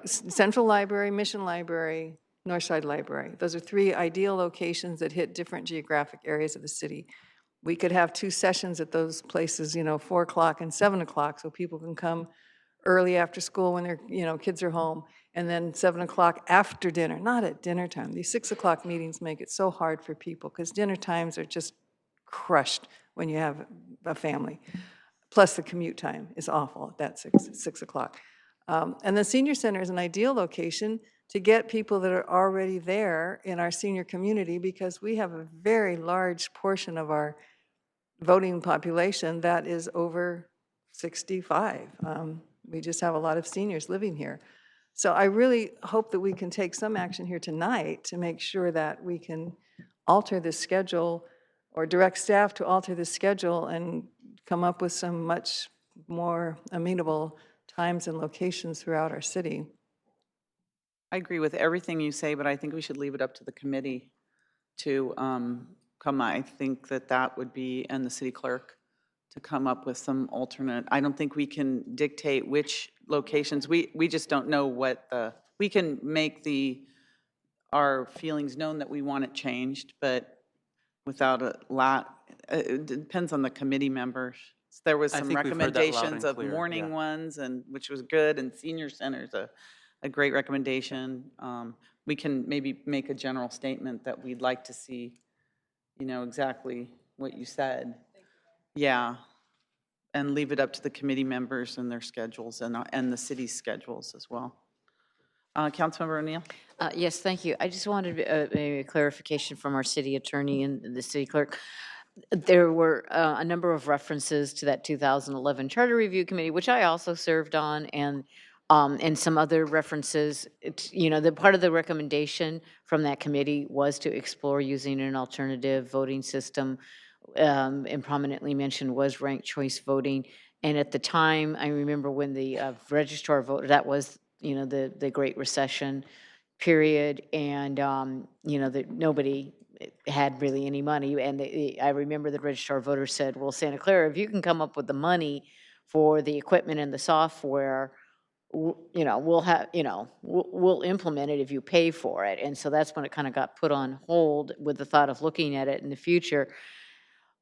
Central Library, Mission Library, Northside Library. Those are 3 ideal locations that hit different geographic areas of the city. We could have 2 sessions at those places, 4 o'clock and 7 o'clock, so people can come early after school when their, kids are home, and then 7 o'clock after dinner, not at dinner time. These 6 o'clock meetings make it so hard for people because dinner times are just crushed when you have a family. Plus the commute time is awful at that 6 o'clock. And the senior center is an ideal location to get people that are already there in our senior community, because we have a very large portion of our voting population that is over 65. We just have a lot of seniors living here. So I really hope that we can take some action here tonight to make sure that we can alter the schedule or direct staff to alter the schedule and come up with some much more amenable times and locations throughout our city. I agree with everything you say, but I think we should leave it up to the committee to come. I think that would be, and the city clerk, to come up with some alternate. I don't think we can dictate which locations. We just don't know what we can make our feelings known that we want it changed, but without a lot, it depends on the committee members. There was some recommendations of morning ones, and which was good, and senior center's a great recommendation. We can maybe make a general statement that we'd like to see, exactly what you said. Yeah, and leave it up to the committee members and their schedules and the city's schedules as well. Councilmember O'Neill? Yes, thank you. I just wanted a clarification from our city attorney and the city clerk. There were a number of references to that 2011 Charter Review Committee, which I also served on, and some other references. The part of the recommendation from that committee was to explore using an alternative voting system, and prominently mentioned was ranked choice voting. And at the time, I remember when the registrar voted, that was, the Great Recession. period, and, that nobody had really any money. And I remember the registrar of voters said, well, Santa Clara, if you can come up with the money for the equipment and the software, we'll have, we'll implement it if you pay for it. And so that's when it kind of got put on hold with the thought of looking at it in the future.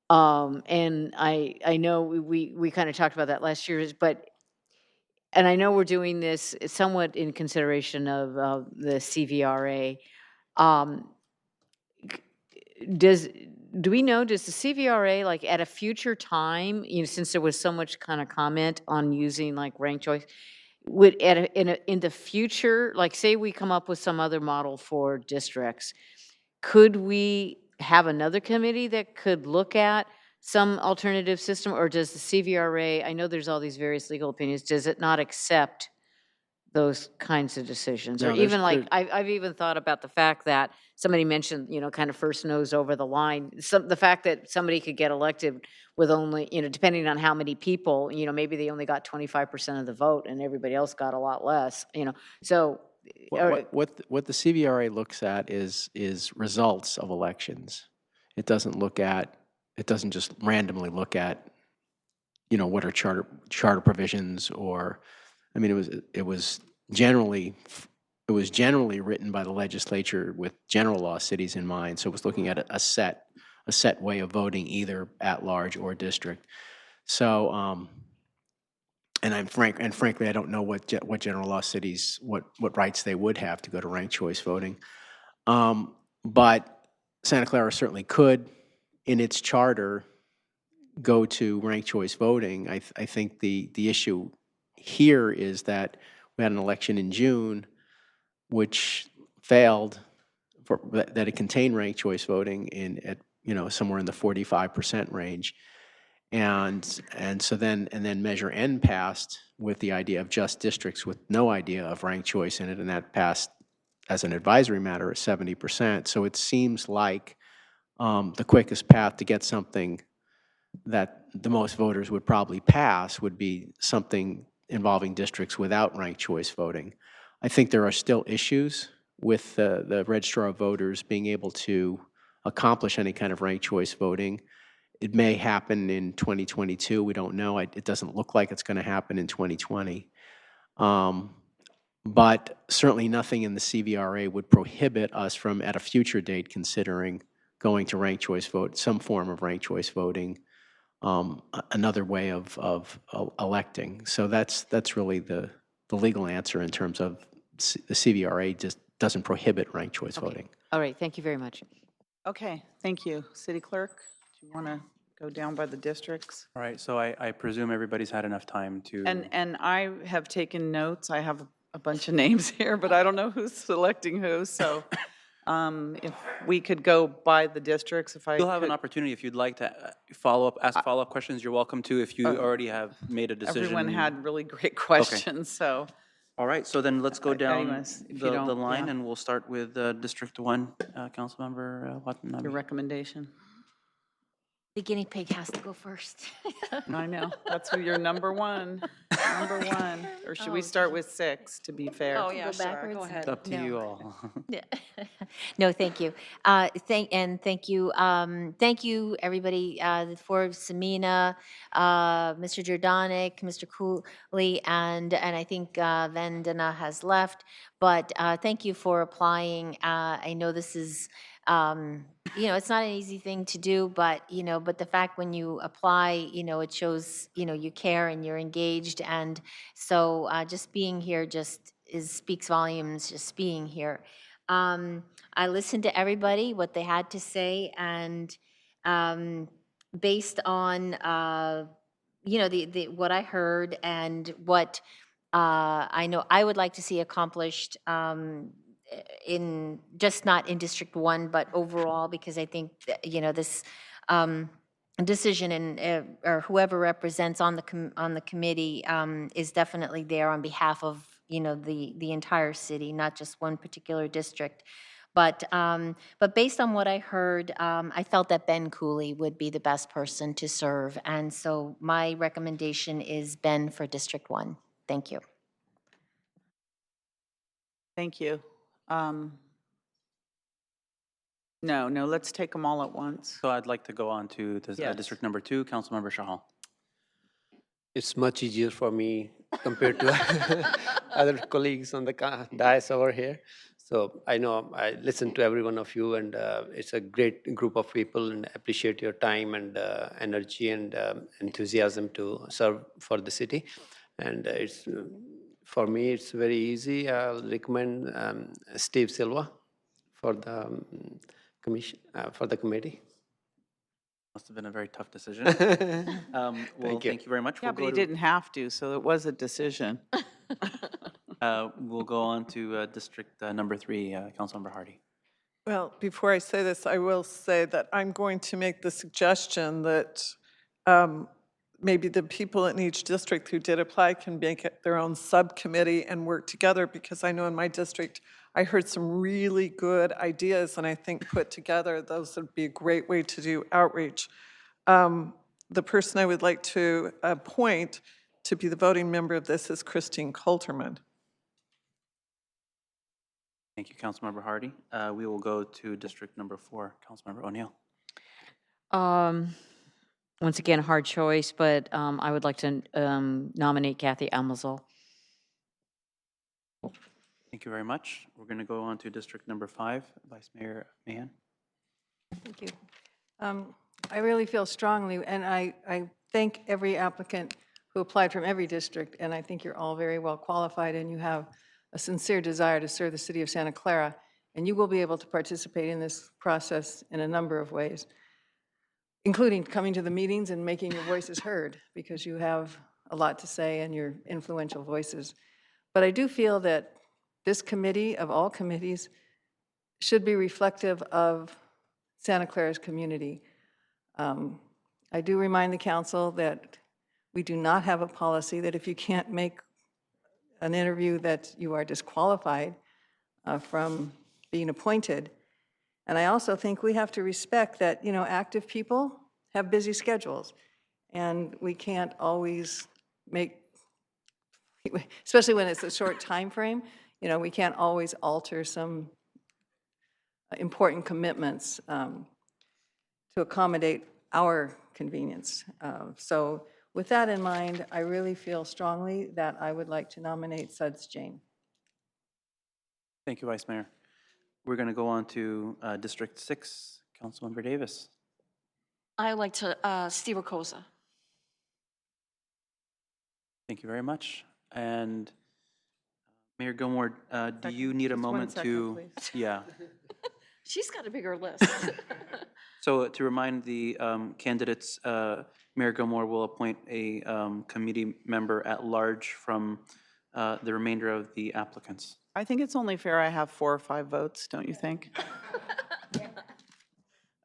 And I know we kind of talked about that last year, and I know we're doing this somewhat in consideration of the CVRA. Um, do we know, does the CVRA, like at a future time, since there was so much kind of comment on using like ranked choice, would in the future, like say we come up with some other model for districts, could we have another committee that could look at some alternative system, or does the CVRA, I know there's all these various legal opinions, does it not accept those kinds of decisions? No, Or even like, I've even thought about the fact that somebody mentioned, kind of first nose over the line, the fact that somebody could get elected with only, depending on how many people, maybe they only got 25% of the vote and everybody else got a lot less, so. What the CVRA looks at is results of elections. It doesn't just randomly look at, what are charter provisions, or, I mean, it was generally written by the legislature with general law cities in mind. So it was looking at a set way of voting, either at large or district. So, and frankly, I don't know what general law cities, what rights they would have to go to ranked choice voting. But Santa Clara certainly could, in its charter, go to ranked choice voting. I think the issue here is that we had an election in June, which failed, that it contained ranked choice voting at somewhere in the 45% range. And so then Measure N passed with the idea of just districts with no idea of ranked choice in it, and that passed as an advisory matter at 70%. So it seems like the quickest path to get something that the most voters would probably pass would be something involving districts without ranked choice voting. I think there are still issues with the registrar of voters being able to accomplish any kind of ranked choice voting. It may happen in 2022. We don't know. It doesn't look like it's going to happen in 2020. But certainly nothing in the CVRA would prohibit us from, at a future date, considering going to ranked choice vote, some form of ranked choice voting, another way of electing. So that's really the legal answer in terms of the CVRA just doesn't prohibit ranked choice voting. All right, thank you very much. Okay, thank you. City Clerk, do you want to go down by the districts? All right, so I presume everybody's had enough time to. And I have taken notes. I have a bunch of names here, but I don't know who's selecting who, so if we could go by the districts, if I You'll have an could. opportunity if you'd like to ask follow-up questions, you're welcome to, if you already have made a decision. Everyone had really great questions, so. All right, so then let's go down Anyways, if you the don't, line, yeah. and we'll start with District 1, Councilmember Watanabe. Your recommendation? The guinea pig has to go first. I know, that's your number one, Or should we start with 6, to be fair? Oh, yeah, Go sure, backwards? go ahead. It's up to you all. No, thank you. Thank you. Thank you, everybody, for Samina, Mr. Jordanik, Mr. Cooley, and I think Vandana has left. But thank you for applying. I know this is, it's not an easy thing to do, but the fact when you apply, it shows, you care and you're engaged, and so just being here speaks volumes. Just being here. I listened to everybody, what they had to say, and based on what I heard and what I know I would like to see accomplished in just not in District 1, but overall, because I think that, this decision and or whoever represents on the committee is definitely there on behalf of the entire city, not just one particular district. But based on what I heard, I felt that Ben Cooley would be the best person to serve, and so my recommendation is Ben for District 1. Thank you. Thank you. No, let's take them all at once. So I'd like to go on to this, Yes. District Number 2, Councilmember Shahal. It's much easier for me compared to other colleagues on the dais over here. So I know I listen to every one of you, and it's a great group of people, and appreciate your time and energy and enthusiasm to serve for the city. And it's for me, it's very easy. I'll recommend Steve Silva for the commission for the committee. Must have been a very tough decision. Well, Thank you. thank you very much. Yeah, We'll but go he to- didn't have to, so it was a decision. We'll go on to District Number 3, Councilmember Hardy. Well, before I say this, I will say that I'm going to make the suggestion that maybe the people in each district who did apply can make it their own subcommittee and work together, because I know in my district, I heard some really good ideas, and I think put together, those would be a great way to do outreach. The person I would like to appoint to be the voting member of this is Christine Coulterman. Thank you, Councilmember Hardy. We will go to District Number 4, Councilmember O'Neill. Once again, hard choice, but I would like to nominate Kathy Almazel. Thank you very much. We're going to go on to District Number 5, Vice Mayor Mahan. Thank you. I really feel strongly, and I thank every applicant who applied from every district, and I think you're all very well qualified, and you have a sincere desire to serve the city of Santa Clara, and you will be able to participate in this process in a number of ways, including coming to the meetings and making your voices heard, because you have a lot to say and you're influential voices. But I do feel that this committee, of all committees, should be reflective of Santa Clara's community. I do remind the council that we do not have a policy that if you can't make an interview that you are disqualified from being appointed. And I also think we have to respect that, you know, active people have busy schedules, and we can't always make, especially when it's a short time frame, you know, we can't always alter some important commitments to accommodate our convenience. So with that in mind, I really feel strongly that I would like to nominate Suds Jane. Thank you, Vice Mayor. We're going to go on to District 6, Councilmember Davis. I like to, Steve Rakosa. Thank you very much. And Mayor Gilmore, do you need a Just 1 moment second, to? please. Yeah. She's got a bigger list. So to remind the candidates, Mayor Gilmore will appoint a committee member at large from the remainder of the applicants. I think it's only fair I have 4 or 5 votes, don't you think?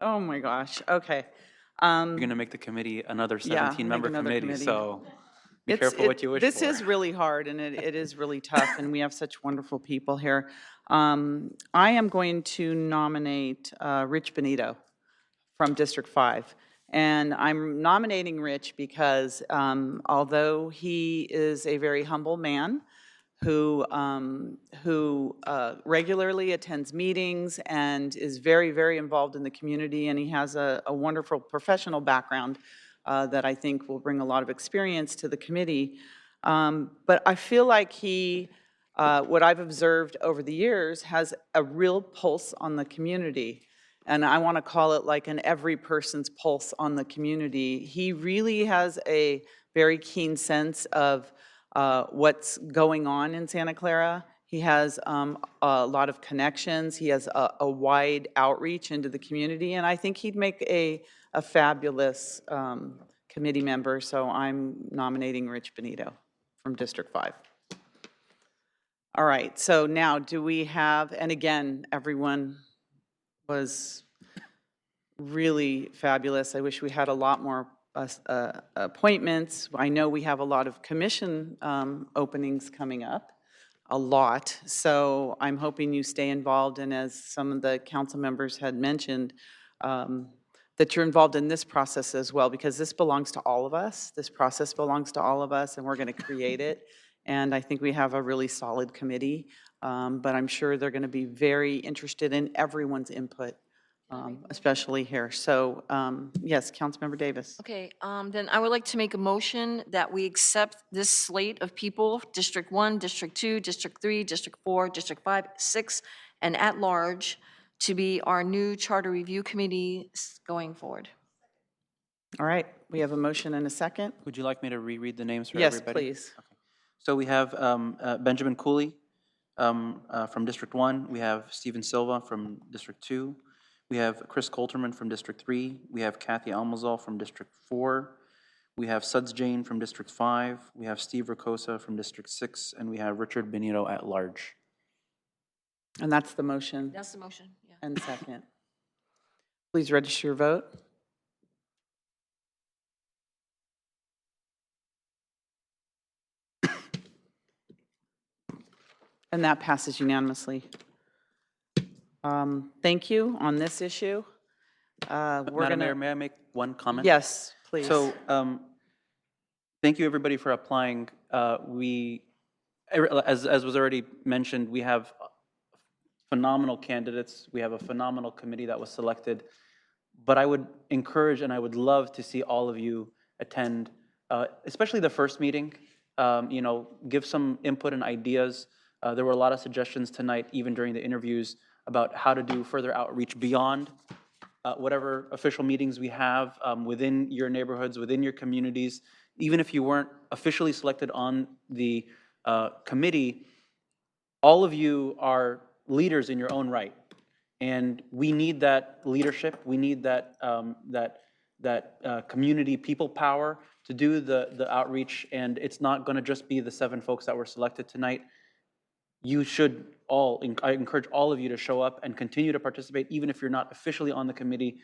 Oh, my gosh, okay. You're going to make the committee another Yeah, 17-member make another committee, committee. so be careful what you wish for. This is really hard, and it is really tough, and we have such wonderful people here. I am going to nominate Rich Benito from District 5. And I'm nominating Rich because although he is a very humble man who regularly attends meetings and is very, very involved in the community, and he has a wonderful professional background that I think will bring a lot of experience to the committee. But I feel like he, what I've observed over the years, has a real pulse on the community. And I want to call it like an every person's pulse on the community. He really has a very keen sense of what's going on in Santa Clara. He has a lot of connections. He has a wide outreach into the community, and I think he'd make a fabulous committee member. So I'm nominating Rich Benito from District 5. All right, so now do we have, and again, everyone was really fabulous. I wish we had a lot more appointments. I know we have a lot of commission openings coming up, a lot. So I'm hoping you stay involved, and as some of the council members had mentioned, that you're involved in this process as well, because this belongs to all of us. This process belongs to all of us, and we're going to create it. And I think we have a really solid committee. But I'm sure they're going to be very interested in everyone's input, especially here. So, yes, Councilmember Davis. Okay, then I would like to make a motion that we accept this slate of people, District 1, District 2, District 3, District 4, District 5, 6, and at large, to be our new Charter Review Committee going forward. All right, we have a motion and a second. Would you like me to reread the names for Yes, everybody? please. Okay. So we have Benjamin Cooley from District 1. We have Stephen Silva from District 2. We have Chris Coulterman from District 3. We have Kathy Almazal from District 4. We have Suds Jane from District 5. We have Steve Ricosa from District 6. And we have Richard Benito at large. And that's the motion That's the motion, yeah. and second. Please register your vote. And that passes unanimously. Thank you on this issue. Madam Mayor, may I make one comment? Yes, please. So, thank you everybody for applying. As was already mentioned, we have phenomenal candidates. We have a phenomenal committee that was selected. But I would encourage and I would love to see all of you attend, especially the first meeting. Give some input and ideas. There were a lot of suggestions tonight, even during the interviews, about how to do further outreach beyond whatever official meetings we have within your neighborhoods, within your communities. Even if you weren't officially selected on the committee, all of you are leaders in your own right. And we need that leadership. We need that, community people power to do the outreach. And it's not going to just be the 7 folks that were selected tonight. You should all, I encourage all of you to show up and continue to participate, even if you're not officially on the committee.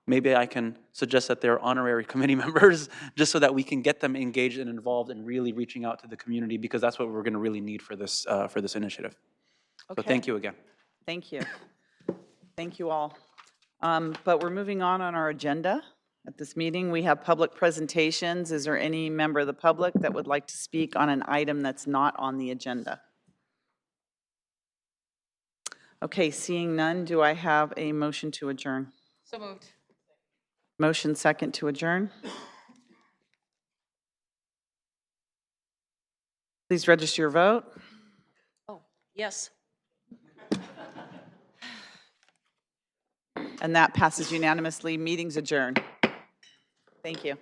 Maybe I can suggest that they're honorary committee members, just so that we can get them engaged and involved and really reaching out to the community, because that's what we're going to really need for this initiative. Okay. So thank you again. Thank you. Thank you all. But we're moving on our agenda. At this meeting, we have public presentations. Is there any member of the public that would like to speak on an item that's not on the agenda? Okay, seeing none, do I have a motion to adjourn? So moved. Motion second to adjourn. Please register your vote. Oh, yes. And that passes unanimously. Meeting's adjourned. Thank you.